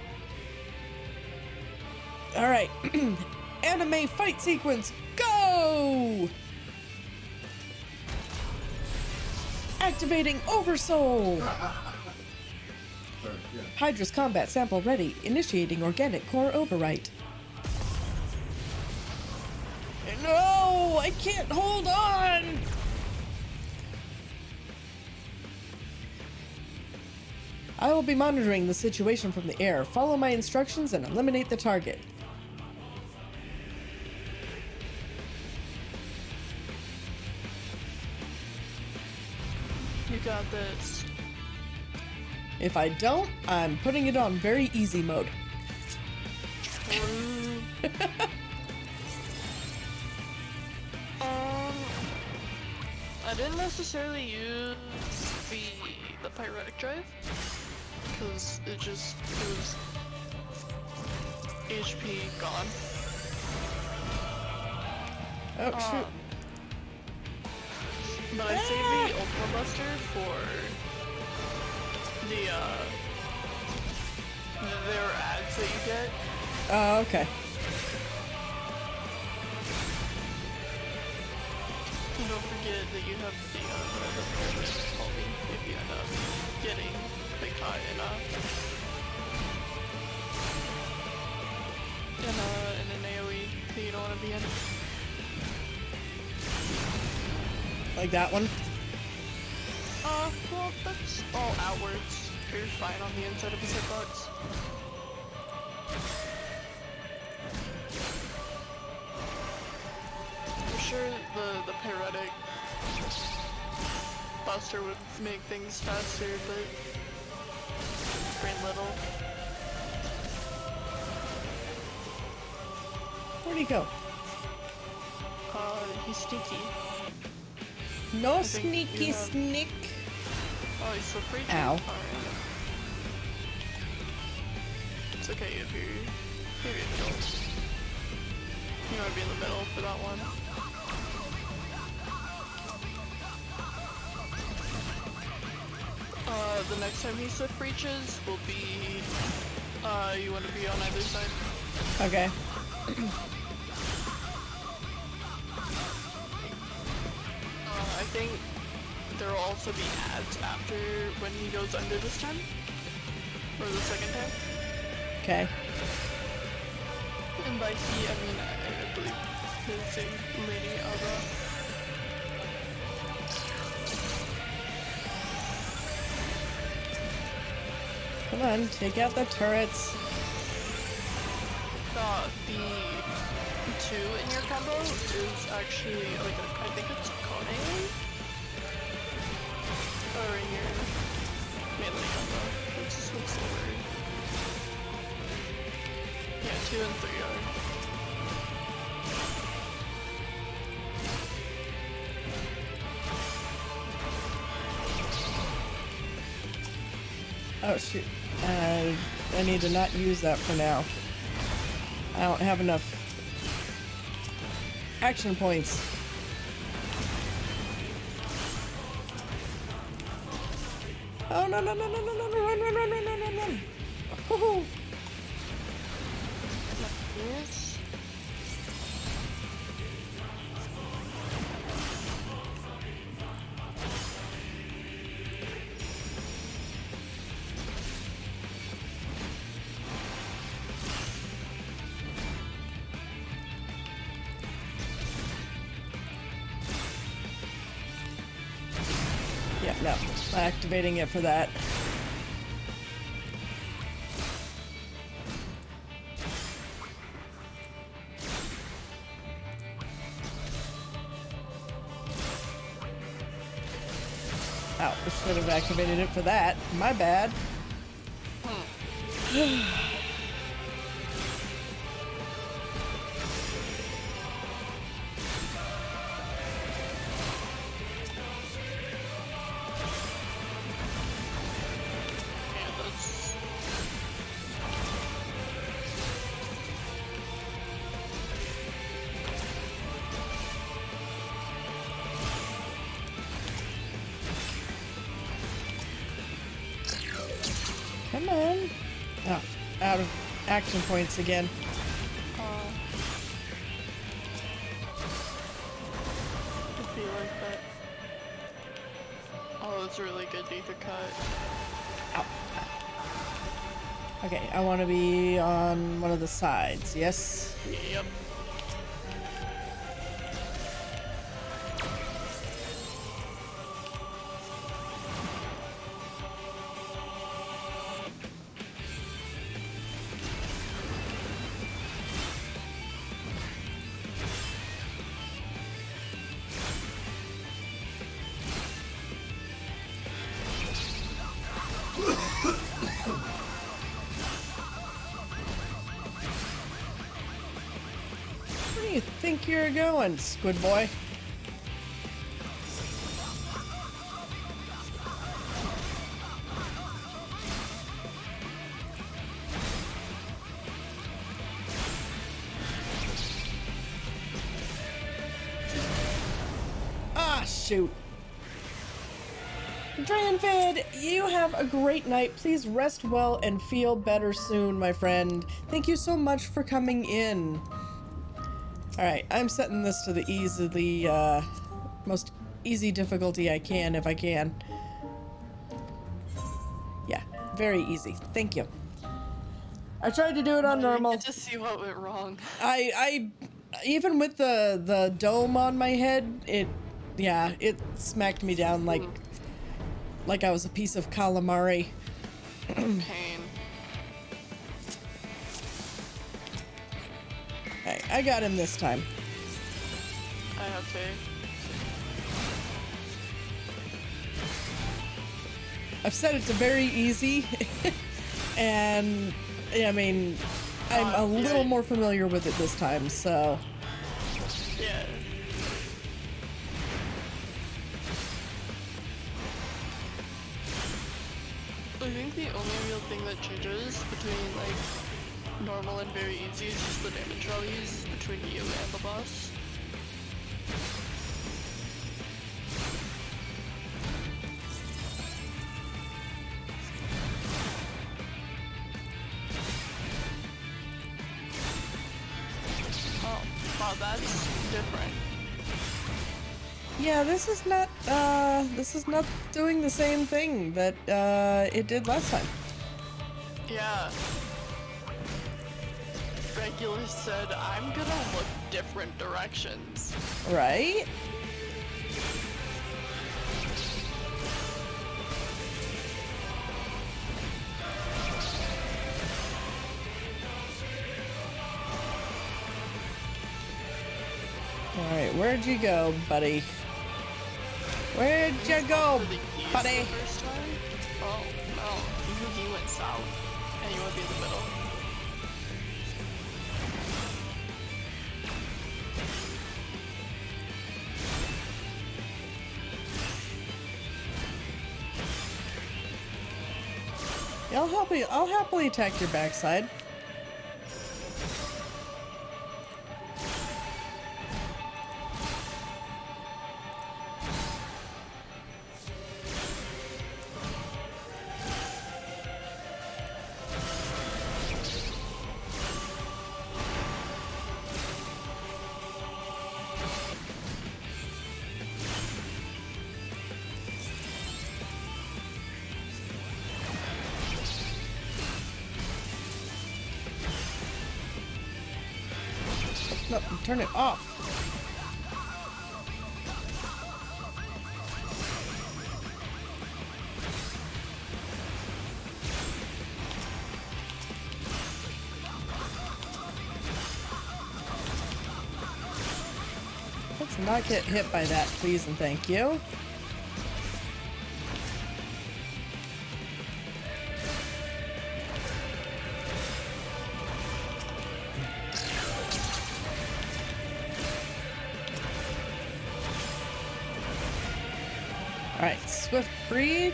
All right, anime fight sequence, go! Activating Oversoul. Sorry, yeah. Hydra's combat sample ready. Initiating organic core overwrite. No, I can't hold on. I will be monitoring the situation from the air. Follow my instructions and eliminate the target. You got this. If I don't, I'm putting it on very easy mode. I didn't necessarily use the pyrotic drive. because it was HP gone. Oh shoot. But I saved the Ultima Buster for there are ads that you get. Oh, okay. And don't forget that you have the Holly if you end up getting caught in an AoE that you don't want to be in. Like that one? Well, that's all outwards. You're fine on the inside of his hitbox. For sure, the periodic buster would make things faster, but very little. Where'd he go? He's sneaky. No think sneaky you have- sneak. Oh, he's so free. Ow. Alright. It's okay if you're maybe in the middle. You might be in the middle for that one. The next time he slip breaches will be, you want to be on either side. Okay. I think there will also be ads after when he goes under this time. Or the second time. Okay. And by he, I mean, I believe his Lady Alba. Come on, take out the turrets. The 2 in your combo is actually like I think it's Kone? Or in your melee combo. What's the word? Yeah, 2 and 3 are. Oh shoot. I need to not use that for now. I don't have enough action points. Oh no no no no no no no run run run run run run run. Woohoo. Yes. Yeah, no. Activating it for that. Oh, I should have activated it for that. My bad. Yeah, that's... Come on. Oh, out of action points again. It'd be like that. Oh, it's really good ether cut. Ow. Okay, I want to be on one of the sides, yes? Yep. Where do you think you're going, Squid Boy? shoot. Dranvid, you have a great night. Please rest well and feel better soon, my friend. Thank you so much for coming in. Alright, I'm setting this to the most easy difficulty I can, if I can. Yeah, very easy. Thank you. I tried to do it on normal. I just see what went wrong. I even with the dome on my head, it smacked me down like I was a piece of calamari. Pain. Hey, I got him this time. I have faith. I've set it to very easy, and I mean, I'm a little more familiar with it this time, so. Yeah. I think the only real thing that changes between like normal and very easy is just the damage values between you and the boss. Oh, wow, that's different. Yeah, this is not doing the same thing that it did last time. Yeah. Regulus said, I'm gonna look different directions. Right? Alright, where'd you go, buddy? Where'd you go, buddy? First time? Oh, no. He went south. And you went through the middle. Yeah, I'll happily attack your backside. No, turn it off. Let's not get hit by that, please and thank you. Alright, Swift Breach.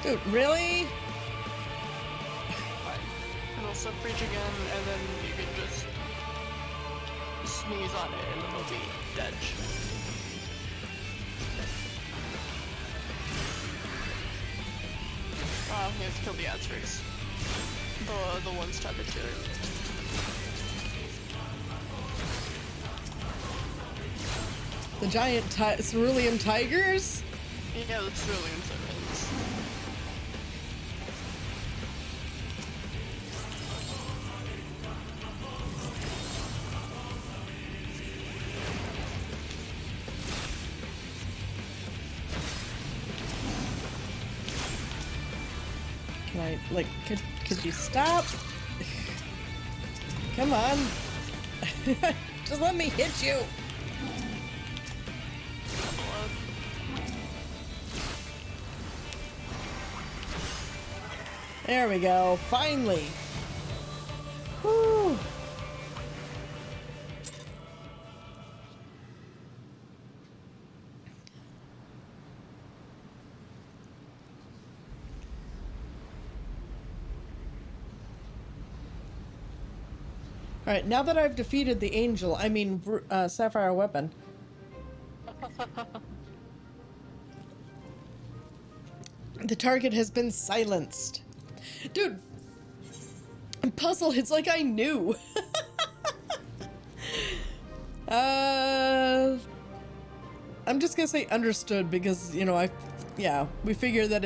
Dude, really? Fine. And also breach again, and then you can just sneeze on it and it'll be dead. He has to kill the Aztecs. The ones type of tier. The giant cerulean tigers? Yeah, the cerulean servants. Can I, like, could you stop? Come on. Just let me hit you. There we go. Finally. Woo. Alright, now that I've defeated the angel, sapphire weapon. The target has been silenced. Dude, puzzle, it's like I knew. I'm just gonna say understood because, you know, we figure that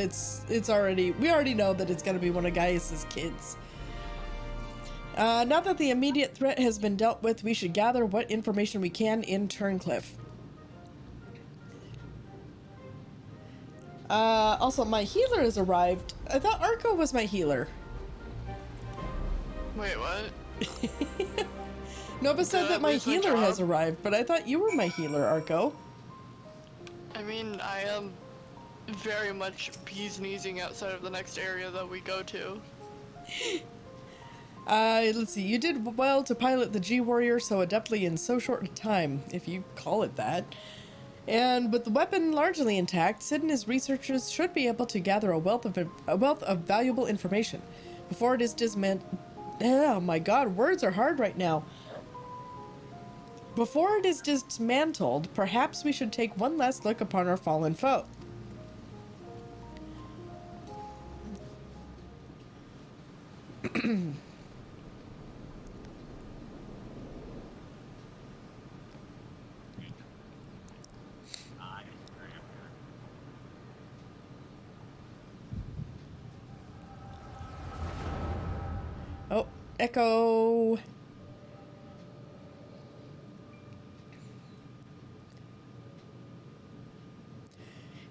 we already know that it's gonna be one of Gaius's kids. Now that the immediate threat has been dealt with, we should gather what information we can in Turncliffe. Also, my healer has arrived. I thought Arco was my healer. Wait, what? Nova said that my healer has arrived, but I thought you were my healer, Arco. I mean, I am very much bees kneesing outside of the next area that we go to. Let's see. You did well to pilot the G-Warrior so adeptly in so short a time, if you call it that. And with the weapon largely intact, Sid and his researchers should be able to gather a wealth of valuable information before it is dismantled. Oh my god, words are hard right now. Before it is dismantled, perhaps we should take one last look upon our fallen foe. Oh, echo.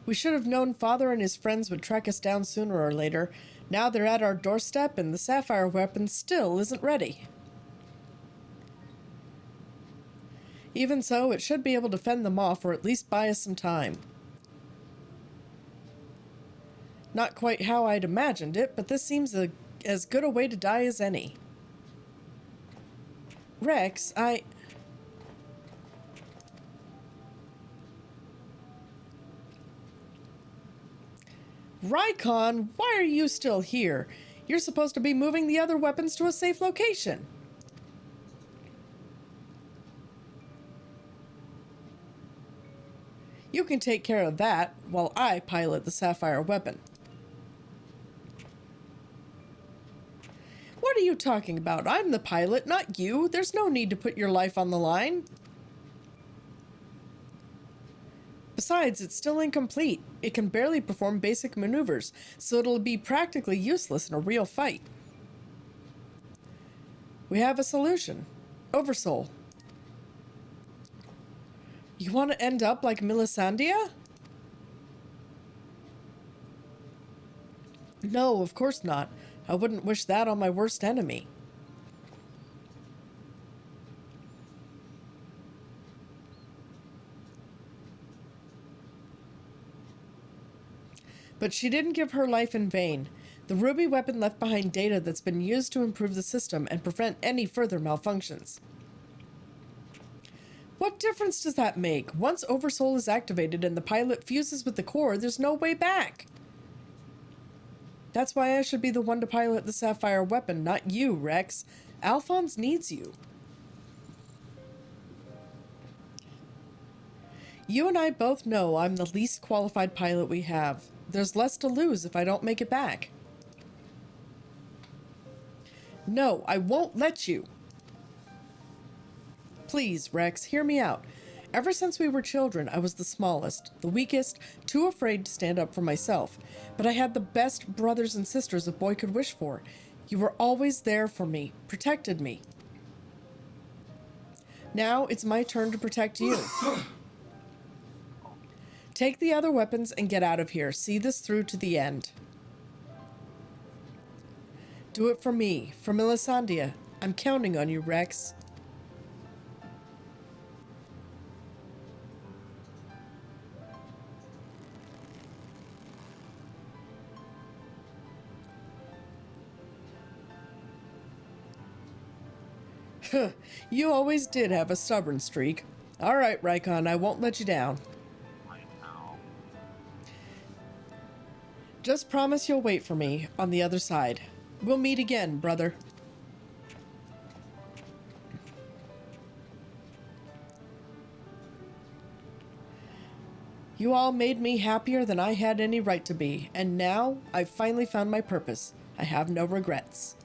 We should have known Father and his friends would track us down sooner or later. Now they're at our doorstep and the sapphire weapon still isn't ready. Even so, it should be able to fend them off or at least buy us some time. Not quite how I'd imagined it, but this seems as good a way to die as any. Rex, Rykon, why are you still here? You're supposed to be moving the other weapons to a safe location. You can take care of that while I pilot the sapphire weapon. What are you talking about? I'm the pilot, not you. There's no need to put your life on the line. Besides, it's still incomplete. It can barely perform basic maneuvers, so it'll be practically useless in a real fight. We have a solution. Oversoul. You want to end up like Melisandre? No, of course not. I wouldn't wish that on my worst enemy. But she didn't give her life in vain. The ruby weapon left behind data that's been used to improve the system and prevent any further malfunctions. What difference does that make? Once Oversoul is activated and the pilot fuses with the core, there's no way back. That's why I should be the one to pilot the sapphire weapon, not you, Rex. Alphonse needs you. You and I both know I'm the least qualified pilot we have. There's less to lose if I don't make it back. No, I won't let you. Please, Rex, hear me out. Ever since we were children, I was the smallest, the weakest, too afraid to stand up for myself. But I had the best brothers and sisters a boy could wish for. You were always there for me, protected me. Now it's my turn to protect you. Take the other weapons and get out of here. See this through to the end. Do it for me, for Melisandre. I'm counting on you, Rex. You always did have a stubborn streak. All right, Rykon, I won't let you down. Just promise you'll wait for me on the other side. We'll meet again, brother. You all made me happier than I had any right to be, and now I've finally found my purpose. I have no regrets.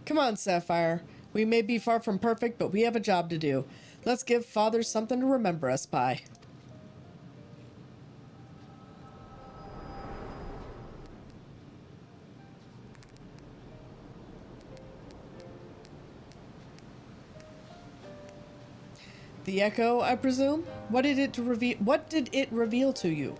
Come on, Sapphire. We may be far from perfect, but we have a job to do. Let's give Father something to remember us by. The echo, I presume? What did it reveal to you?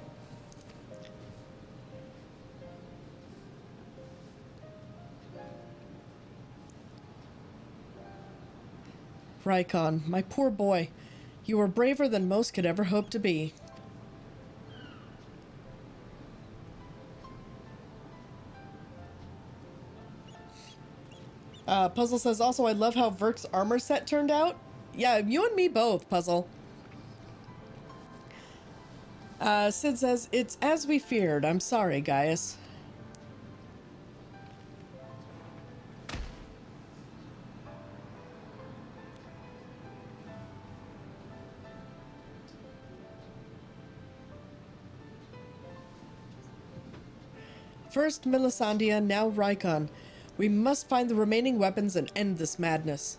Rykon, my poor boy. You were braver than most could ever hope to be. Puzzle says, also, I love how Verk's armor set turned out. Yeah, you and me both, Puzzle. Sid says, it's as we feared. I'm sorry, Gaius. First Melisandre, now Rykon. We must find the remaining weapons and end this madness.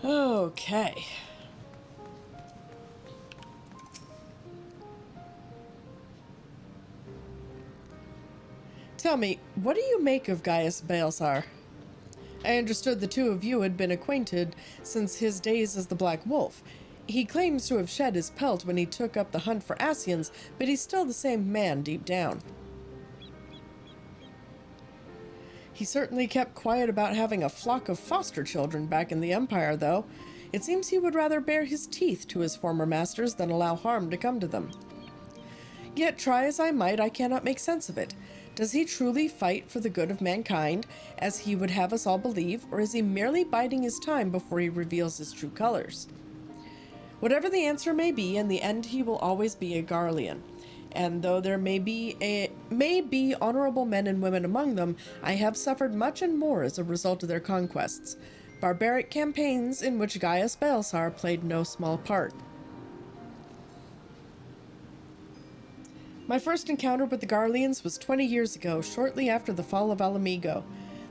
Okay. Tell me, what do you make of Gaius Balsar? I understood the two of you had been acquainted since his days as the Black Wolf. He claims to have shed his pelt when he took up the hunt for Ascians, but he's still the same man deep down. He certainly kept quiet about having a flock of foster children back in the Empire, though. It seems he would rather bare his teeth to his former masters than allow harm to come to them. Yet, try as I might, I cannot make sense of it. Does he truly fight for the good of mankind, as he would have us all believe, or is he merely biding his time before he reveals his true colors? Whatever the answer may be, in the end he will always be a Garlean. And though there may be honorable men and women among them, I have suffered much and more as a result of their conquests. Barbaric campaigns in which Gaius Balsar played no small part. My first encounter with the Garleans was 20 years ago, shortly after the fall of Alamigo.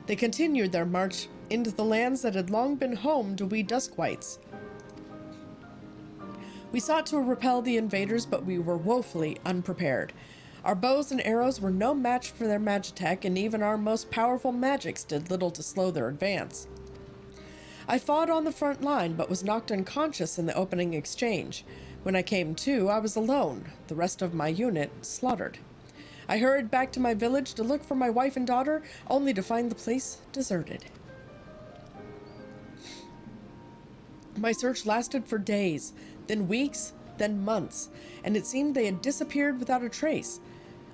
They continued their march into the lands that had long been home to we Duskwights. We sought to repel the invaders, but we were woefully unprepared. Our bows and arrows were no match for their magitech, and even our most powerful magics did little to slow their advance. I fought on the front line, but was knocked unconscious in the opening exchange. When I came to, I was alone, the rest of my unit slaughtered. I hurried back to my village to look for my wife and daughter, only to find the place deserted. My search lasted for days, then weeks, then months, and it seemed they had disappeared without a trace.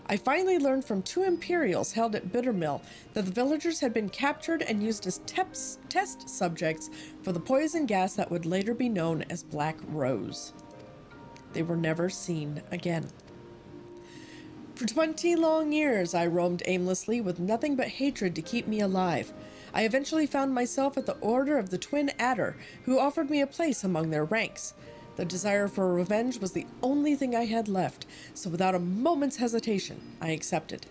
I finally learned from 2 Imperials held at Bittermill that the villagers had been captured and used as test subjects for the poison gas that would later be known as Black Rose. They were never seen again. For 20 long years, I roamed aimlessly with nothing but hatred to keep me alive. I eventually found myself at the order of the Twin Adder, who offered me a place among their ranks. The desire for revenge was the only thing I had left, so without a moment's hesitation, I accepted.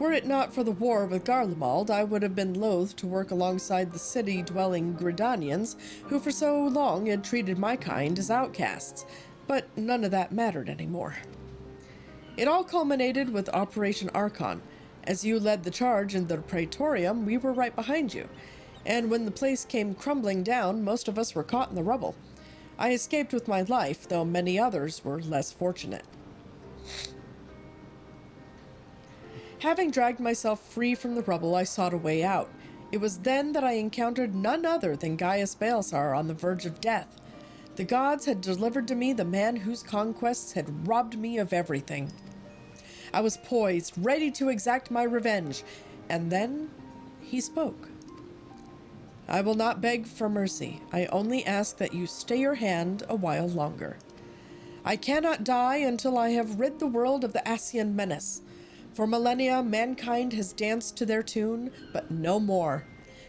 Were it not for the war with Garlemald, I would have been loath to work alongside the city-dwelling Gridanians, who for so long had treated my kind as outcasts, but none of that mattered anymore. It all culminated with Operation Archon. As you led the charge in the Praetorium, we were right behind you. And when the place came crumbling down, most of us were caught in the rubble. I escaped with my life, though many others were less fortunate. Having dragged myself free from the rubble, I sought a way out. It was then that I encountered none other than Gaius Balsar on the verge of death. The gods had delivered to me the man whose conquests had robbed me of everything. I was poised, ready to exact my revenge, and then he spoke. I will not beg for mercy. I only ask that you stay your hand a while longer. I cannot die until I have rid the world of the Ascian menace. For millennia, mankind has danced to their tune, but no more.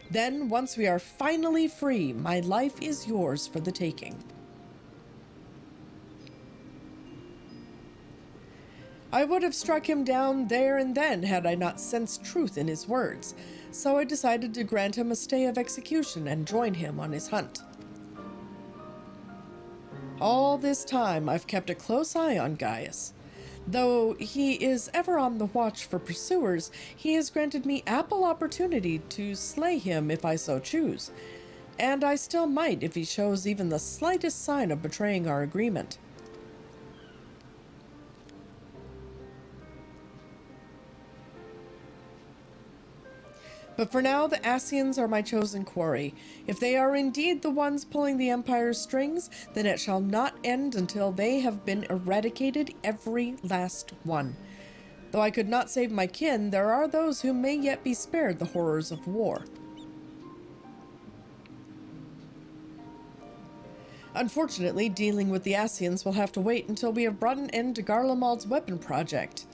Then, once we are finally free, my life is yours for the taking. I would have struck him down there and then had I not sensed truth in his words, so I decided to grant him a stay of execution and join him on his hunt. All this time, I've kept a close eye on Gaius. Though he is ever on the watch for pursuers, he has granted me ample opportunity to slay him if I so choose, and I still might if he shows even the slightest sign of betraying our agreement. But for now, the Ascians are my chosen quarry. If they are indeed the ones pulling the Empire's strings, then it shall not end until they have been eradicated, every last one. Though I could not save my kin, there are those who may yet be spared the horrors of war. Unfortunately, dealing with the Ascians will have to wait until we have brought an end to Garlemald's weapon project.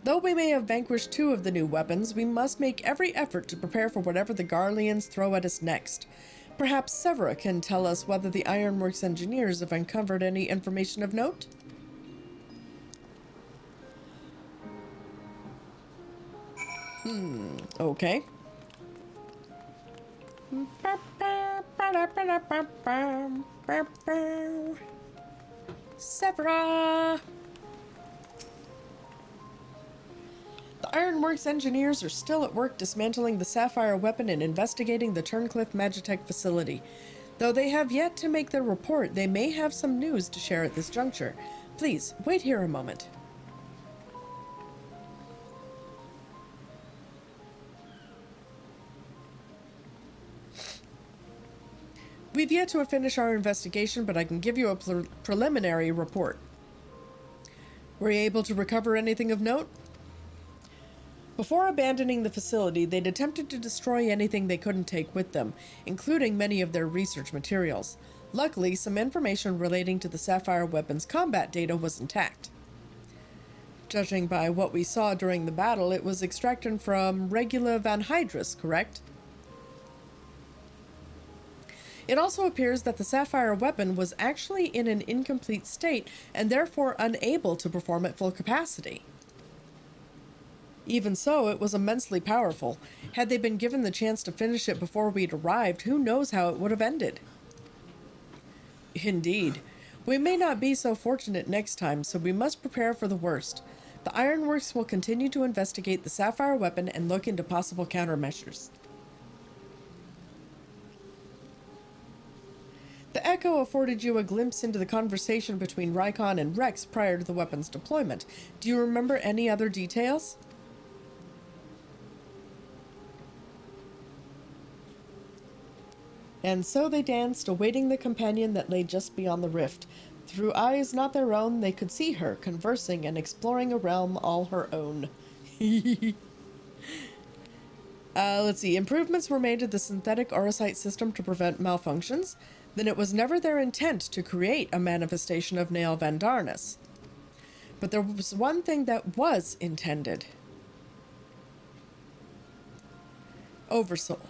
Though we may have vanquished 2 of the new weapons, we must make every effort to prepare for whatever the Garleans throw at us next. Perhaps Severa can tell us whether the Ironworks engineers have uncovered any information of note? Okay. Severa! The Ironworks engineers are still at work dismantling the Sapphire weapon and investigating the Turncliffe Magitech facility. Though they have yet to make their report, they may have some news to share at this juncture. Please, wait here a moment. We've yet to finish our investigation, but I can give you a preliminary report. Were you able to recover anything of note? Before abandoning the facility, they'd attempted to destroy anything they couldn't take with them, including many of their research materials. Luckily, some information relating to the Sapphire weapon's combat data was intact. Judging by what we saw during the battle, it was extracted from Regula Van Hydrus, correct? It also appears that the Sapphire weapon was actually in an incomplete state and therefore unable to perform at full capacity. Even so, it was immensely powerful. Had they been given the chance to finish it before we'd arrived, who knows how it would have ended. Indeed. We may not be so fortunate next time, so we must prepare for the worst. The Ironworks will continue to investigate the Sapphire weapon and look into possible countermeasures. The Echo afforded you a glimpse into the conversation between Rykon and Rex prior to the weapon's deployment. Do you remember any other details? And so they danced, awaiting the companion that lay just beyond the rift. Through eyes not their own, they could see her, conversing and exploring a realm all her own. Let's see. Improvements were made to the synthetic Aurosite system to prevent malfunctions. Then it was never their intent to create a manifestation of Nail Vandarnus. But there was one thing that was intended. Oversoul.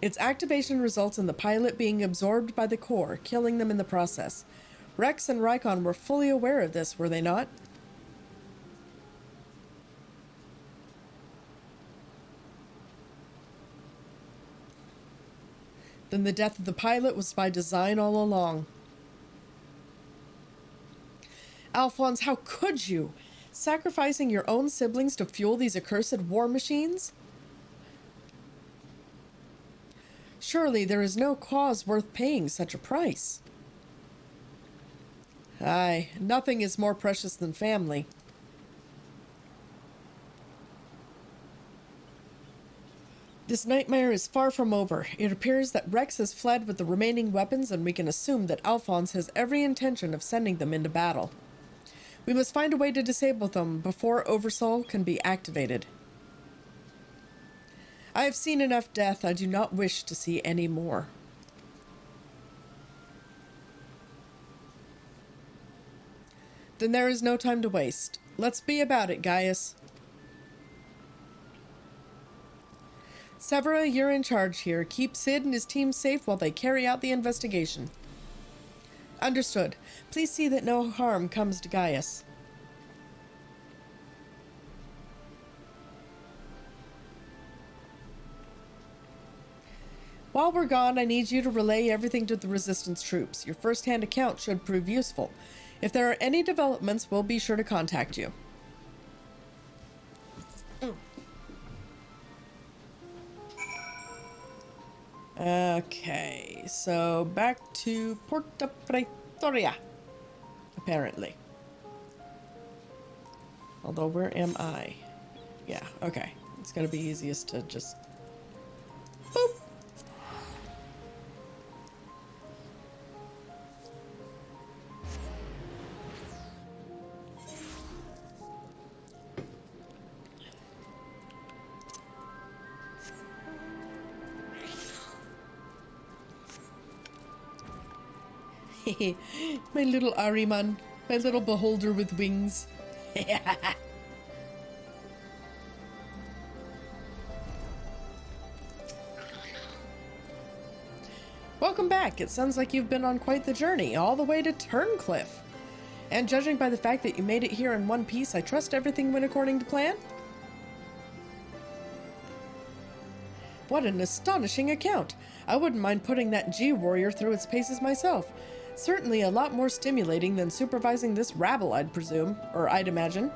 Its activation results in the pilot being absorbed by the core, killing them in the process. Rex and Rykon were fully aware of this, were they not? Then the death of the pilot was by design all along. Alphonse, how could you? Sacrificing your own siblings to fuel these accursed war machines? Surely there is no cause worth paying such a price. Aye, nothing is more precious than family. This nightmare is far from over. It appears that Rex has fled with the remaining weapons, and we can assume that Alphonse has every intention of sending them into battle. We must find a way to disable them before Oversoul can be activated. I have seen enough death. I do not wish to see any more. Then there is no time to waste. Let's be about it, Gaius. Severa, you're in charge here. Keep Sid and his team safe while they carry out the investigation. Understood. Please see that no harm comes to Gaius. While we're gone, I need you to relay everything to the Resistance troops. Your first-hand account should prove useful. If there are any developments, we'll be sure to contact you. Okay, so back to Porta Pretoria, apparently. Although, where am I? Yeah, okay. It's gonna be easiest to just... boop! My little Ahriman, my little beholder with wings. Welcome back. It sounds like you've been on quite the journey, all the way to Turncliffe. And judging by the fact that you made it here in one piece, I trust everything went according to plan? What an astonishing account. I wouldn't mind putting that G-Warrior through its paces myself. Certainly a lot more stimulating than supervising this rabble, I'd presume, or I'd imagine.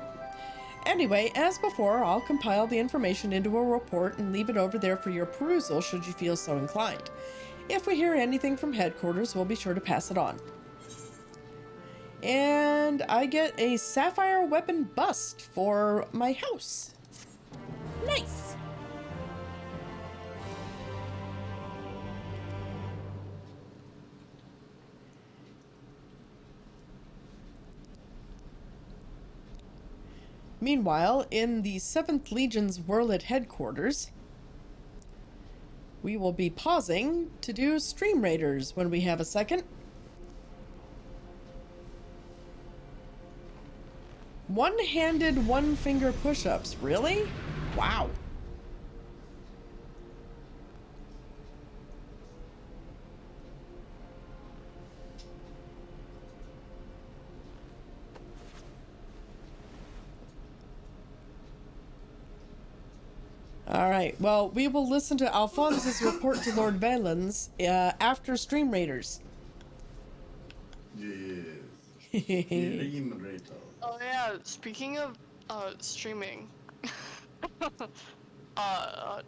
Anyway, as before, I'll compile the information into a report and leave it over there for your perusal should you feel so inclined. If we hear anything from headquarters, we'll be sure to pass it on. And I get a sapphire weapon bust for my house. Nice! Meanwhile, in the 7th Legion's World headquarters, we will be pausing to do Stream Raiders when we have a second. One-handed, one-finger push-ups, really? Wow. All right, well, we will listen to Alphonse's report to Lord Valens after Stream Raiders. Yes. Stream Raiders. Oh yeah, speaking of streaming,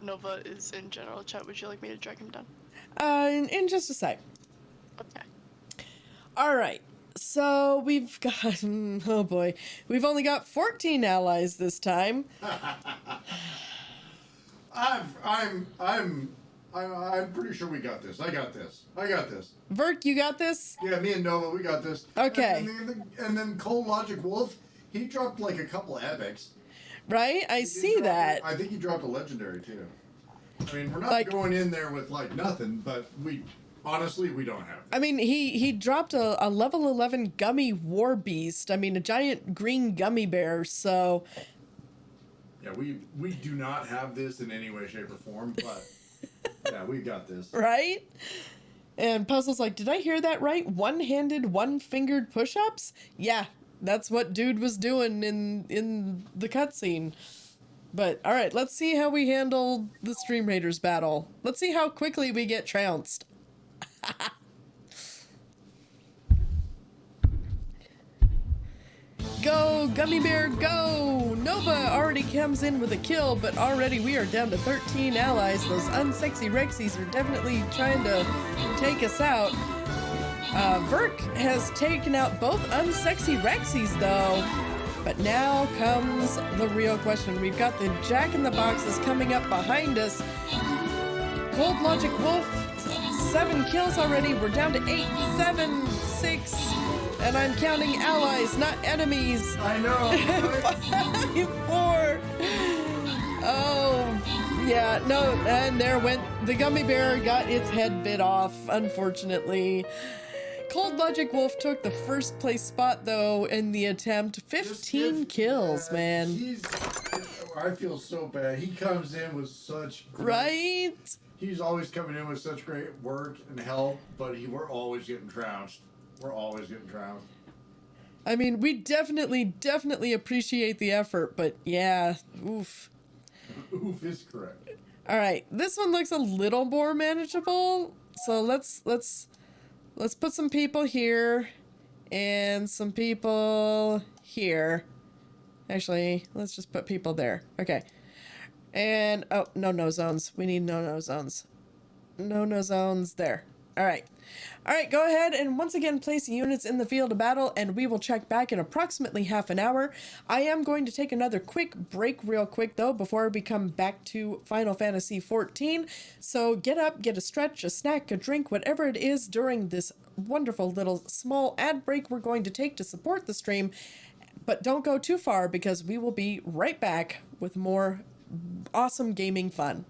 Nova is in general chat. Would you like me to drag him down? In just a sec. Okay. All right, so we've got, oh boy, we've only got 14 allies this time. I'm pretty sure we got this. I got this. Vert, you got this? Yeah, me and Nova, we got this. Okay. And then Cold Logic Wolf, he dropped like a couple epics. Right? I see that. I think he dropped a legendary too. I mean, we're not Like, going in there with like nothing, but honestly, we don't have it. I mean, he dropped a level 11 gummy war beast. I mean, a giant green gummy bear, so... Yeah, we do not have this in any way, shape, or form, but yeah, we got this. Right? And Puzzle's like, did I hear that right? One-handed, one-fingered push-ups? Yeah, that's what dude was doing in the cutscene. But, alright, let's see how we handle the Stream Raiders battle. Let's see how quickly we get trounced. Go, Gummy Bear, go! Nova already comes in with a kill, but already we are down to 13 allies. Those unsexy Rexies are definitely trying to take us out. Verk has taken out both unsexy Rexies, though. But now comes the real question. We've got the Jack in the Boxes coming up behind us. Gold Logic Wolf, 7 kills already. We're down to 8, 7, 6, and I'm counting allies, not enemies. I know. 5, 4. Oh, yeah, no, and there went the gummy bear, got its head bit off, unfortunately. Cold Logic Wolf took the first place spot, though, in the attempt. 15 kills, man. I feel so bad. He comes in with such... Right? He's always coming in with such great work and help, but we're always getting trounced. We're always getting trounced. I mean, we definitely appreciate the effort, but yeah, oof. Oof is correct. All right, this one looks a little more manageable. So let's put some people here and some people here. Actually, let's just put people there. Okay. And oh, no zones. We need no zones. No zones there. All right. All right, go ahead and once again place units in the field of battle, and we will check back in approximately half an hour. I am going to take another quick break real quick, though, before we come back to Final Fantasy XIV. So get up, get a stretch, a snack, a drink, whatever it is during this wonderful little small ad break we're going to take to support the stream. But don't go too far, because we will be right back with more awesome gaming fun.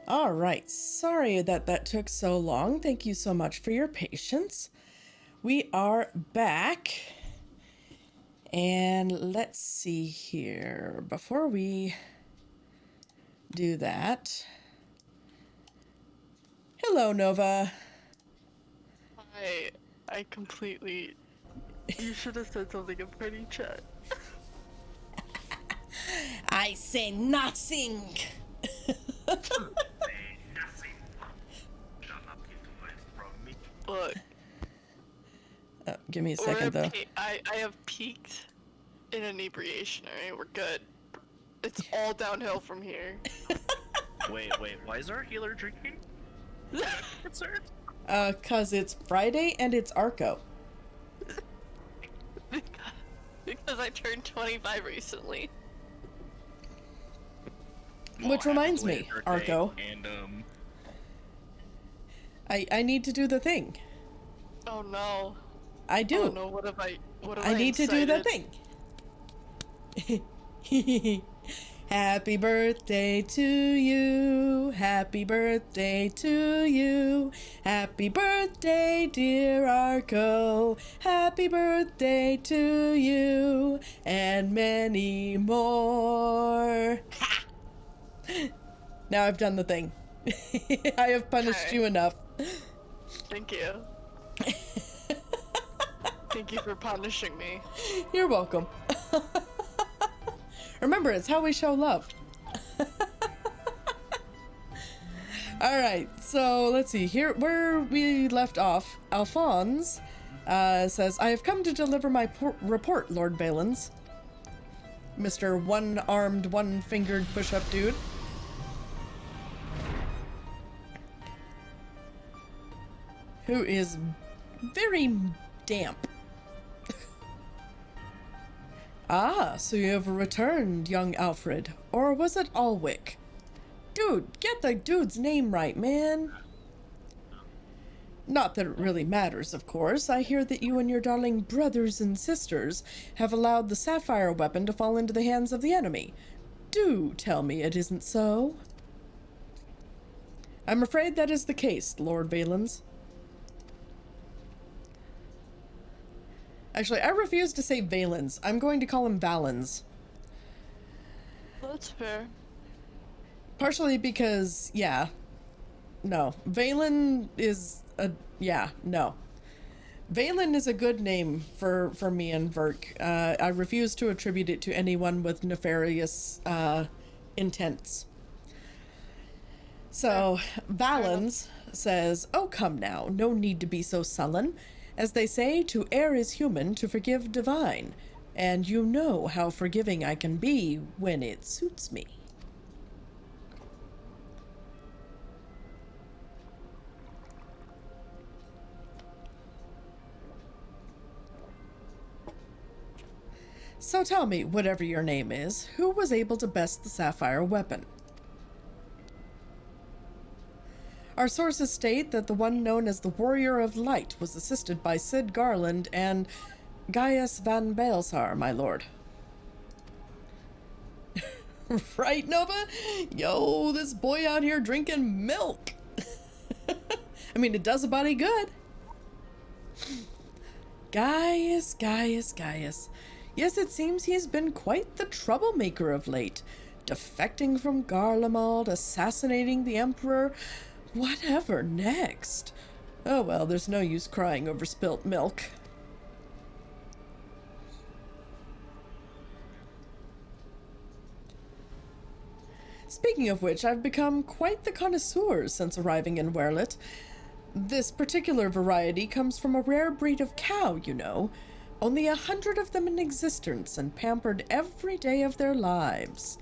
All right, sorry that took so long. Thank you so much for your patience. We are back. And let's see here. Before we do that. Hello, Nova. I completely... You should have said something in pretty chat. I say nothing. Look. Give me a second, though. I have peaked in inebriation, alright? We're good. It's all downhill from here. Wait, why is our healer drinking? Concerned? 'Cause it's Friday and it's Arco. Because I turned 25 recently. Which reminds me, Arco. And, I need to do the thing. Oh no. I do. Oh no, what have I need to do the incited? thing. Happy birthday to you. Happy birthday to you. Happy birthday, dear Arco. Happy birthday to you. And many more. Ha! Now I've done the thing. I have punished you enough. Thank you. Thank you for punishing me. You're welcome. Remember, it's how we show love. Alright, so let's see. Here, where we left off, Alphonse says, I have come to deliver my report, Lord Valens. Mr. One-armed, one-fingered push-up dude. Who is very damp. Ah, so you have returned, young Alfred. Or was it Alwick? Dude, get the dude's name right, man. Not that it really matters, of course. I hear that you and your darling brothers and sisters have allowed the sapphire weapon to fall into the hands of the enemy. Do tell me it isn't so. I'm afraid that is the case, Lord Valens. Actually, I refuse to say Valens. I'm going to call him Valens. That's fair. Partially because, yeah. No. Valen is a... Yeah, no. Valen is a good name for me and Verk. I refuse to attribute it to anyone with nefarious intents. So, Valens says, oh, come now. No need to be so sullen. As they say, to err is human, to forgive divine. And you know how forgiving I can be when it suits me. So tell me, whatever your name is, who was able to best the sapphire weapon? Our sources state that the one known as the Warrior of Light was assisted by Sid Garland and Gaius van Baelsar, my lord. Right, Nova? Yo, this boy out here drinking milk. I mean, it does a body good. Gaius. Yes, it seems he's been quite the troublemaker of late. Defecting from Garlemald, assassinating the Emperor... Whatever next? Oh well, there's no use crying over spilt milk. Speaking of which, I've become quite the connoisseur since arriving in Werlet. This particular variety comes from a rare breed of cow, you know. Only 100 of them in existence and pampered every day of their lives.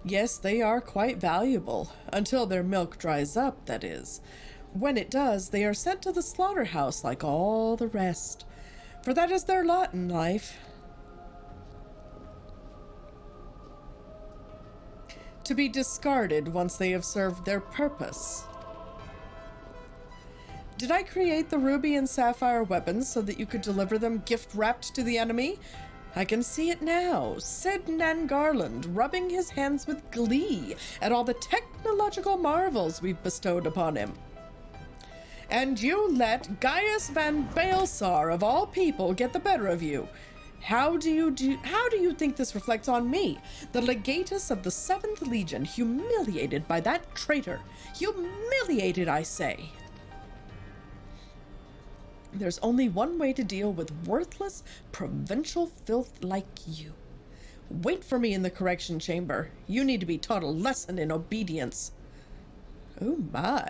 Yes, they are quite valuable, until their milk dries up, that is. When it does, they are sent to the slaughterhouse like all the rest, for that is their lot in life. To be discarded once they have served their purpose. Did I create the ruby and sapphire weapons so that you could deliver them gift-wrapped to the enemy? I can see it now, Sid Nan Garland rubbing his hands with glee at all the technological marvels we've bestowed upon him. And you let Gaius Van Baelsar, of all people, get the better of you. How do you think this reflects on me, the legatus of the 7th Legion, humiliated by that traitor? Humiliated, I say. There's only one way to deal with worthless, provincial filth like you. Wait for me in the correction chamber. You need to be taught a lesson in obedience. Oh my.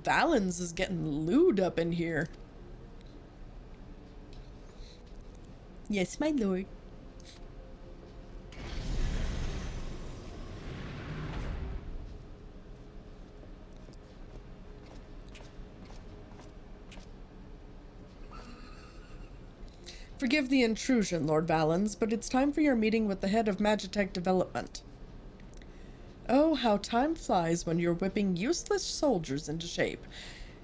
Valens is getting lewd up in here. Yes, my lord. Forgive the intrusion, Lord Valens, but it's time for your meeting with the head of Magitech Development. Oh, how time flies when you're whipping useless soldiers into shape.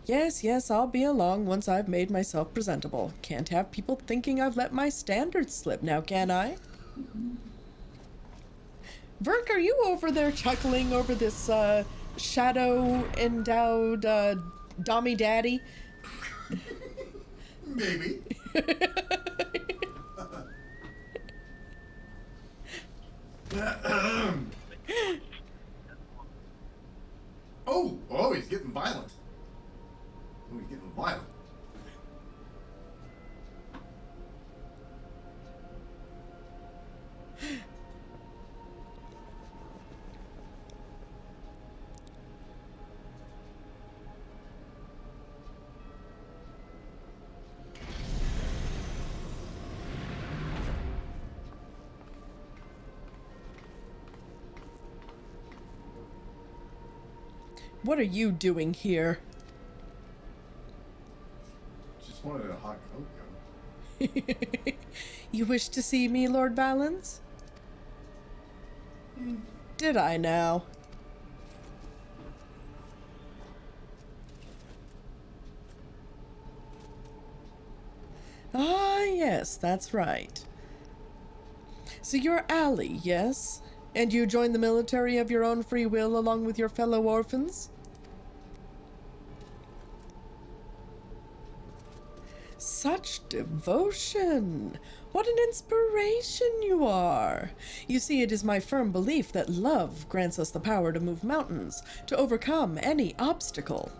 Yes, I'll be along once I've made myself presentable. Can't have people thinking I've let my standards slip now, can I? Verk, are you over there chuckling over this, shadow-endowed, Dommy Daddy? Maybe. Oh, he's getting violent. Oh, he's getting violent. What are you doing here? Just wanted a hot cocoa. You wish to see me, Lord Valens? Did I now? Ah, yes, that's right. So you're Allie, yes? And you joined the military of your own free will along with your fellow orphans? Such devotion! What an inspiration you are! You see, it is my firm belief that love grants us the power to move mountains, to overcome any obstacle.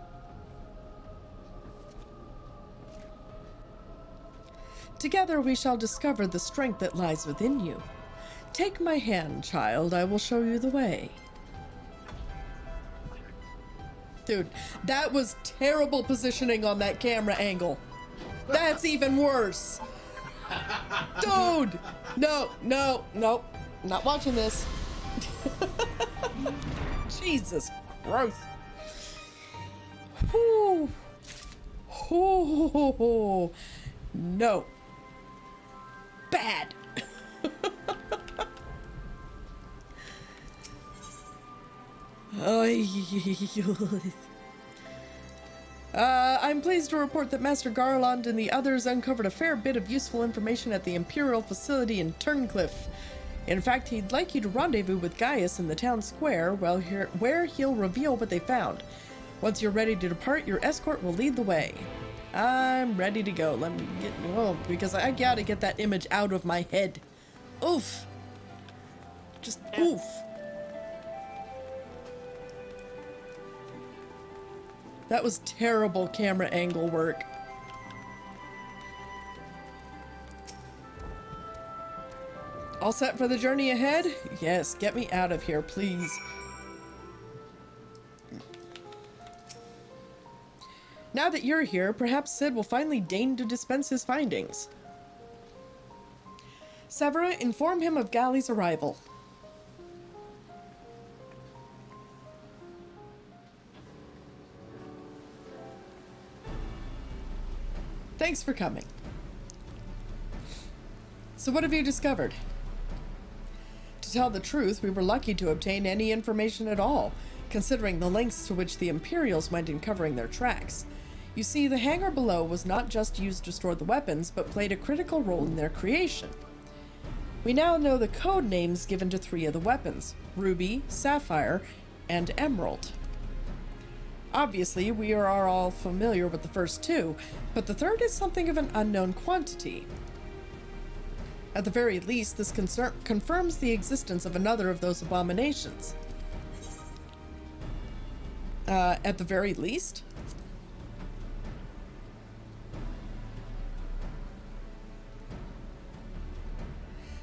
Together we shall discover the strength that lies within you. Take my hand, child. I will show you the way. Dude, that was terrible positioning on that camera angle. That's even worse. Dude! No. Not watching this. Jesus Christ. Whew. Whew. No. Bad. I'm pleased to report that Master Garland and the others uncovered a fair bit of useful information at the Imperial facility in Turncliffe. In fact, he'd like you to rendezvous with Gaius in the town square where he'll reveal what they found. Once you're ready to depart, your escort will lead the way. I'm ready to go. Let me get because I gotta get that image out of my head. Oof. Just oof. That was terrible camera angle work. All set for the journey ahead? Yes, get me out of here, please. Now that you're here, perhaps Sid will finally deign to dispense his findings. Severa, inform him of Galley's arrival. Thanks for coming. So what have you discovered? To tell the truth, we were lucky to obtain any information at all, considering the lengths to which the Imperials went in covering their tracks. You see, the hangar below was not just used to store the weapons, but played a critical role in their creation. We now know the code names given to 3 of the weapons: Ruby, Sapphire, and Emerald. Obviously, we are all familiar with the first 2, but the third is something of an unknown quantity. At the very least, this confirms the existence of another of those abominations. At the very least?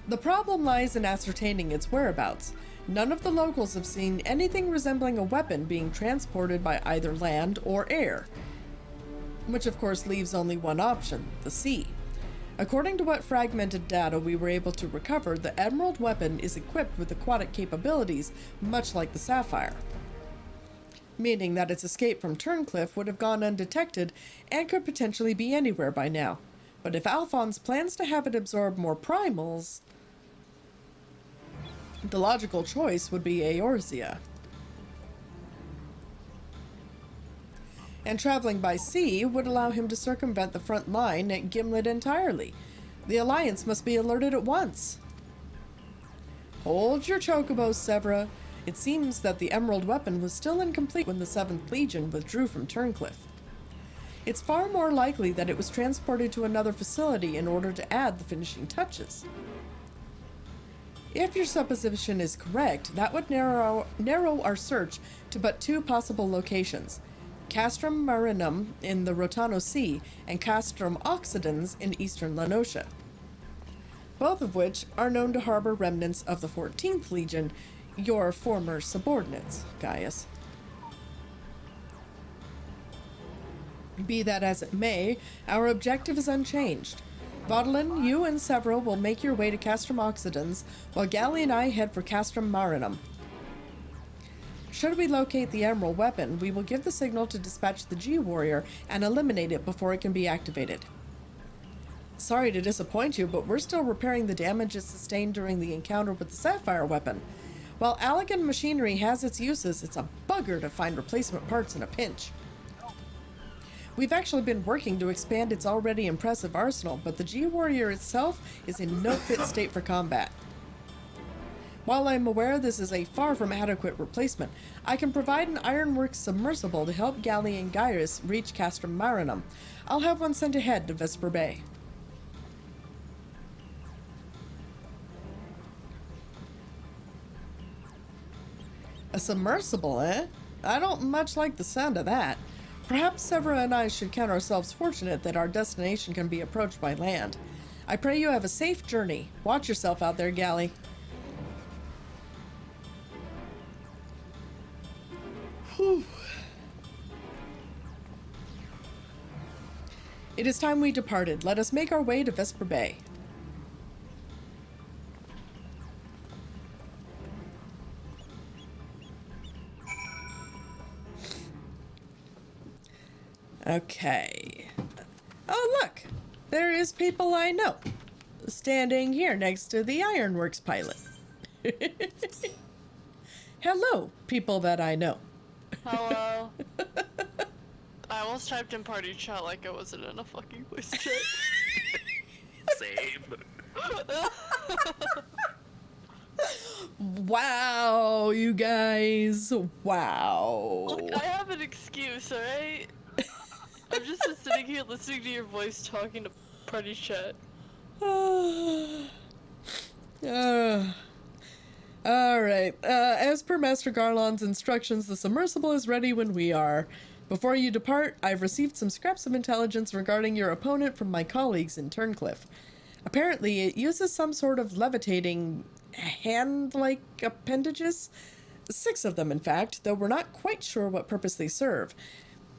The problem lies in ascertaining its whereabouts. None of the locals have seen anything resembling a weapon being transported by either land or air, which of course leaves only one option: the sea. According to what fragmented data we were able to recover, the Emerald weapon is equipped with aquatic capabilities much like the Sapphire, meaning that its escape from Turncliffe would have gone undetected and could potentially be anywhere by now. But if Alphonse plans to have it absorb more primals, the logical choice would be Eorzea. And traveling by sea would allow him to circumvent the front line at Gimlet entirely. The Alliance must be alerted at once. Hold your chocobos, Severa. It seems that the Emerald weapon was still incomplete when the 7th Legion withdrew from Turncliffe. It's far more likely that it was transported to another facility in order to add the finishing touches. If your supposition is correct, that would narrow our search to but 2 possible locations: Castrum Marinum in the Rotano Sea and Castrum Occidens in eastern Lenosha, both of which are known to harbor remnants of the 14th Legion, your former subordinates, Gaius. Be that as it may, our objective is unchanged. Vaudelin, you and Severa will make your way to Castrum Occidens, while Gally and I head for Castrum Marinum. Should we locate the Emerald weapon, we will give the signal to dispatch the G-Warrior and eliminate it before it can be activated. Sorry to disappoint you, but we're still repairing the damage it sustained during the encounter with the Sapphire weapon. While Allegan machinery has its uses, it's a bugger to find replacement parts in a pinch. We've actually been working to expand its already impressive arsenal, but the G-Warrior itself is in no fit state for combat. While I'm aware this is a far from adequate replacement, I can provide an Ironworks submersible to help Gally and Gyrus reach Castrum Marinum. I'll have one sent ahead to Vesper Bay. A submersible, eh? I don't much like the sound of that. Perhaps Severa and I should count ourselves fortunate that our destination can be approached by land. I pray you have a safe journey. Watch yourself out there, Gally. Whew. It is time we departed. Let us make our way to Vesper Bay. Okay. Oh, look! There is people I know. Standing here next to the Ironworks pilot. Hello, people that I know. Hello. I almost typed in party chat like I wasn't in a fucking voice chat. Same. Wow, you guys. Wow. Look, I have an excuse, alright? I'm just sitting here listening to your voice talking to party chat. Alright, as per Master Garlon's instructions, the submersible is ready when we are. Before you depart, I've received some scraps of intelligence regarding your opponent from my colleagues in Turncliffe. Apparently, it uses some sort of levitating hand-like appendages. 6 of them, in fact, though we're not quite sure what purpose they serve.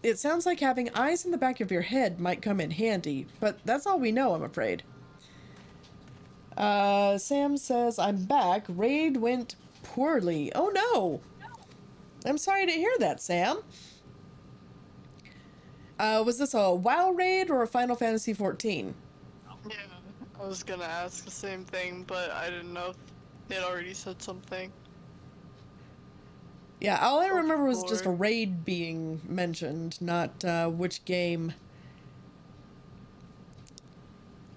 It sounds like having eyes in the back of your head might come in handy, but that's all we know, I'm afraid. Sam says, I'm back. Raid went poorly. Oh no! I'm sorry to hear that, Sam. Was this a WoW raid or a Final Fantasy XIV? Yeah, I was gonna ask the same thing, but I didn't know if they'd already said something. Yeah, all I remember was just a board. raid being mentioned, not which game.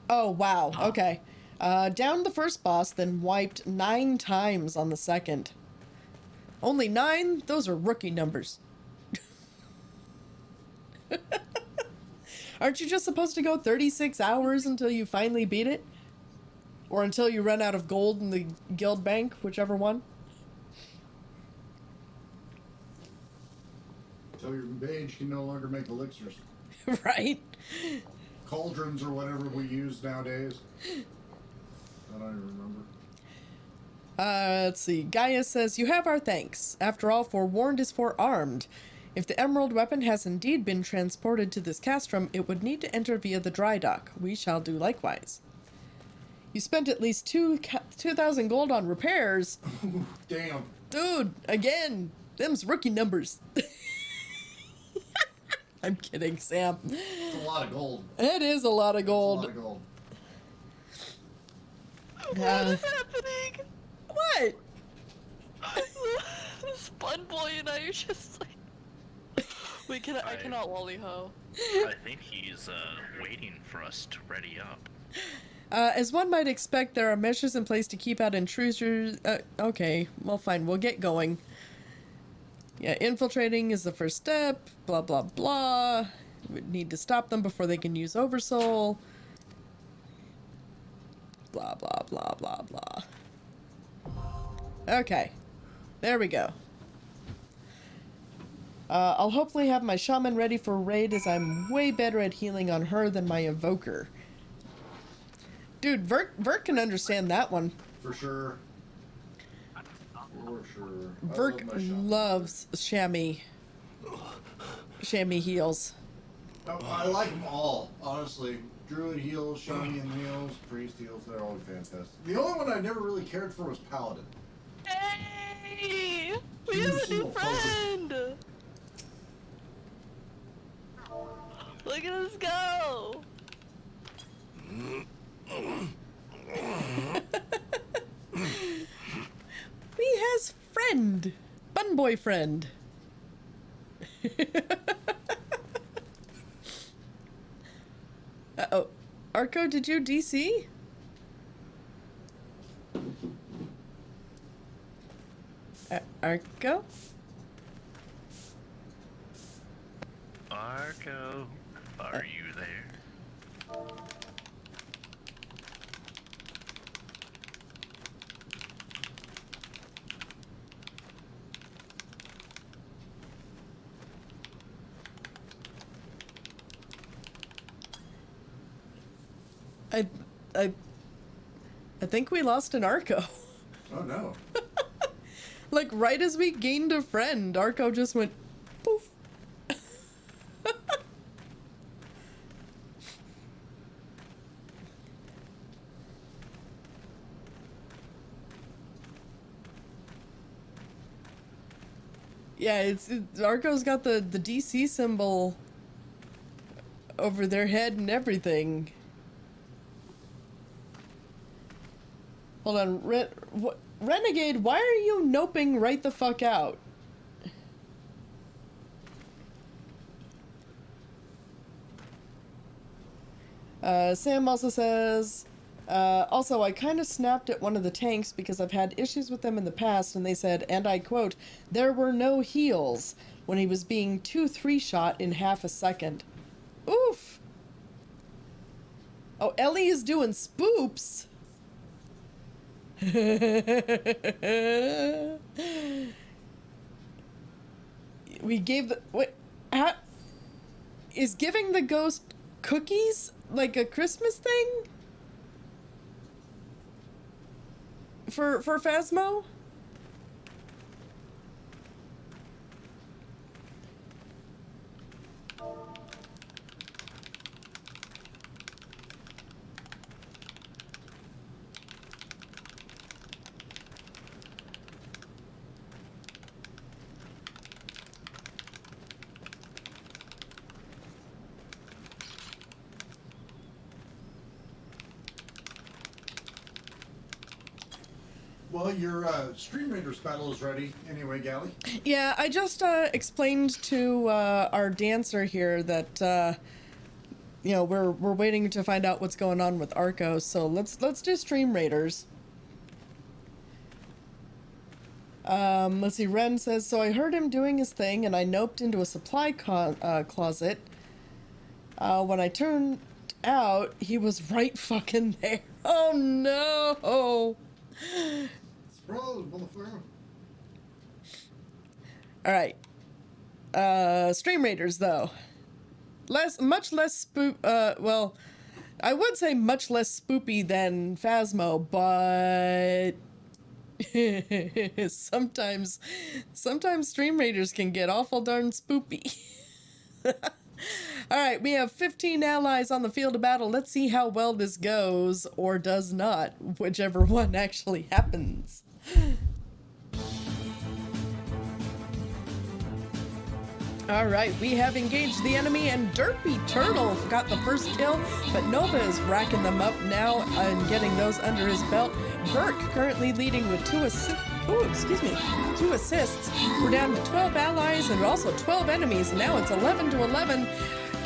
Oh, wow. Okay. Downed the first boss, then wiped 9 times on the second. Only 9? Those are rookie numbers. Aren't you just supposed to go 36 hours until you finally beat it? Or until you run out of gold in the guild bank, whichever one? Until your mage can no longer make elixirs. Right? Cauldrons or whatever we use nowadays. I don't even remember. Let's see. Gaia says, "You have our thanks. After all, forewarned is forearmed. If the emerald weapon has indeed been transported to this castrum, it would need to enter via the dry dock. We shall do likewise. You spent at least 2,000 gold on repairs." Damn. Dude, again, them's rookie numbers. I'm kidding, Sam. It's a lot of gold. It is a lot of It's gold. a lot of gold. What is happening? What? Spun boy and I are just like. I cannot lolly ho. I think he's waiting for us to ready up. As one might expect, there are measures in place to keep out intruders. Okay, well, fine, we'll get going. Yeah, infiltrating is the first step, blah, blah, blah. We need to stop them before they can use Oversoul. Blah, blah, blah, blah, blah. Okay, there we go. I'll hopefully have my shaman ready for raid, as I'm way better at healing on her than my evoker. Dude, Vert can understand that one. For sure. For sure. I Vert love my shot. loves chamois heals. I like them all, honestly. Druid heals, shaman heals, priest heals, they're all fantastic. The only one I never really cared for was paladin. Hey! We have a new friend! Look at us go! He has friend. Fun boyfriend. Uh-oh. Arco, did you DC? Arco? Arco, are you there? I think we lost an Arco. Oh no. Like, right as we gained a friend, Arco just went poof. Yeah, Arco's got the DC symbol over their head and everything. Hold on, Renegade, why are you noping right the fuck out? Sam also says, also, I kind of snapped at one of the tanks because I've had issues with them in the past, and they said, and I quote, "There were no heals," when he was being 2-3 shot in half a second. Oof! Oh, Ellie is doing spoops! We gave the... Wait, how... Is giving the ghost cookies like a Christmas thing? For Phasmo? Well, your Stream Raiders battle is ready anyway, Gally. Yeah, I just explained to our dancer here that you know, we're waiting to find out what's going on with Arco, so let's do Stream Raiders. Let's see, Ren says, so I heard him doing his thing and I noped into a supply closet. When I turned out, he was right fucking there. Oh no! Surprise, motherfucker. Alright. Stream Raiders, though. Much less well, I would say much less spoopy than Phasmo, but sometimes Stream Raiders can get awful darn spoopy. Alright, we have 15 allies on the field of battle. Let's see how well this goes, or does not, whichever one actually happens. Alright, we have engaged the enemy, and Derpy Turtle got the first kill, but Nova is racking them up now and getting those under his belt. Burke currently leading with 2 assists. We're down to 12 allies and also 12 enemies. Now it's 11 to 11.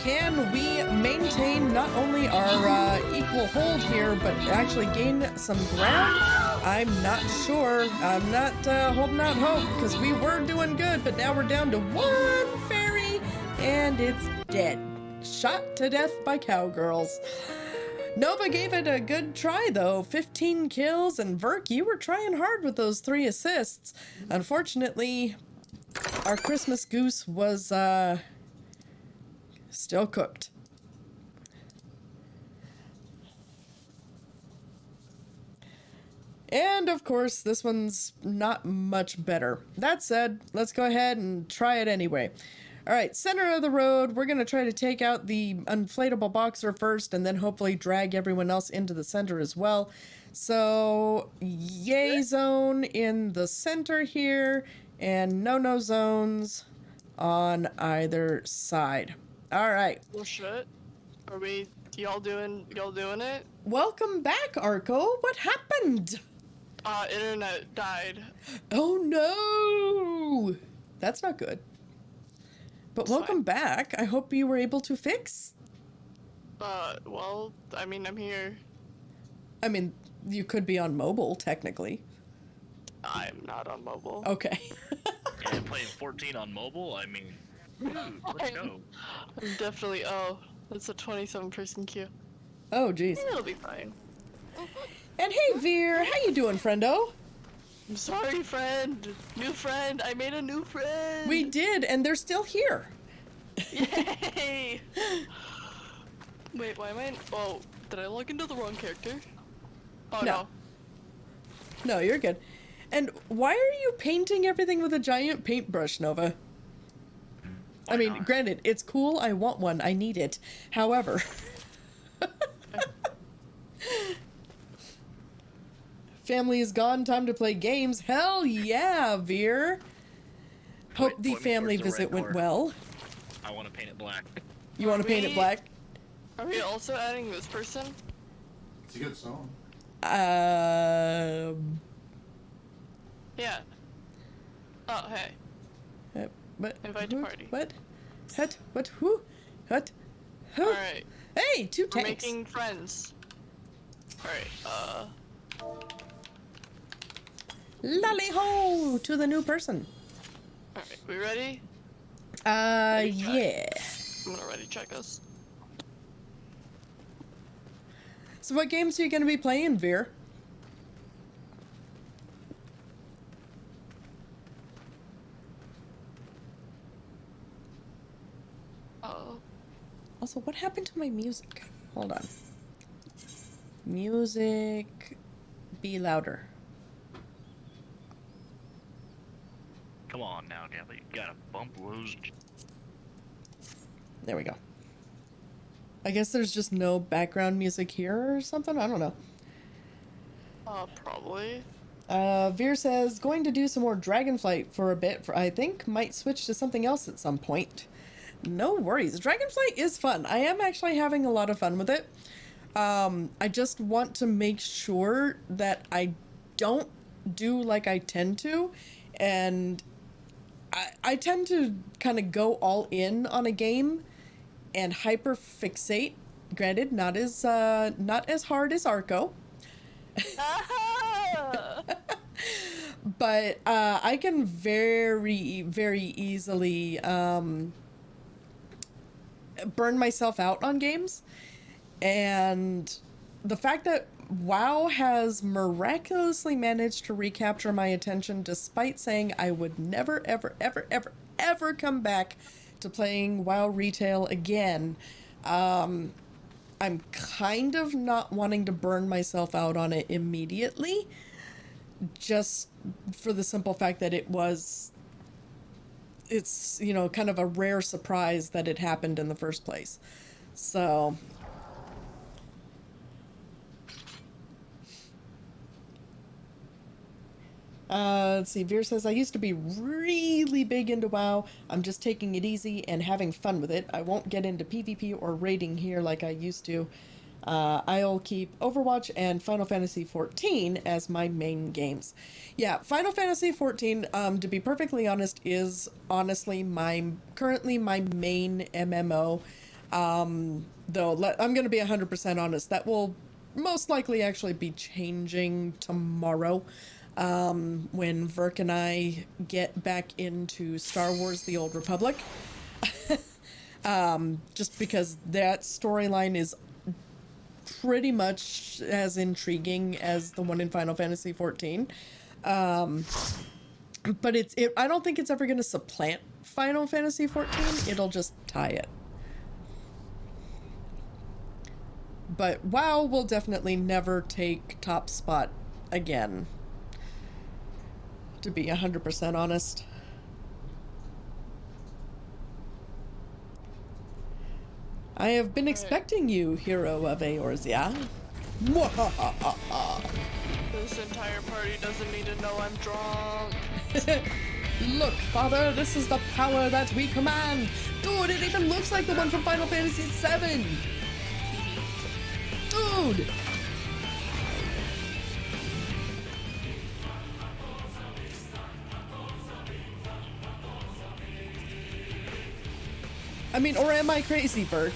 Can we maintain not only our equal hold here, but actually gain some ground? I'm not sure. I'm not holding out hope, because we were doing good, but now we're down to 1 fairy, and it's dead. Shot to death by cowgirls. Nova gave it a good try, though. 15 kills, and Verk, you were trying hard with those 3 assists. Unfortunately, our Christmas goose was, still cooked. And of course, this one's not much better. That said, let's go ahead and try it anyway. Alright, center of the road. We're going to try to take out the inflatable boxer first, and then hopefully drag everyone else into the center as well. So, yay zone in the center here, and no-no zones on either side. Alright. Well, shit. Are we... Y'all doing it? Welcome back, Arco. What happened? Internet died. Oh no! That's not good. But It's welcome fine. back. I hope you were able to fix. Well, I mean, I'm here. I mean, you could be on mobile, technically. I'm not on mobile. Okay. Yeah, playing 14 on mobile. I mean, dude, let's go. I'm definitely... Oh, it's a 27-person queue. Oh, jeez. It'll be fine. And hey, Veer, how you doing, friendo? I'm sorry, friend. New friend. I made a new friend. We did, and they're still here. Yay! Wait, why am I... Oh, did I log into the wrong character? Oh, No. no. No, you're good. And why are you painting everything with a giant paintbrush, Nova? I mean, not? granted, it's cool. I want one. I need it. However... Family is gone. Time to play games. Hell yeah, Veer. Hope Point- the point me family towards the visit red went door. well. I want to paint it black. You want to paint it we- black? Are we also adding this person? It's a good song. Yeah. Oh, hey. What? Invite to who- party. What? What? Who? What? Who? Alright. Hey, 2 We're tanks. making friends. Alright, Lolly ho to the new person. Alright, we ready? check. Yeah. I'm gonna ready check us. So what games are you going to be playing, Veer? Oh. Also, what happened to my music? Hold on. Music. Be louder. Come on now, Gally. You gotta bump those. There we go. I guess there's just no background music here or something? I don't know. Probably. Veer says, going to do some more Dragonflight for a bit. I think might switch to something else at some point. No worries. Dragonflight is fun. I am actually having a lot of fun with it. I just want to make sure that I don't do like I tend to, and I tend to kind of go all in on a game and hyper fixate. Granted, not as hard as Arco. But I can very, very easily burn myself out on games. And the fact that WoW has miraculously managed to recapture my attention despite saying I would never, ever, ever, ever, ever come back to playing WoW retail again, I'm kind of not wanting to burn myself out on it immediately, just for the simple fact that it's, you know, kind of a rare surprise that it happened in the first place. So let's see, Veer says, I used to be really big into WoW. I'm just taking it easy and having fun with it. I won't get into PvP or raiding here like I used to. I'll keep Overwatch and Final Fantasy XIV as my main games. Yeah, Final Fantasy XIV, to be perfectly honest, is honestly currently my main MMO. Though, I'm going to be 100% honest, that will most likely actually be changing tomorrow. When Verk and I get back into Star Wars The Old Republic. Just because that storyline is pretty much as intriguing as the one in Final Fantasy XIV. But I don't think it's ever going to supplant Final Fantasy XIV. It'll just tie it. But WoW will definitely never take top spot again. To be 100% honest. I have been expecting you, hero of Eorzea. This entire party doesn't need to know I'm drunk. Look, father, this is the power that we command. Dude, it even looks like the one from Final Fantasy VII. Dude. I mean, or am I crazy, Burke?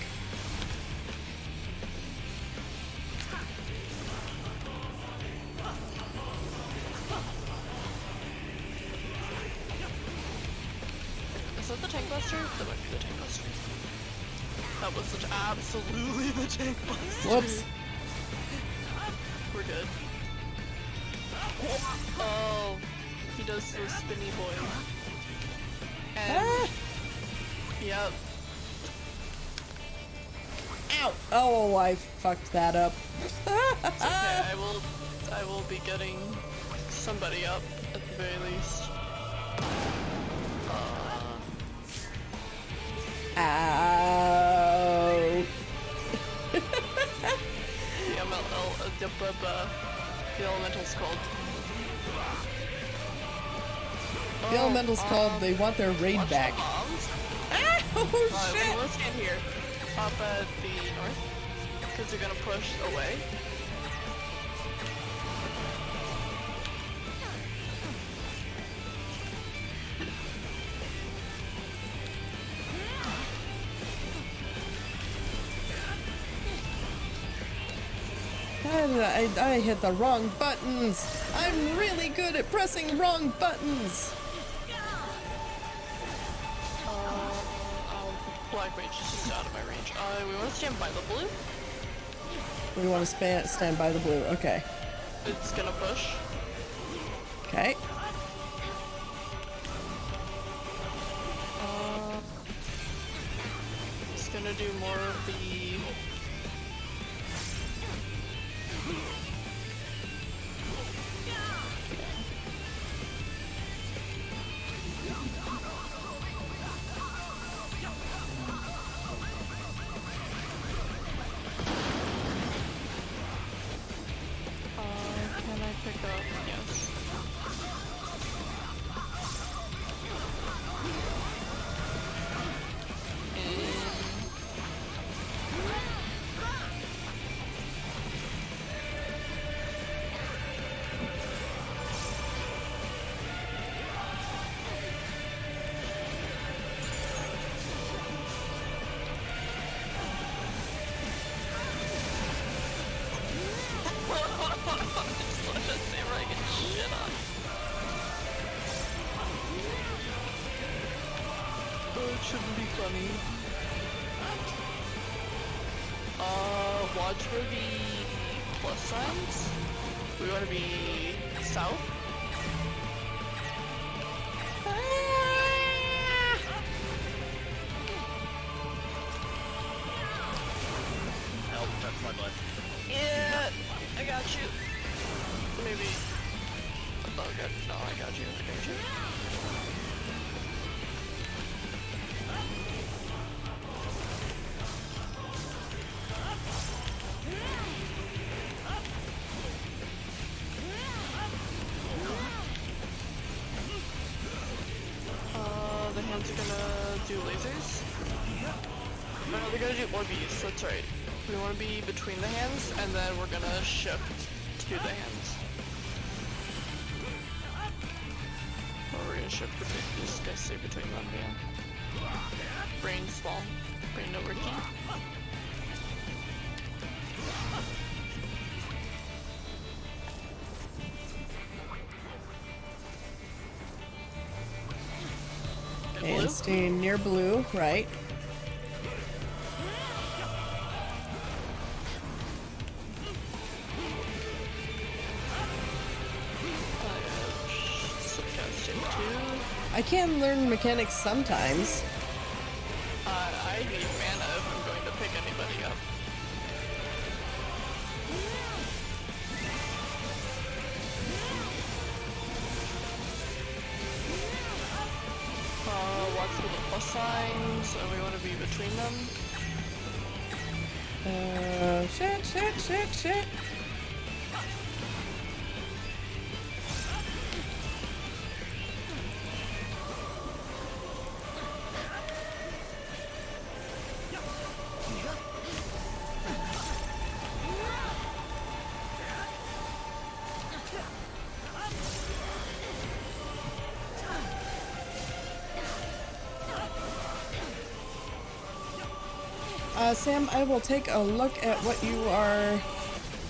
Is that the tank buster? That might be the tank buster. That was such absolutely the tank buster. Whoops. We're good. Oh, he does the spinny boy. And yep. Ow! Oh, I fucked that up. It's okay, I will be getting somebody up at the very least. Ow! The elemental's called. The elemental's called, they want their raid back. Oh, shit! Let's get here. Up at the north. Because they're gonna push away. I hit the wrong buttons. I'm really good at pressing wrong buttons. Black Mage is out of my range. We want to stand by the blue. We want to stand by the blue. Okay. It's gonna push. Okay. It's gonna do more of the. Can I pick up? Yes. funny. Watch for the plus signs. We want to be south. Help, that's my butt. Yeah, I got you. Maybe. Oh god, no, I got you. I got you. The hands are gonna do lasers. No, they're gonna do orbies, that's right. We want to be between the hands, and then we're gonna shift to the hands. Or we're gonna shift between, just gonna stay between them, yeah. Brain small, brain no working. And stay near blue, right? I can learn mechanics sometimes. I need mana if I'm going to pick anybody up. Watch for the plus signs, and we want to be between them. Shit. Sam, I will take a look at what you are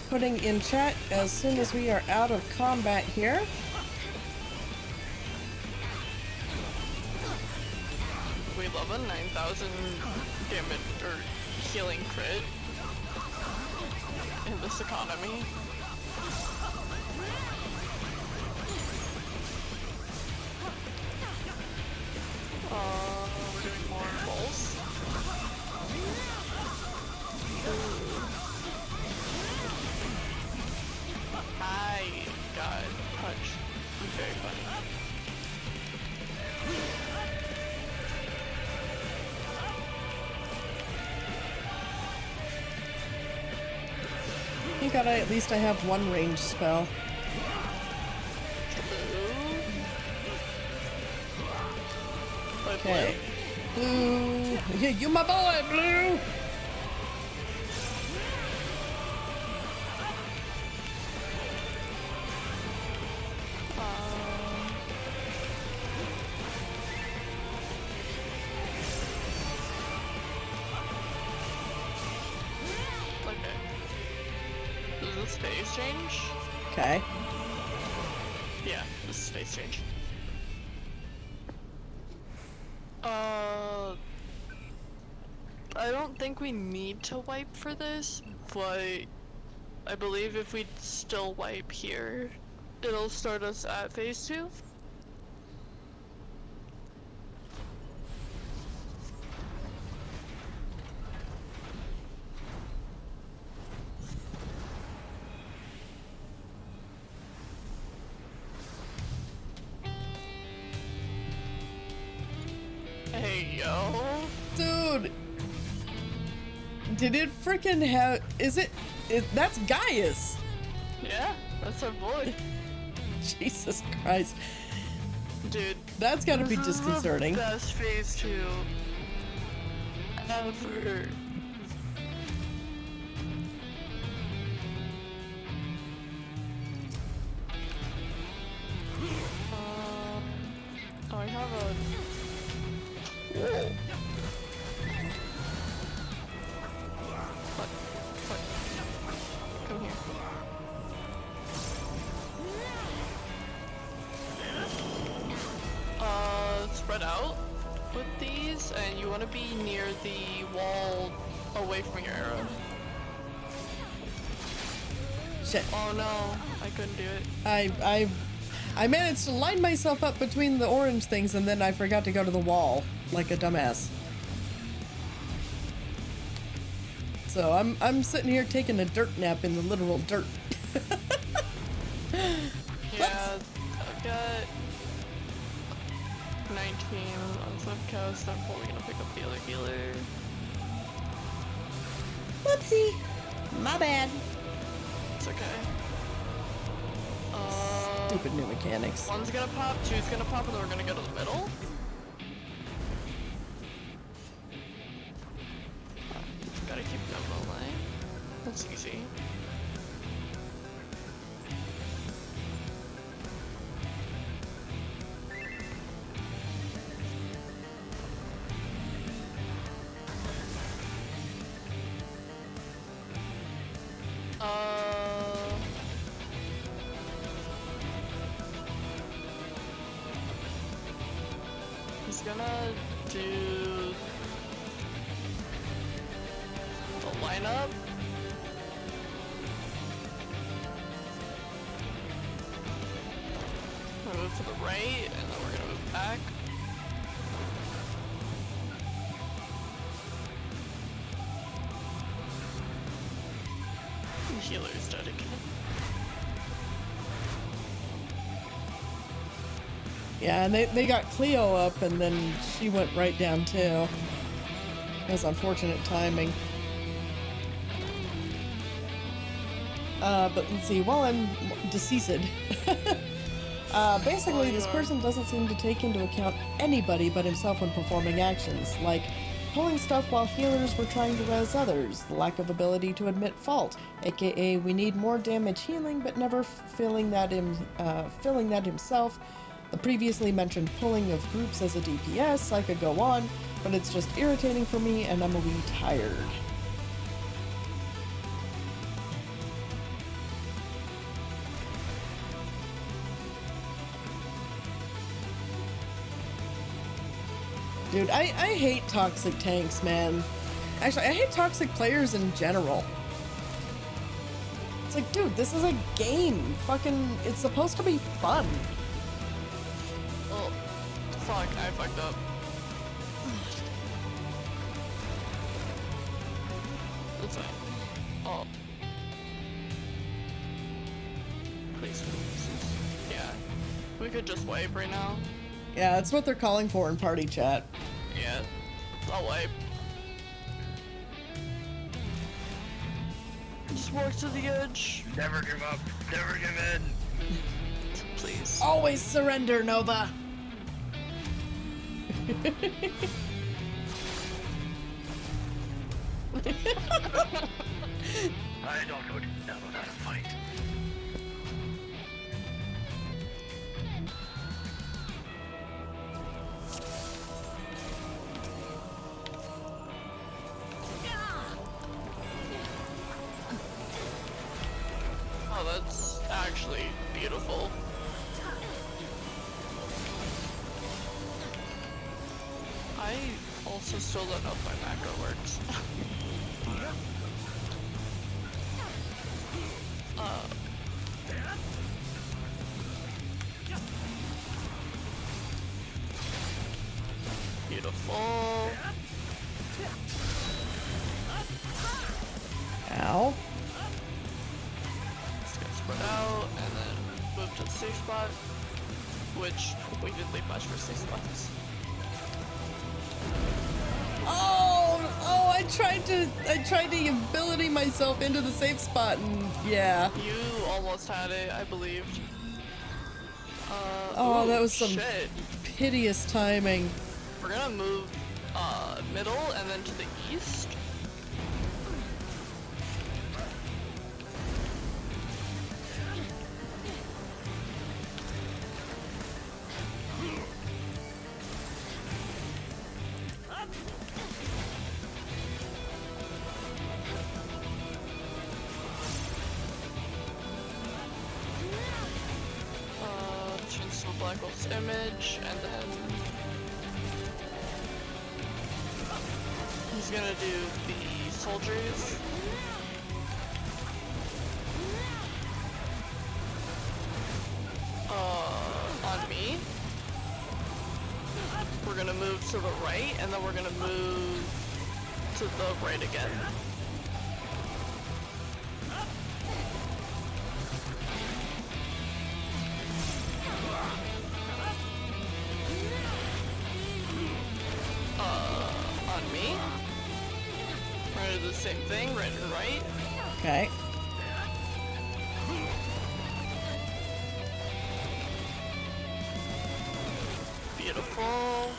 putting in chat as soon as we are out of combat here. We love a 9,000 damage or healing crit in this economy. We're doing more rolls. I got punched. Very funny. You gotta, at least I have one range spell. Okay. Blue. Yeah, you my boy, Blue! Phase change? Okay. Yeah, this is phase change. I don't think we need to wipe for this, but I believe if we still wipe here, it'll start us at phase 2. Hey, yo. Dude! Did it freaking have... Is it... That's Gaius! Yeah, that's our boy. Jesus Christ. Dude. That's gotta be This is disconcerting. the best phase 2 ever. I have a... Whoa. What? Come here. Spread out with these, and you want to be near the wall away from your arrow. Shit. Oh no, I couldn't do it. I managed to line myself up between the orange things and then I forgot to go to the wall like a dumbass. So I'm sitting here taking a dirt nap in the literal dirt. Yeah, I've got 19 on subcast. I'm probably gonna pick up the other healer. Whoopsie. My bad. It's okay. Stupid new mechanics. One's gonna pop, two's gonna pop, and then we're gonna go to the middle. Gotta keep them alive. That's easy. He's gonna do the lineup. I'm gonna move to the right, and then we're gonna move back. The healer's dead again. Yeah, and they got Cleo up and then she went right down too. It was unfortunate timing. But let's see, while I'm deceased, basically this person doesn't seem to take into account anybody but himself when performing actions, like pulling stuff while healers were trying to res others, the lack of ability to admit fault, aka we need more damage healing but never filling that himself, the previously mentioned pulling of groups as a DPS. I could go on, but it's just irritating for me and I'm a wee tired. Dude, I hate toxic tanks, man. Actually, I hate toxic players in general. It's like, dude, this is a game. Fucking, it's supposed to be fun. Oh, fuck, I fucked up. That's fine. Oh. Please. Yeah. We could just wipe right now. Yeah, that's what they're calling for in party chat. Yeah. I'll wipe. Just walk to the edge. Never give up. Never give in. Please. Always surrender, Nova. I don't know how to fight. Oh, that's actually beautiful. I also still don't know if my macro works. Beautiful. Ow. Just gonna spread out and then move to the safe spot, which we did leave much for safe spots. Oh, I tried to ability myself into the safe spot and yeah. You almost had it, I believed. Oh, ooh, that was some shit. hideous timing. We're gonna move middle and then to the east. Change to Black Wolf's image, and then gonna do the soldiers. On me. We're gonna move to the right, and then we're gonna move to the right again. On me. We're gonna do the same thing, right and right. Okay. Beautiful.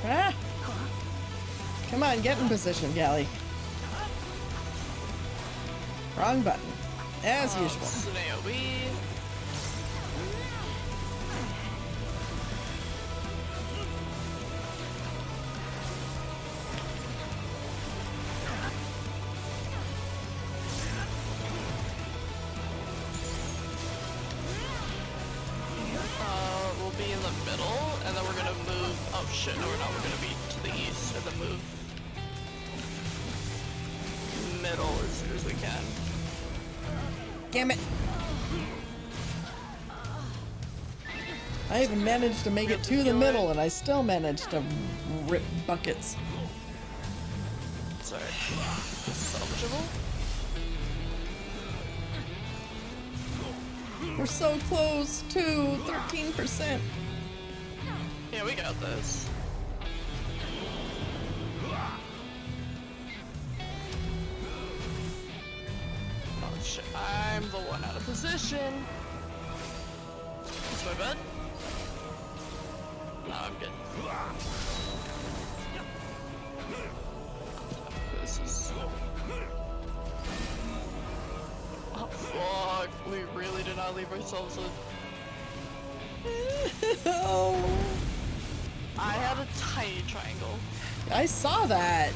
Ah! Come on, get in position, Gally. Wrong button. As usual. This is an AoE. We'll be in the middle, and then we're gonna move. Oh shit, no, we're not. We're gonna be to the east, and then move middle as soon as we can. Damn it. I even managed to make it to the middle, and I still managed to rip buckets. Sorry. This is salvageable. We're so close to 13%. Yeah, we got this. Oh shit, I'm the one out of position. Is my bed? No, I'm good. This is... Oh fuck, we really did not leave ourselves with... Oh, I had a tiny triangle. I saw that.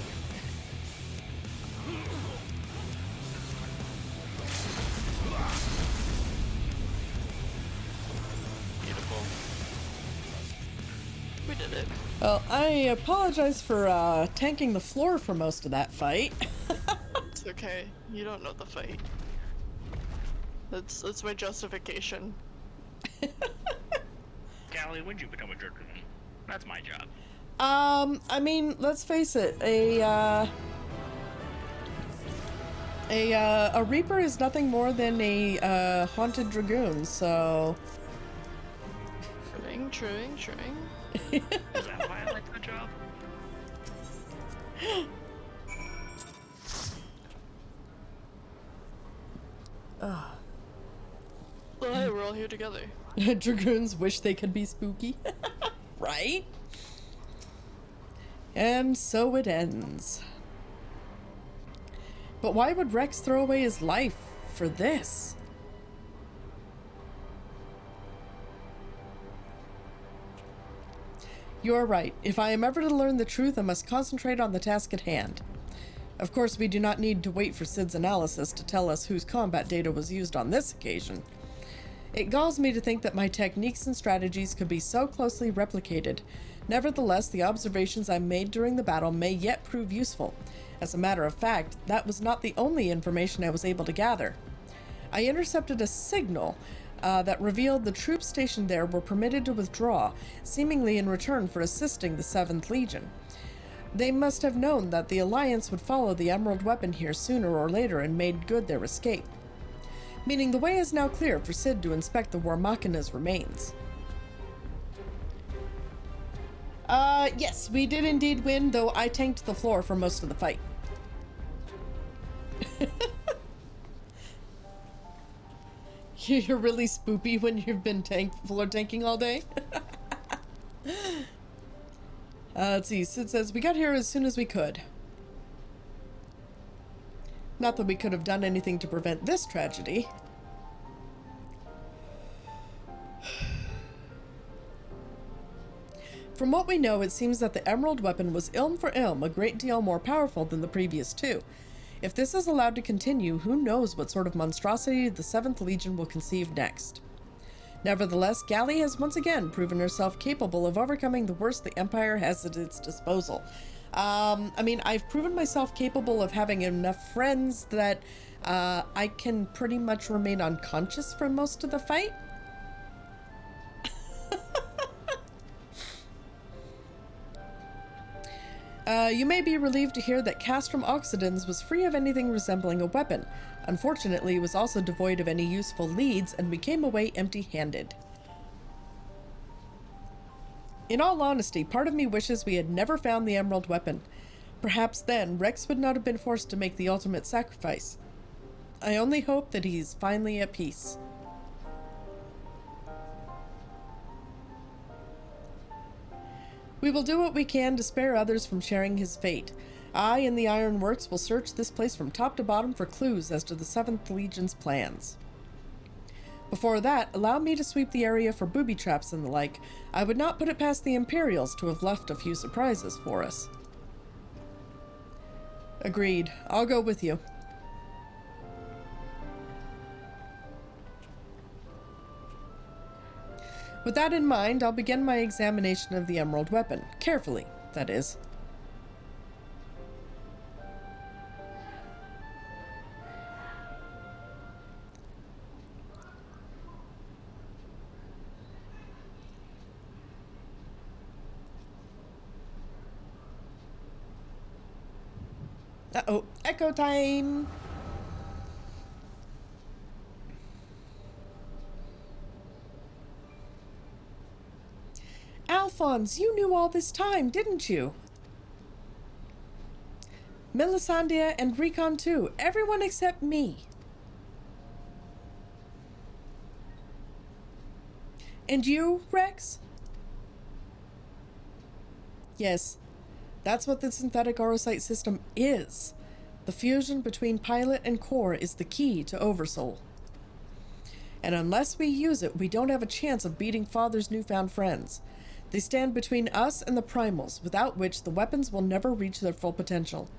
Beautiful. We did it. Well, I apologize for tanking the floor for most of that fight. It's okay. You don't know the fight. That's my justification. Gally, when'd you become a dragoon? That's my job. I mean, let's face it, a Reaper is nothing more than a haunted dragoon, so... Truing. Is that why I like the job? Well, hey, we're all here together. Dragoons wish they could be spooky. Right? And so it ends. But why would Rex throw away his life for this? You are right. If I am ever to learn the truth, I must concentrate on the task at hand. Of course, we do not need to wait for Sid's analysis to tell us whose combat data was used on this occasion. It galls me to think that my techniques and strategies could be so closely replicated. Nevertheless, the observations I made during the battle may yet prove useful. As a matter of fact, that was not the only information I was able to gather. I intercepted a signal that revealed the troops stationed there were permitted to withdraw, seemingly in return for assisting the 7th Legion. They must have known that the Alliance would follow the Emerald Weapon here sooner or later and made good their escape. Meaning the way is now clear for Sid to inspect the War Machina's remains. Yes, we did indeed win, though I tanked the floor for most of the fight. You're really spoopy when you've been floor tanking all day? Let's see, Sid says, we got here as soon as we could. Not that we could have done anything to prevent this tragedy. From what we know, it seems that the Emerald Weapon was ilm for ilm a great deal more powerful than the previous two. If this is allowed to continue, who knows what sort of monstrosity the 7th Legion will conceive next. Nevertheless, Galley has once again proven herself capable of overcoming the worst the Empire has at its disposal. I mean, I've proven myself capable of having enough friends that I can pretty much remain unconscious for most of the fight. You may be relieved to hear that Castrum Oxidans was free of anything resembling a weapon. Unfortunately, it was also devoid of any useful leads, and we came away empty-handed. In all honesty, part of me wishes we had never found the Emerald Weapon. Perhaps then, Rex would not have been forced to make the ultimate sacrifice. I only hope that he's finally at peace. We will do what we can to spare others from sharing his fate. I and the Iron Works will search this place from top to bottom for clues as to the 7th Legion's plans. Before that, allow me to sweep the area for booby traps and the like. I would not put it past the Imperials to have left a few surprises for us. Agreed. I'll go with you. With that in mind, I'll begin my examination of the Emerald Weapon. Carefully, that is. Uh-oh, echo time! Alphonse, you knew all this time, didn't you? Melisandre and Recon too. Everyone except me. And you, Rex? Yes, that's what the synthetic Orocyte system is. The fusion between pilot and core is the key to Oversoul. And unless we use it, we don't have a chance of beating Father's newfound friends. They stand between us and the primals, without which the weapons will never reach their full potential.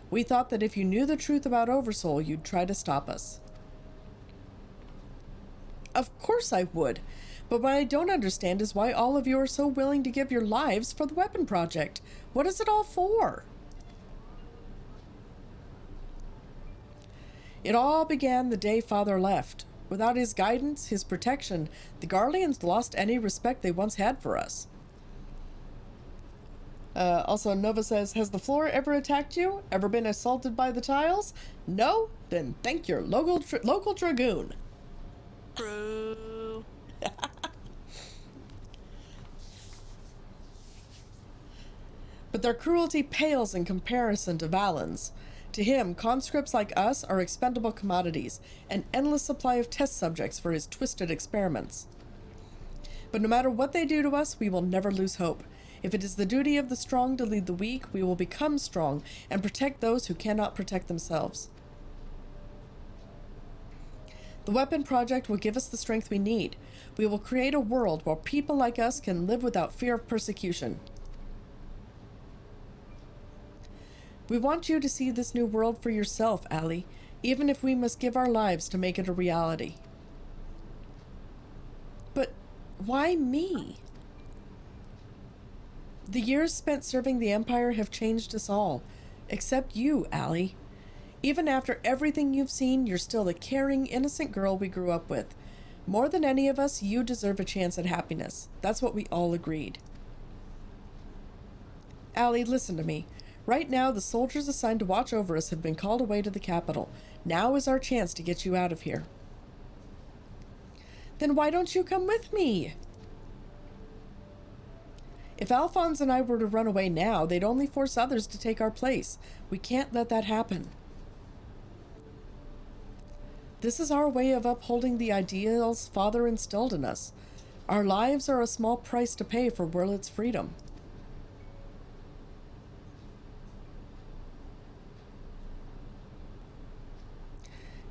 We thought that if you knew the truth about Oversoul, you'd try to stop us. Of course I would, but what I don't understand is why all of you are so willing to give your lives for the weapon project. What is it all for? It all began the day Father left. Without his guidance, his protection, the Garleans lost any respect they once had for us. Also, Nova says, has the floor ever attacked you? Ever been assaulted by the tiles? No? Then thank your local dragoon. Bro. But their cruelty pales in comparison to Valen's. To him, conscripts like us are expendable commodities, an endless supply of test subjects for his twisted experiments. But no matter what they do to us, we will never lose hope. If it is the duty of the strong to lead the weak, we will become strong and protect those who cannot protect themselves. The weapon project will give us the strength we need. We will create a world where people like us can live without fear of persecution. We want you to see this new world for yourself, Allie, even if we must give our lives to make it a reality. But why me? The years spent serving the Empire have changed us all, except you, Allie. Even after everything you've seen, you're still the caring, innocent girl we grew up with. More than any of us, you deserve a chance at happiness. That's what we all agreed. Allie, listen to me. Right now, the soldiers assigned to watch over us have been called away to the capital. Now is our chance to get you out of here. Then why don't you come with me? If Alphonse and I were to run away now, they'd only force others to take our place. We can't let that happen. This is our way of upholding the ideals Father instilled in us. Our lives are a small price to pay for Wurlit's freedom.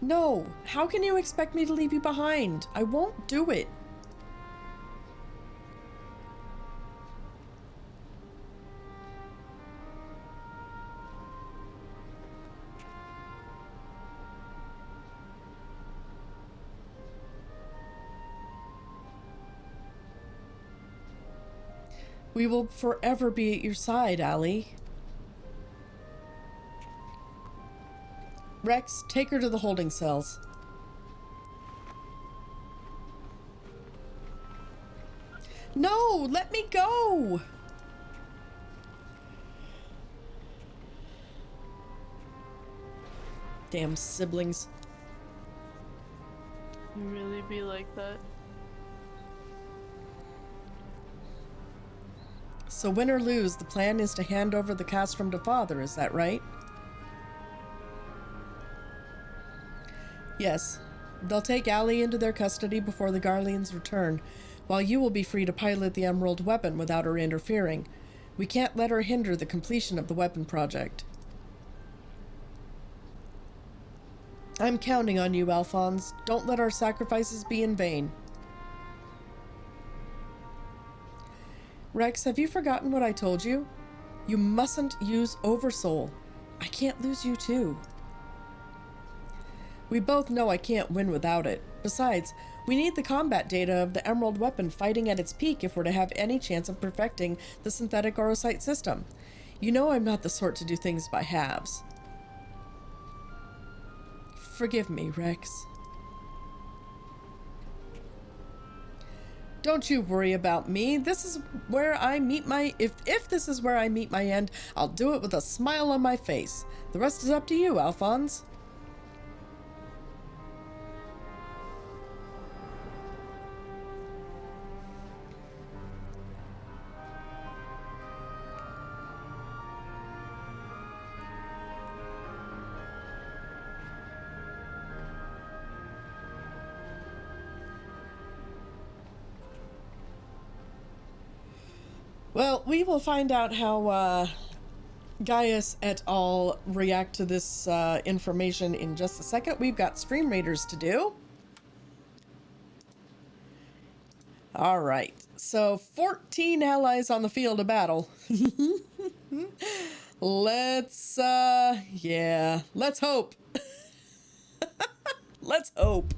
No, how can you expect me to leave you behind? I won't do it. We will forever be at your side, Allie. Rex, take her to the holding cells. No, let me go! Damn siblings. You really be like that? So win or lose, the plan is to hand over the castrum to Father, is that right? Yes. They'll take Allie into their custody before the Garleans return, while you will be free to pilot the Emerald weapon without her interfering. We can't let her hinder the completion of the weapon project. I'm counting on you, Alphonse. Don't let our sacrifices be in vain. Rex, have you forgotten what I told you? You mustn't use Oversoul. I can't lose you too. We both know I can't win without it. Besides, we need the combat data of the Emerald weapon fighting at its peak if we're to have any chance of perfecting the synthetic Orocyte system. You know I'm not the sort to do things by halves. Forgive me, Rex. Don't you worry about me. This is where I meet my... If this is where I meet my end, I'll do it with a smile on my face. The rest is up to you, Alphonse. Well, we will find out how Gaius et al. React to this information in just a second. We've got Stream Raiders to do. All right, so 14 allies on the field of battle. Let's hope. Let's hope.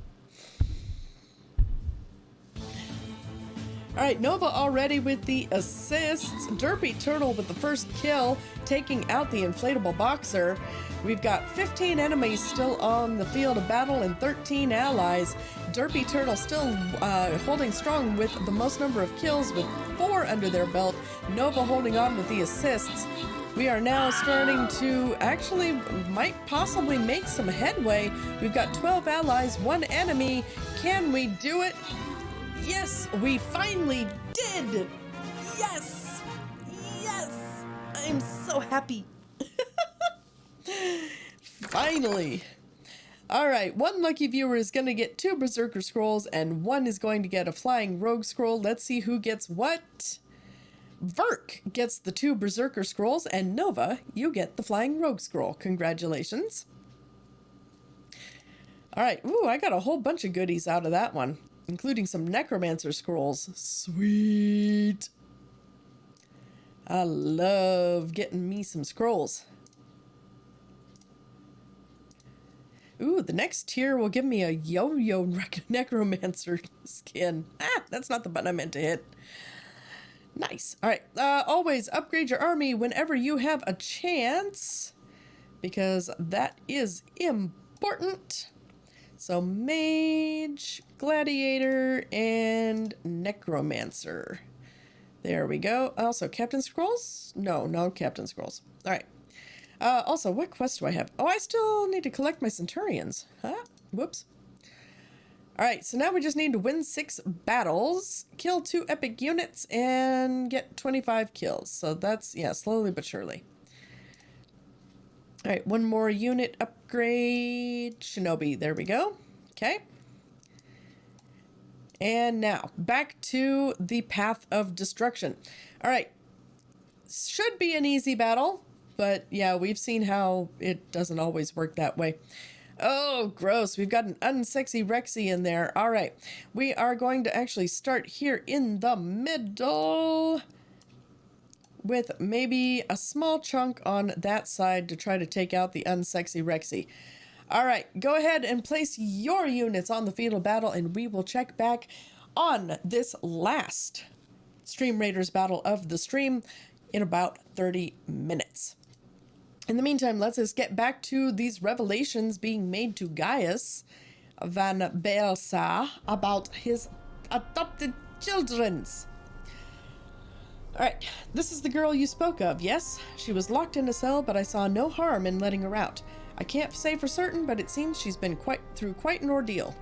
All right, Nova already with the assists. Derpy Turtle with the first kill, taking out the inflatable boxer. We've got 15 enemies still on the field of battle and 13 allies. Derpy Turtle still holding strong with the most number of kills with 4 under their belt. Nova holding on with the assists. We are now starting to actually might possibly make some headway. We've got 12 allies, 1 enemy. Can we do it? Yes, we finally did! Yes! Yes! I'm so happy. Finally. All right, 1 lucky viewer is going to get 2 Berserker Scrolls and 1 is going to get a Flying Rogue Scroll. Let's see who gets what. Verk gets the 2 Berserker Scrolls and Nova, you get the Flying Rogue Scroll. Congratulations. All right, ooh, I got a whole bunch of goodies out of that one, including some Necromancer Scrolls. Sweet. I love getting me some scrolls. Ooh, the next tier will give me a Yo-Yo Necromancer skin. Ah, that's not the button I meant to hit. Nice. All right. Always upgrade your army whenever you have a chance, because that is important. So Mage, Gladiator, and Necromancer. There we go. Also, Captain Scrolls? No Captain Scrolls. All right. Also, what quest do I have? Oh, I still need to collect my Centurions. Huh? Whoops. All right, so now we just need to win 6 battles, kill 2 epic units, and get 25 kills. So that's, yeah, slowly but surely. All right, 1 more unit upgrade. Shinobi, there we go. Okay. And now, back to the Path of Destruction. All right, should be an easy battle, but yeah, we've seen how it doesn't always work that way. Oh, gross. We've got an unsexy Rexy in there. All right, we are going to actually start here in the middle with maybe a small chunk on that side to try to take out the unsexy Rexy. All right, go ahead and place your units on the field of battle, and we will check back on this last Stream Raiders Battle of the Stream in about 30 minutes. In the meantime, let's just get back to these revelations being made to Gaius Van Belsa about his adopted children's. Alright, this is the girl you spoke of, yes? She was locked in a cell, but I saw no harm in letting her out. I can't say for certain, but it seems she's been through quite an ordeal.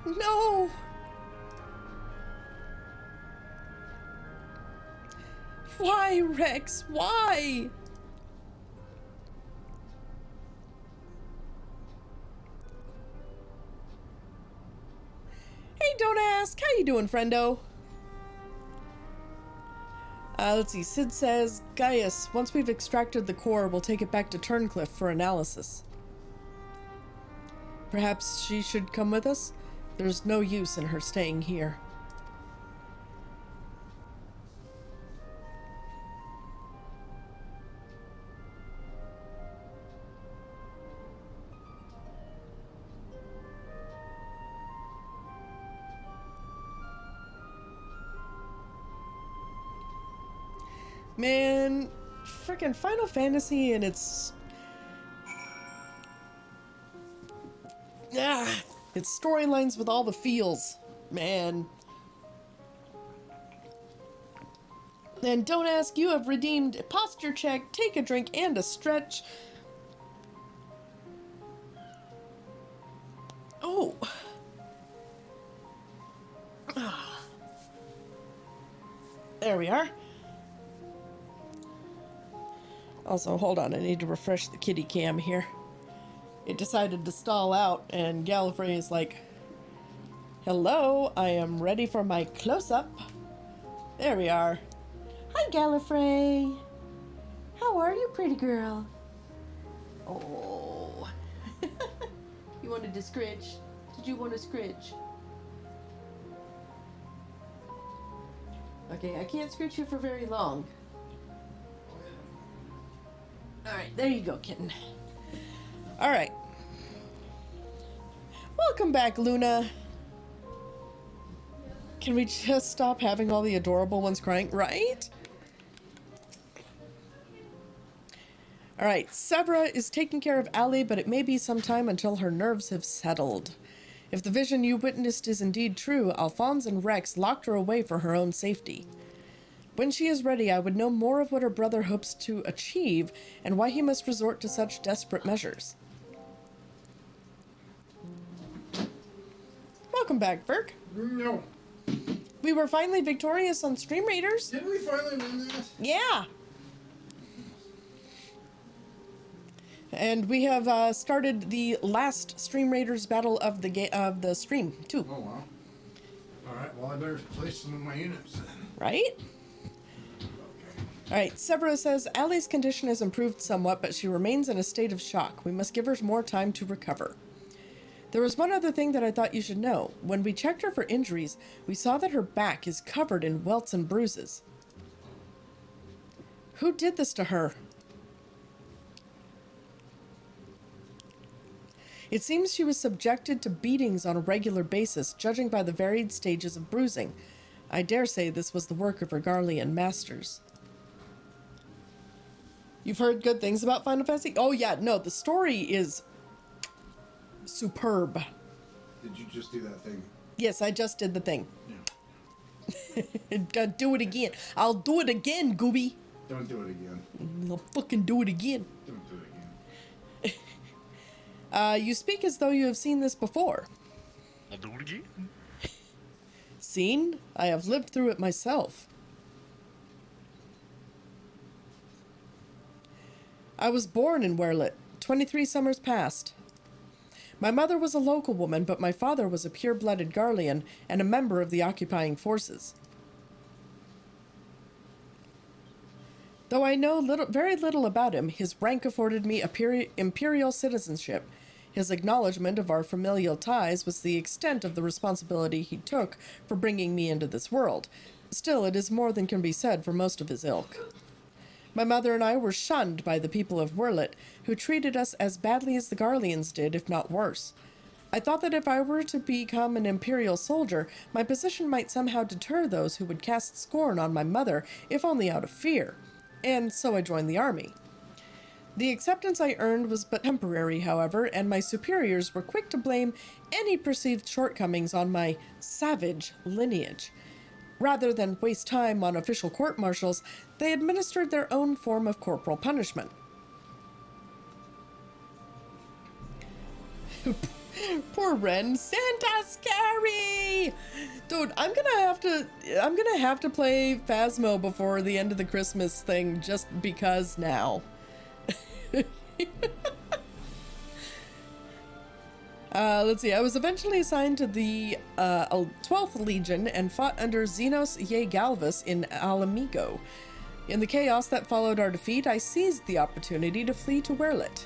No! Why, Rex? Why? Hey, don't ask. How you doing, friendo? Let's see. Sid says, Gaius, once we've extracted the core, we'll take it back to Turncliffe for analysis. Perhaps she should come with us? There's no use in her staying here. Man, freaking Final Fantasy and its storylines with all the feels, man. And don't ask, you have redeemed a posture check, take a drink, and a stretch. Oh. There we are. Also, hold on, I need to refresh the kitty cam here. It decided to stall out, and Gallifrey is like, hello, I am ready for my close-up. There we are. Hi, Gallifrey. How are you, pretty girl? Oh. You wanted to scritch? Did you want to scritch? Okay, I can't scritch you for very long. Alright, there you go, kitten. Alright. Welcome back, Luna. Can we just stop having all the adorable ones crying? Right? Alright, Severa is taking care of Allie, but it may be some time until her nerves have settled. If the vision you witnessed is indeed true, Alphonse and Rex locked her away for her own safety. When she is ready, I would know more of what her brother hopes to achieve and why he must resort to such desperate measures. Welcome back, Burke. No. We were finally victorious on Stream Raiders. Didn't we finally win that? Yeah. And we have started the last Stream Raiders battle of the stream, too. Oh, wow. Alright, well, I better place some of my units then. Right? Alright, Severa says, Allie's condition has improved somewhat, but she remains in a state of shock. We must give her more time to recover. There was one other thing that I thought you should know. When we checked her for injuries, we saw that her back is covered in welts and bruises. Who did this to her? It seems she was subjected to beatings on a regular basis, judging by the varied stages of bruising. I dare say this was the work of her Garlean masters. You've heard good things about Final Fantasy? Oh yeah, no, the story is superb. Did you just do that thing? Yes, I just did the thing. Yeah. Gotta do it again. I'll do it again, Gooby. Don't do it again. I'll fucking do it again. Don't do it again. You speak as though you have seen this before. I'll do it again. Seen? I have lived through it myself. I was born in Werlet, 23 summers past. My mother was a local woman, but my father was a pure-blooded Garlean and a member of the occupying forces. Though I know very little about him, his rank afforded me imperial citizenship. His acknowledgement of our familial ties was the extent of the responsibility he took for bringing me into this world. Still, it is more than can be said for most of his ilk. My mother and I were shunned by the people of Werlet, who treated us as badly as the Garleans did, if not worse. I thought that if I were to become an Imperial soldier, my position might somehow deter those who would cast scorn on my mother, if only out of fear. And so I joined the army. The acceptance I earned was but temporary, however, and my superiors were quick to blame any perceived shortcomings on my savage lineage. Rather than waste time on official court-martials, they administered their own form of corporal punishment. Poor Ren. Santa scary! Dude, I'm gonna have to play Phasmo before the end of the Christmas thing just because now. Let's see. I was eventually assigned to the 12th Legion and fought under Xenos Ye Galvus in Alamigo. In the chaos that followed our defeat, I seized the opportunity to flee to Werlet.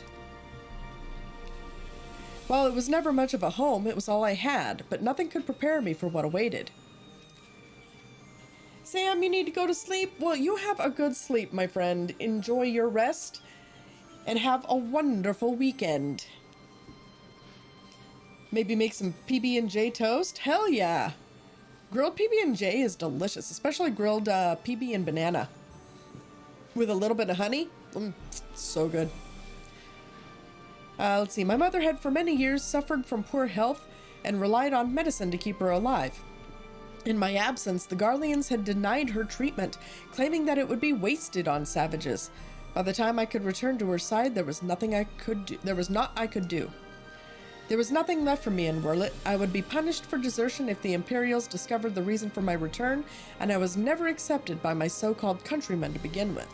While it was never much of a home, it was all I had, but nothing could prepare me for what awaited. Sam, you need to go to sleep? Well, you have a good sleep, my friend. Enjoy your rest, and have a wonderful weekend. Maybe make some PB&J toast? Hell yeah! Grilled PB&J is delicious, especially grilled PB and banana. With a little bit of honey. So good. Let's see. My mother had for many years suffered from poor health and relied on medicine to keep her alive. In my absence, the Garleans had denied her treatment, claiming that it would be wasted on savages. By the time I could return to her side, there was nothing I could do. There was nothing left for me in Werlet. I would be punished for desertion if the Imperials discovered the reason for my return, and I was never accepted by my so-called countrymen to begin with.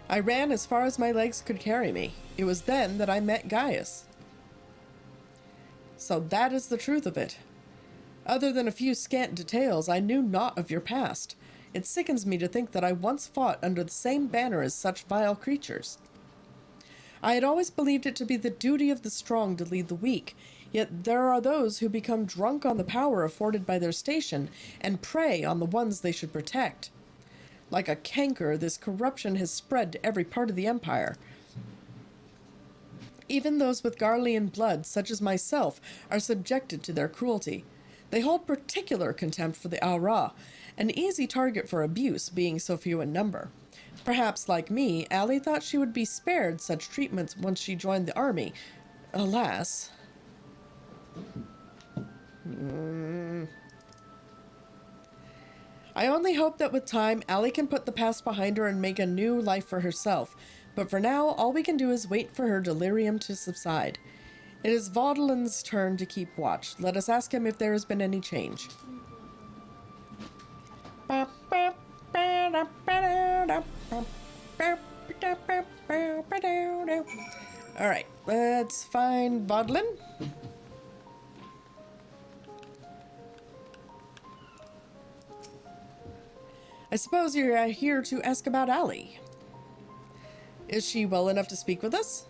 I ran as far as my legs could carry me. It was then that I met Gaius. So that is the truth of it. Other than a few scant details, I knew naught of your past. It sickens me to think that I once fought under the same banner as such vile creatures. I had always believed it to be the duty of the strong to lead the weak, yet there are those who become drunk on the power afforded by their station and prey on the ones they should protect. Like a canker, this corruption has spread to every part of the Empire. Even those with Garlean blood, such as myself, are subjected to their cruelty. They hold particular contempt for the Aura, an easy target for abuse, being so few in number. Perhaps, like me, Allie thought she would be spared such treatments once she joined the army. Alas. I only hope that with time, Allie can put the past behind her and make a new life for herself. But for now, all we can do is wait for her delirium to subside. It is Vaudelin's turn to keep watch. Let us ask him if there has been any change. Alright, let's find Vaudelin. I suppose you're here to ask about Allie. Is she well enough to speak with us?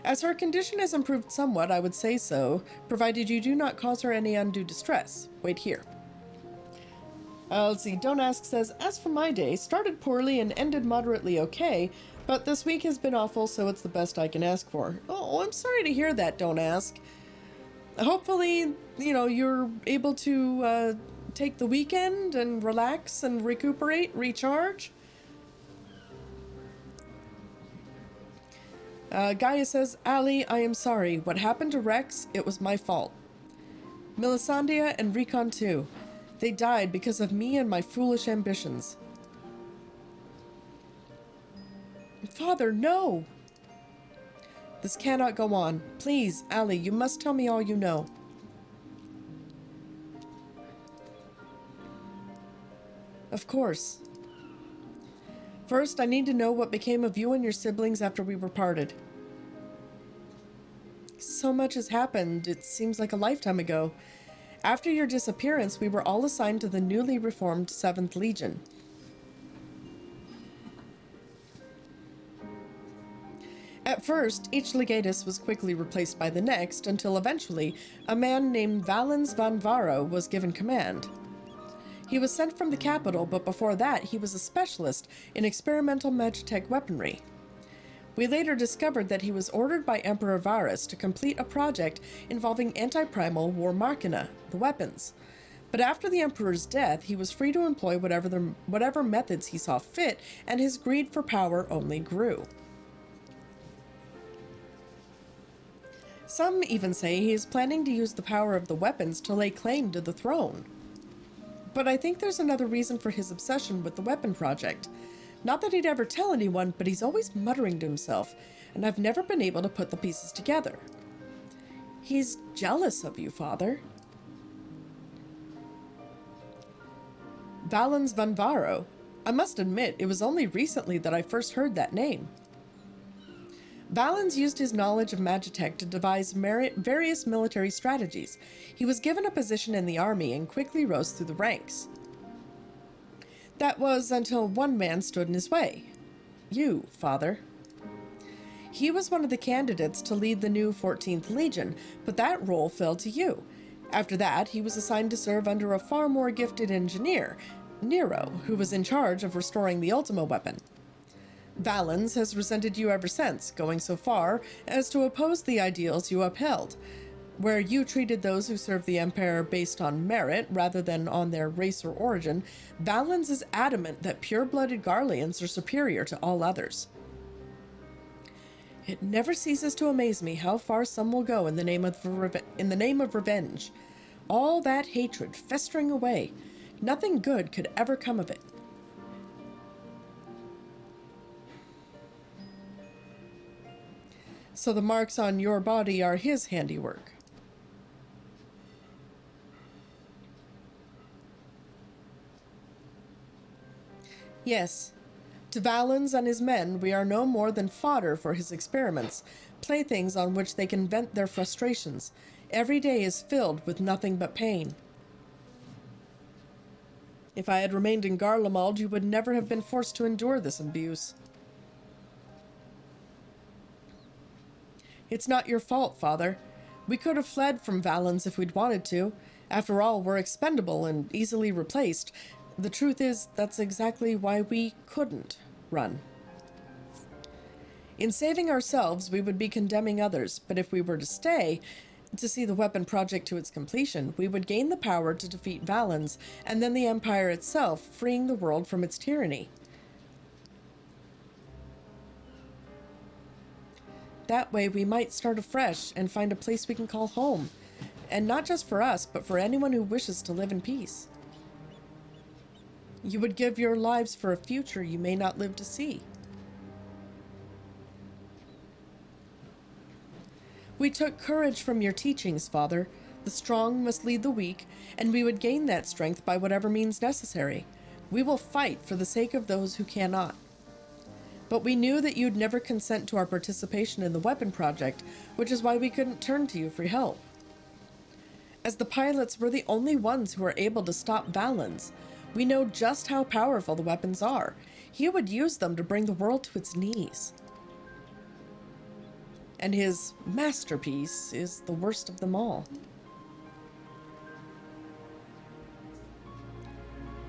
As her condition has improved somewhat, I would say so, provided you do not cause her any undue distress. Wait here. Let's see, Don't Ask says, as for my day, started poorly and ended moderately okay, but this week has been awful, so it's the best I can ask for. Oh, I'm sorry to hear that, Don't Ask. Hopefully, you're able to take the weekend and relax and recuperate, recharge. Gaia says, Allie, I am sorry. What happened to Rex, it was my fault. Melisandre and Recon too. They died because of me and my foolish ambitions. Father, no! This cannot go on. Please, Allie, you must tell me all you know. Of course. First, I need to know what became of you and your siblings after we were parted. So much has happened, it seems like a lifetime ago. After your disappearance, we were all assigned to the newly reformed 7th Legion. At first, each legatus was quickly replaced by the next, until eventually, a man named Valens van Varo was given command. He was sent from the capital, but before that, he was a specialist in experimental magitech weaponry. We later discovered that he was ordered by Emperor Varus to complete a project involving anti-primal war machina, the weapons. But after the Emperor's death, he was free to employ whatever methods he saw fit, and his greed for power only grew. Some even say he is planning to use the power of the weapons to lay claim to the throne. But I think there's another reason for his obsession with the weapon project. Not that he'd ever tell anyone, but he's always muttering to himself, and I've never been able to put the pieces together. He's jealous of you, Father. Valens van Varo. I must admit, it was only recently that I first heard that name. Valens used his knowledge of magitech to devise various military strategies. He was given a position in the army and quickly rose through the ranks. That was until one man stood in his way. You, Father. He was one of the candidates to lead the new 14th Legion, but that role fell to you. After that, he was assigned to serve under a far more gifted engineer, Nero, who was in charge of restoring the Ultima weapon. Valens has resented you ever since, going so far as to oppose the ideals you upheld. Where you treated those who served the Empire based on merit rather than on their race or origin, Valens is adamant that pure-blooded Garleans are superior to all others. It never ceases to amaze me how far some will go in the name of revenge. All that hatred festering away. Nothing good could ever come of it. So the marks on your body are his handiwork. Yes. To Valens and his men, we are no more than fodder for his experiments, playthings on which they can vent their frustrations. Every day is filled with nothing but pain. If I had remained in Garlemald, you would never have been forced to endure this abuse. It's not your fault, Father. We could have fled from Valens if we'd wanted to. After all, we're expendable and easily replaced. The truth is, that's exactly why we couldn't run. In saving ourselves, we would be condemning others, but if we were to stay, to see the weapon project to its completion, we would gain the power to defeat Valens, and then the Empire itself, freeing the world from its tyranny. That way, we might start afresh and find a place we can call home. And not just for us, but for anyone who wishes to live in peace. You would give your lives for a future you may not live to see. We took courage from your teachings, Father. The strong must lead the weak, and we would gain that strength by whatever means necessary. We will fight for the sake of those who cannot. But we knew that you'd never consent to our participation in the weapon project, which is why we couldn't turn to you for help. As the pilots, we're the only ones who are able to stop Valens. We know just how powerful the weapons are. He would use them to bring the world to its knees. And his masterpiece is the worst of them all.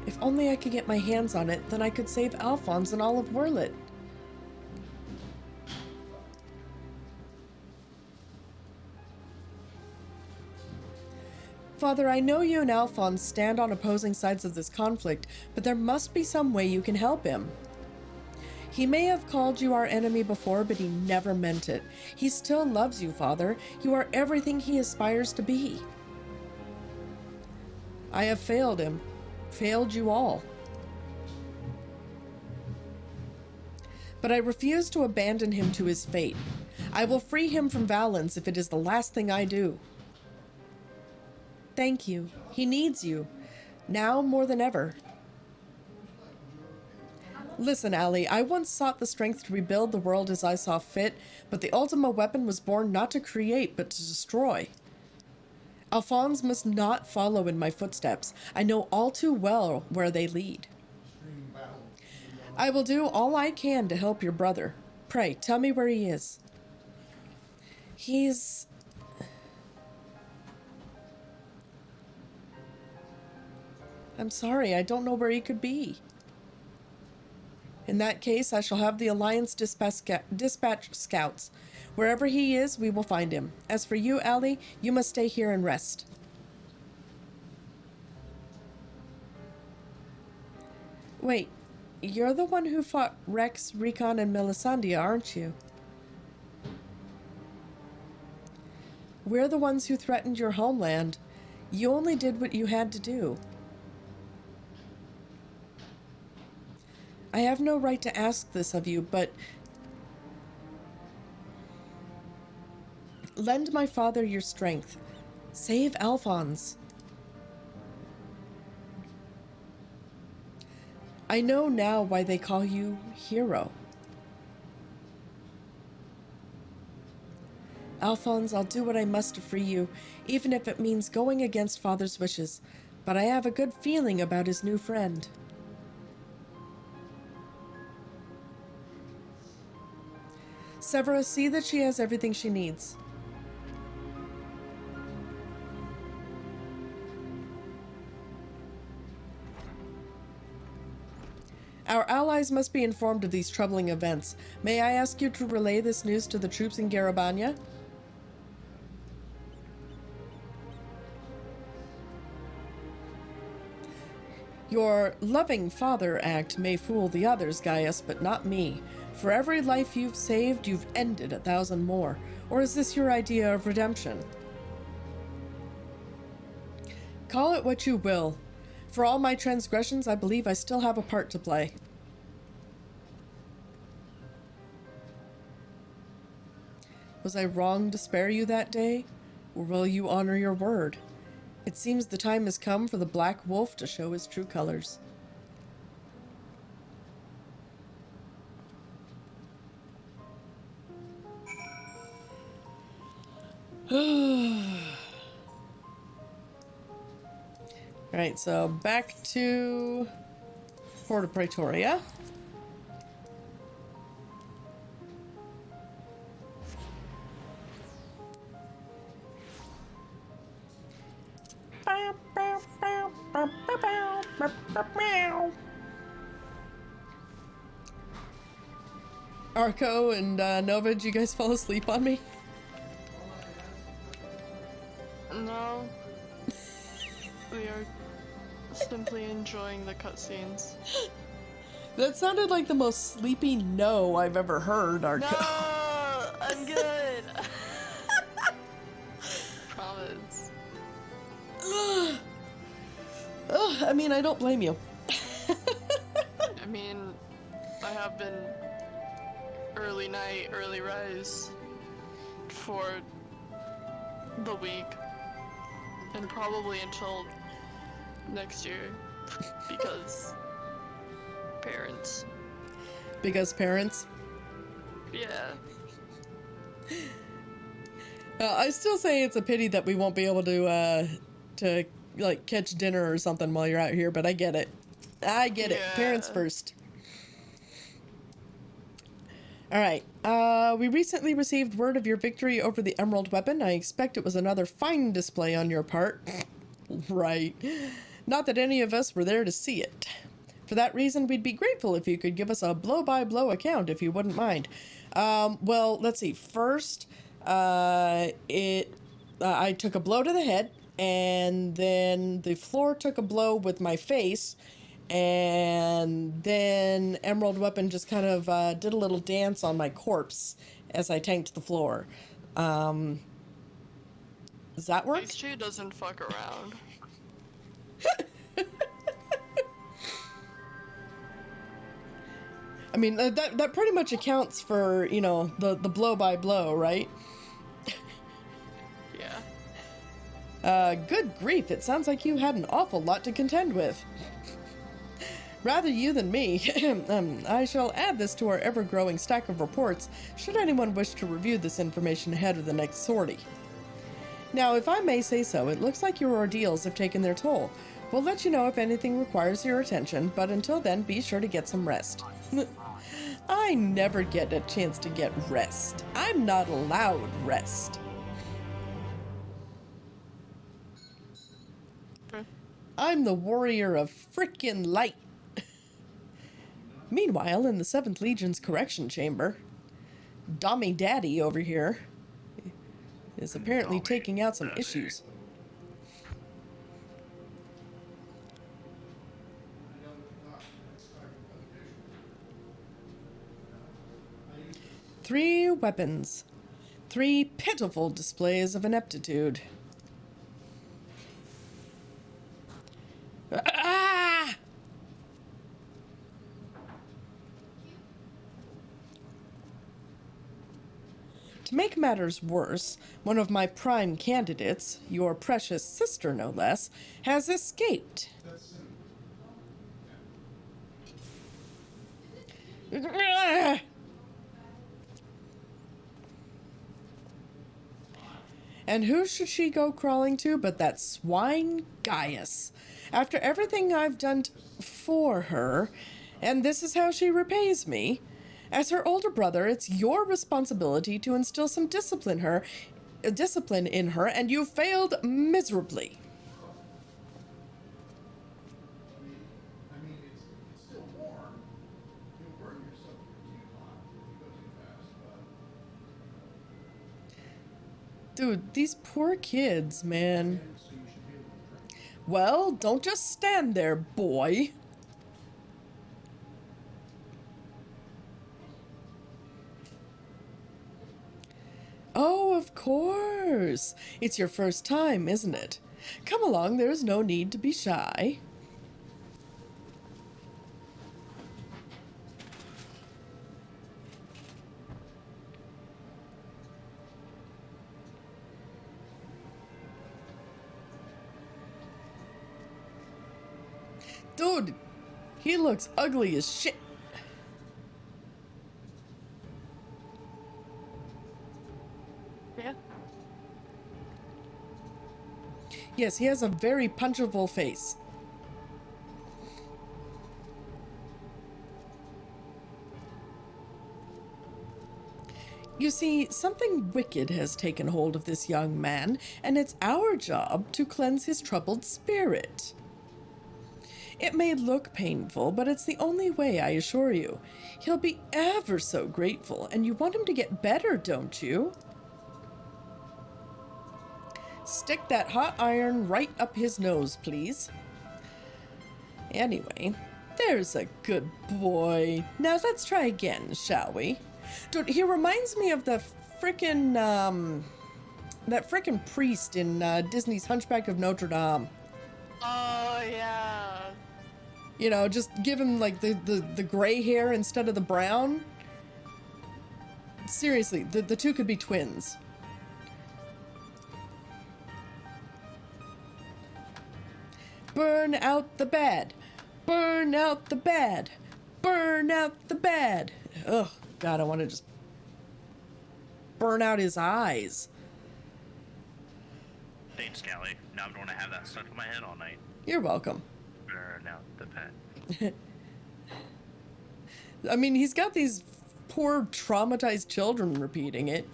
If only I could get my hands on it, then I could save Alphonse and all of Werlet. Father, I know you and Alphonse stand on opposing sides of this conflict, but there must be some way you can help him. He may have called you our enemy before, but he never meant it. He still loves you, Father. You are everything he aspires to be. I have failed him, failed you all. But I refuse to abandon him to his fate. I will free him from Valens if it is the last thing I do. Thank you. He needs you. Now more than ever. Listen, Allie, I once sought the strength to rebuild the world as I saw fit, but the Ultima weapon was born not to create, but to destroy. Alphonse must not follow in my footsteps. I know all too well where they lead. I will do all I can to help your brother. Pray, tell me where he is. He's... I'm sorry, I don't know where he could be. In that case, I shall have the Alliance dispatch scouts. Wherever he is, we will find him. As for you, Allie, you must stay here and rest. Wait, you're the one who fought Rex, Recon, and Melisandre, aren't you? We're the ones who threatened your homeland. You only did what you had to do. I have no right to ask this of you, but lend my father your strength. Save Alphonse. I know now why they call you hero. Alphonse, I'll do what I must to free you, even if it means going against Father's wishes, but I have a good feeling about his new friend. Severa, see that she has everything she needs. Our allies must be informed of these troubling events. May I ask you to relay this news to the troops in Garabanya? Your loving father act may fool the others, Gaius, but not me. For every life you've saved, you've ended 1,000 more. Or is this your idea of redemption? Call it what you will. For all my transgressions, I believe I still have a part to play. Was I wrong to spare you that day? Or will you honor your word? It seems the time has come for the Black Wolf to show his true colors. Alright, so back to Port of Praetoria. Arco and Nova, did you guys fall asleep on me? No. We are simply enjoying the cutscenes. That sounded like the most sleepy no I've ever heard, Arco. No! I'm good! Promise. Ugh, I mean, I don't blame you. I mean, I have been early night, early rise for the week. And probably until next year. Because parents. Because parents? Yeah. I still say it's a pity that we won't be able to like catch dinner or something while you're out here, but I get it. I get it. Yeah. Parents first. Alright, we recently received word of your victory over the Emerald Weapon. I expect it was another fine display on your part. Right. Not that any of us were there to see it. For that reason, we'd be grateful if you could give us a blow-by-blow account, if you wouldn't mind. Well, let's see. First, I took a blow to the head, and then the floor took a blow with my face, and then Emerald Weapon just kind of did a little dance on my corpse as I tanked the floor. Does that work? These two doesn't fuck around. I mean, that pretty much accounts for, you know, the blow by blow, right? Yeah. Good grief, it sounds like you had an awful lot to contend with. Rather you than me. I shall add this to our ever-growing stack of reports, should anyone wish to review this information ahead of the next sortie. Now, if I may say so, it looks like your ordeals have taken their toll. We'll let you know if anything requires your attention, but until then, be sure to get some rest. I never get a chance to get rest. I'm not allowed rest. Okay. I'm the warrior of frickin' light. Meanwhile, in the 7th Legion's correction chamber, Dommy Daddy over here is apparently Dommy taking out some Daddy. issues. Three weapons. 3 pitiful displays of ineptitude. Ah! To make matters worse, one of my prime candidates, your precious sister no less, has escaped. Ah! And who should she go crawling to but that swine Gaius? After everything I've done for her, and this is how she repays me. As her older brother, it's your responsibility to instill some discipline in her, and you failed miserably. I mean, it's still warm. You'll burn yourself if you're too hot. If you go too fast, but Dude, these poor kids, man. so you should be able to drink. Well, don't just stand there, boy. Oh, of course. It's your first time, isn't it? Come along, there's no need to be shy. Dude, he looks ugly as shit. Yeah. Yes, he has a very punchable face. You see, something wicked has taken hold of this young man, and it's our job to cleanse his troubled spirit. It may look painful, but it's the only way, I assure you. He'll be ever so grateful, and you want him to get better, don't you? Stick that hot iron right up his nose, please. Anyway, there's a good boy. Now let's try again, shall we? Dude, he reminds me of the frickin', that frickin' priest in Disney's Hunchback of Notre Dame. Oh, yeah. You know, just give him, like, the gray hair instead of the brown. Seriously, the two could be twins. Burn out the bad. Burn out the bad. Burn out the bad. Ugh, God, I want to just burn out his eyes. Thanks, Callie. Now I'm going to have that stuck in my head all night. You're welcome. Burn out the pet. I mean, he's got these poor traumatized children repeating it.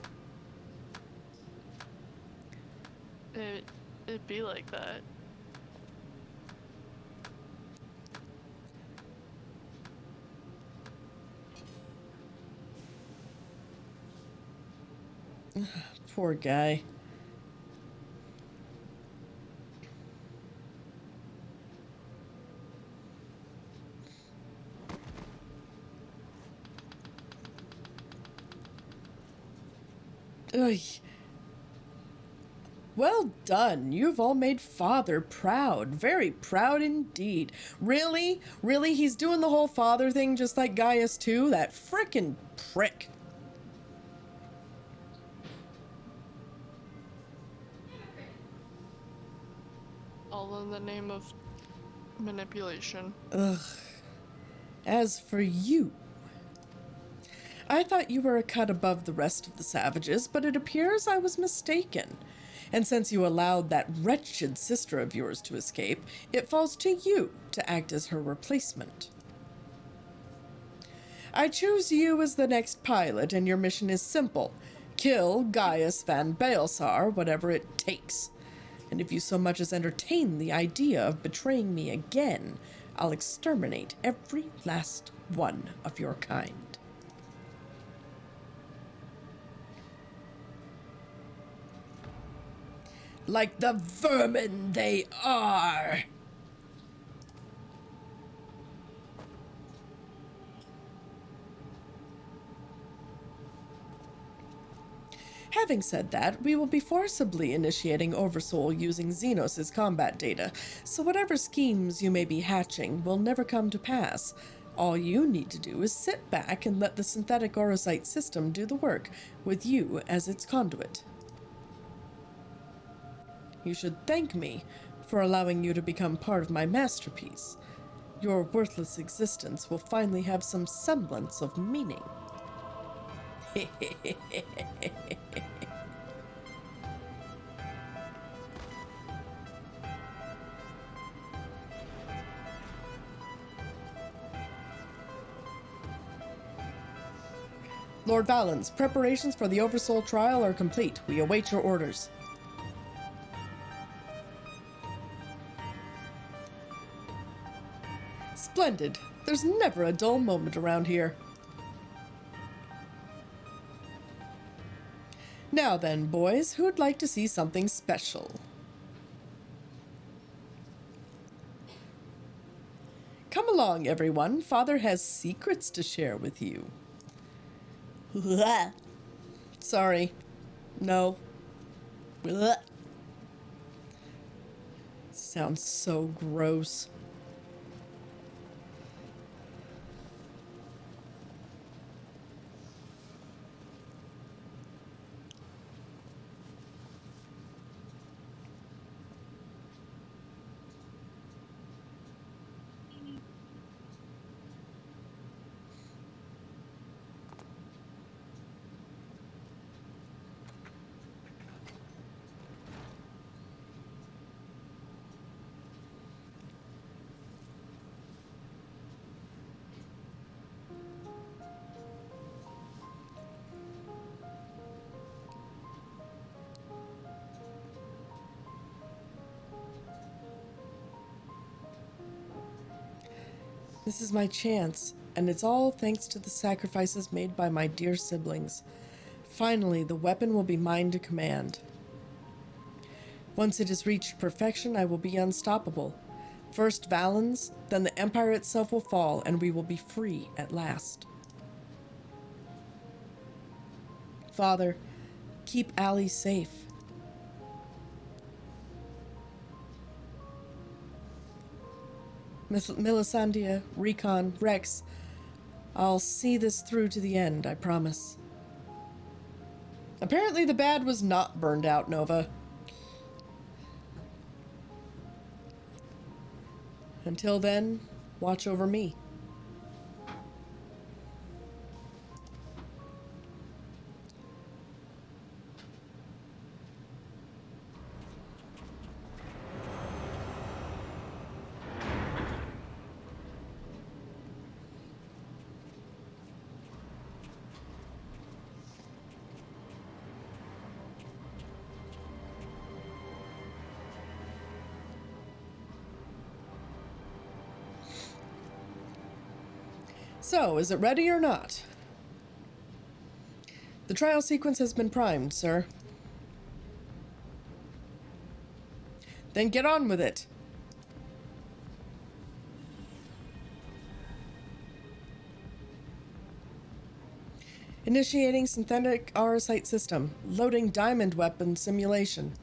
It'd be like that. Poor guy. Ugh. Well done. You've all made Father proud. Very proud indeed. Really? Really? He's doing the whole father thing just like Gaius too? That frickin' prick. All in the name of manipulation. Ugh. As for you, I thought you were a cut above the rest of the savages, but it appears I was mistaken. And since you allowed that wretched sister of yours to escape, it falls to you to act as her replacement. I choose you as the next pilot, and your mission is simple. Kill Gaius van Baelsar, whatever it takes. And if you so much as entertain the idea of betraying me again, I'll exterminate every last one of your kind. Like the vermin they are! Having said that, we will be forcibly initiating Oversoul using Xenos' combat data, so whatever schemes you may be hatching will never come to pass. All you need to do is sit back and let the synthetic orocyte system do the work, with you as its conduit. You should thank me for allowing you to become part of my masterpiece. Your worthless existence will finally have some semblance of meaning. Lord Valens, preparations for the Oversoul trial are complete. We await your orders. Splendid. There's never a dull moment around here. Now then, boys, who'd like to see something special? Come along, everyone. Father has secrets to share with you. Sorry. No. Sounds so gross. This is my chance, and it's all thanks to the sacrifices made by my dear siblings. Finally, the weapon will be mine to command. Once it has reached perfection, I will be unstoppable. First Valens, then the Empire itself will fall, and we will be free at last. Father, keep Allie safe. Melisandre, Recon, Rex, I'll see this through to the end, I promise. Apparently the bad was not burned out, Nova. Until then, watch over me. So, is it ready or not? The trial sequence has been primed, sir. Then get on with it. Initiating synthetic orocyte system. Loading diamond weapon simulation.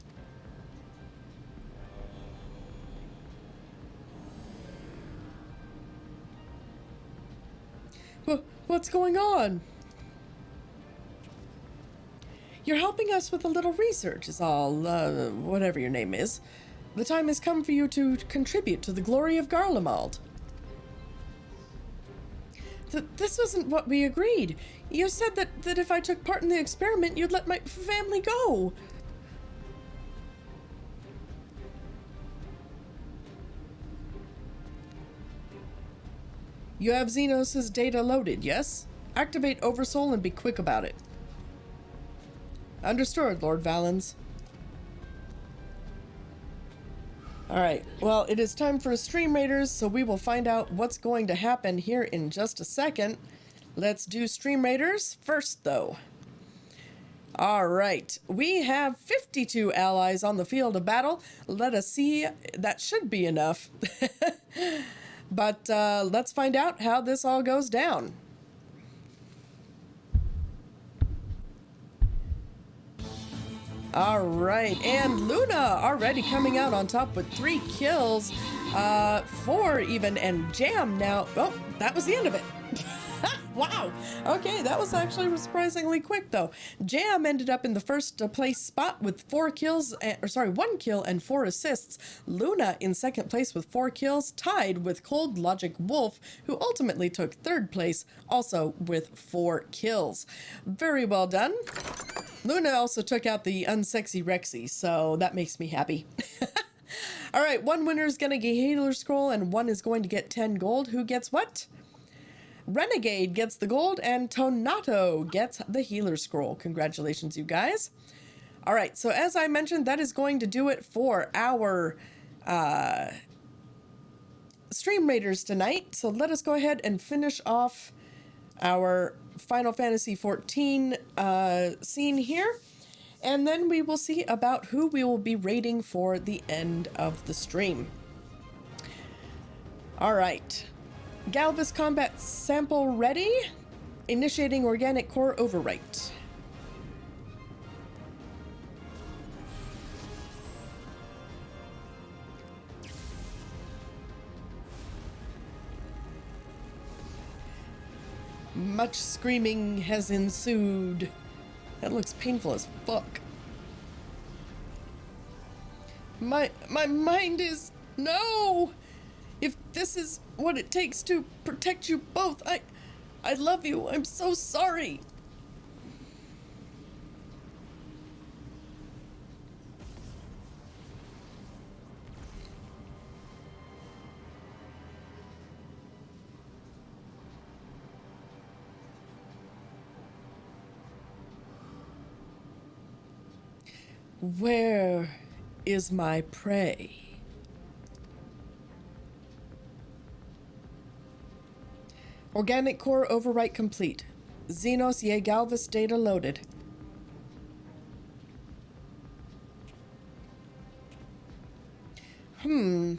What's going on? You're helping us with a little research is all, whatever your name is. The time has come for you to contribute to the glory of Garlemald. This wasn't what we agreed. You said that if I took part in the experiment, you'd let my family go. You have Xenos' data loaded, yes? Activate Oversoul and be quick about it. Understood, Lord Valens. Alright, well, it is time for Stream Raiders, so we will find out what's going to happen here in just a second. Let's do Stream Raiders first, though. Alright, we have 52 allies on the field of battle. Let us see, that should be enough. But let's find out how this all goes down. Alright, and Luna already coming out on top with 3 kills, 4 even, and Jam now, oh, that was the end of it. Wow, okay, that was actually surprisingly quick though. Jam ended up in the first place spot with 4 kills, 1 kill and 4 assists. Luna in second place with 4 kills, tied with Cold Logic Wolf, who ultimately took 3rd place, also with 4 kills. Very well done. Luna also took out the unsexy Rexy, so that makes me happy. Alright, one winner is going to get Healer Scroll and one is going to get 10 gold. Who gets what? Renegade gets the gold and Tonato gets the Healer Scroll. Congratulations, you guys. Alright, so as I mentioned, that is going to do it for our Stream Raiders tonight. So let us go ahead and finish off our Final Fantasy XIV scene here. And then we will see about who we will be raiding for the end of the stream. Alright. Galvus combat sample ready. Initiating organic core overwrite. Much screaming has ensued. That looks painful as fuck. My mind is no. If this is what it takes to protect you both, I love you. I'm so sorry. Where is my prey? Organic core overwrite complete. Xenos Ye Galvus data loaded. The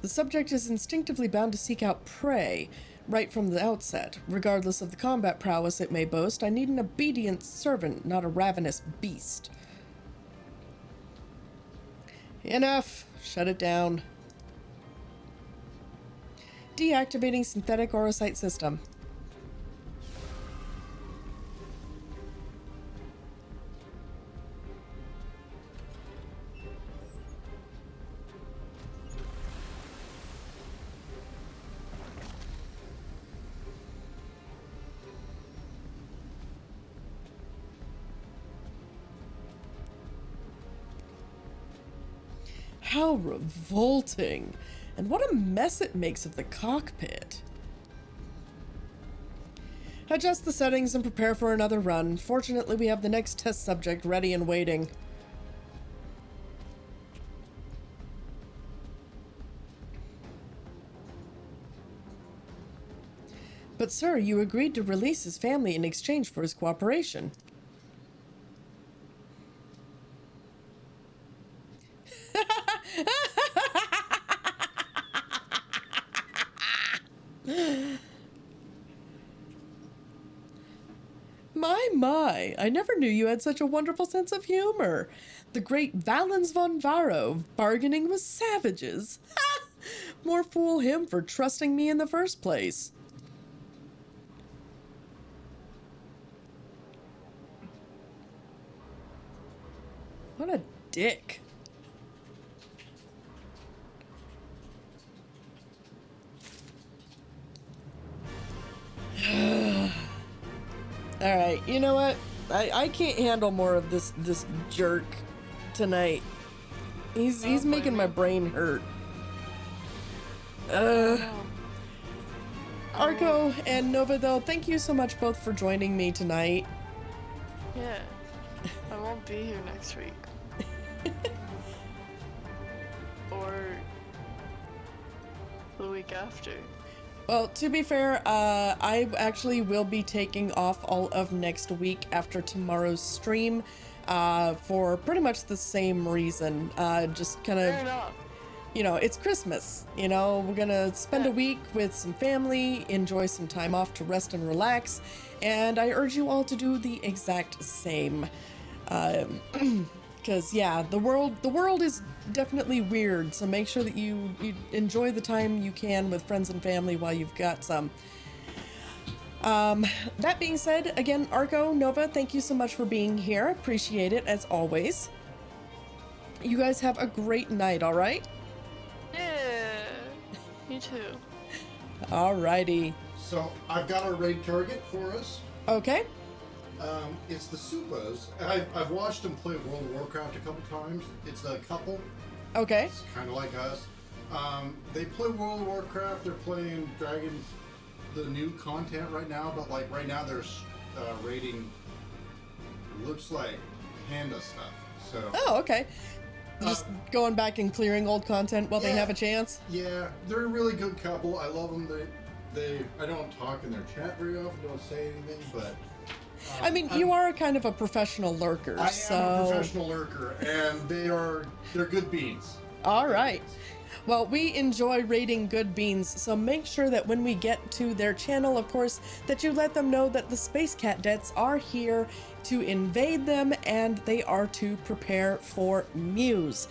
subject is instinctively bound to seek out prey right from the outset. Regardless of the combat prowess it may boast, I need an obedient servant, not a ravenous beast. Enough. Shut it down. Deactivating synthetic orocyte system. How revolting. And what a mess it makes of the cockpit. Adjust the settings and prepare for another run. Fortunately, we have the next test subject ready and waiting. But sir, you agreed to release his family in exchange for his cooperation. My, I never knew you had such a wonderful sense of humor. The great Valens von Varro, bargaining with savages. Ha! More fool him for trusting me in the first place. What a dick. Alright, you know what? I can't handle more of this jerk tonight. He's making my brain hurt. Arco and Nova, though, thank you so much both for joining me tonight. Yeah. I won't be here next week. Or the week after. Well, to be fair, I actually will be taking off all of next week after tomorrow's stream for pretty much the same reason. Just kind Fair of, enough. you know, it's Christmas. You know, we're going to spend a week with some family, enjoy some time off to rest and relax. And I urge you all to do the exact same. Because, yeah, the world is definitely weird, so make sure that you enjoy the time you can with friends and family while you've got some. That being said, again, Arco, Nova, thank you so much for being here. Appreciate it, as always. You guys have a great night, all right? Yeah. Me too. Alrighty. So I've got a raid target for us. Okay. It's the Supas. I've watched them play World of Warcraft a couple times. It's a couple. Okay. It's kind of like us. They play World of Warcraft. They're playing Dragons, the new content right now. But like right now, they're raiding. Looks like Panda stuff. So. Oh, okay. Just going back and clearing old content while they have a chance? Yeah, they're a really good couple. I love them. I don't talk in their chat very often. Don't say anything, but. I mean, you are kind of a professional lurker, I so... am a professional lurker, and they're good beans. All right. Well, we enjoy raiding good beans, so make sure that when we get to their channel, of course, that you let them know that the Space Cadets are here to invade them, and they are to prepare for Muse.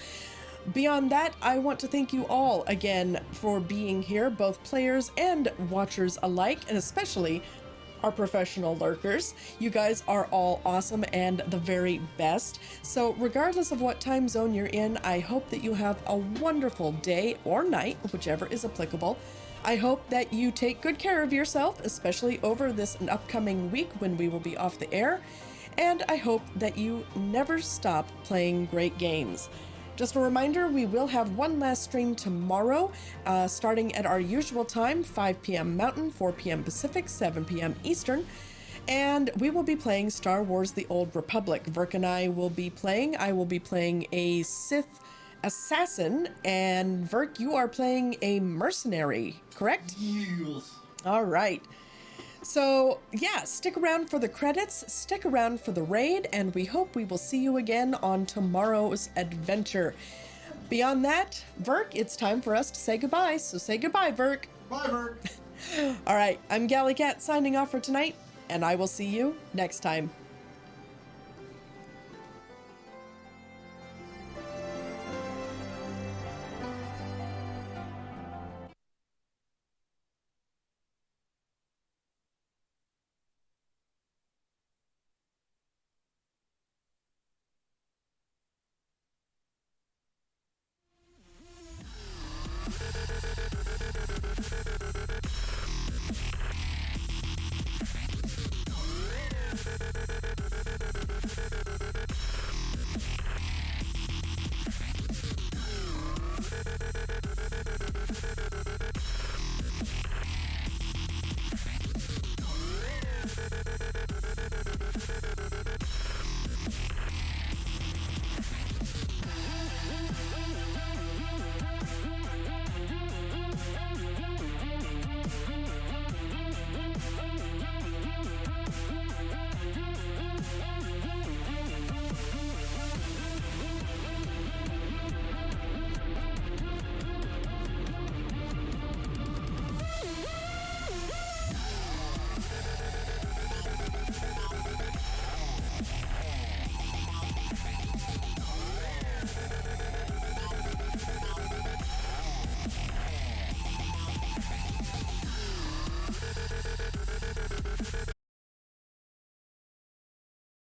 Beyond that, I want to thank you all again for being here, both players and watchers alike, and especially our professional lurkers. You guys are all awesome and the very best. So regardless of what time zone you're in, I hope that you have a wonderful day or night, whichever is applicable. I hope that you take good care of yourself, especially over this upcoming week when we will be off the air. And I hope that you never stop playing great games. Just a reminder, we will have one last stream tomorrow, starting at our usual time, 5 p.m. Mountain, 4 p.m. Pacific, 7 p.m. Eastern. And we will be playing Star Wars The Old Republic. Verk and I will be playing. I will be playing a Sith assassin, and Verk, you are playing a mercenary, correct? Yes. All right. So, yeah, stick around for the credits, stick around for the raid, and we hope we will see you again on tomorrow's adventure. Beyond that, Verk, it's time for us to say goodbye, so say goodbye, Verk. Bye, Verk. All right, I'm Gallicat signing off for tonight, and I will see you next time.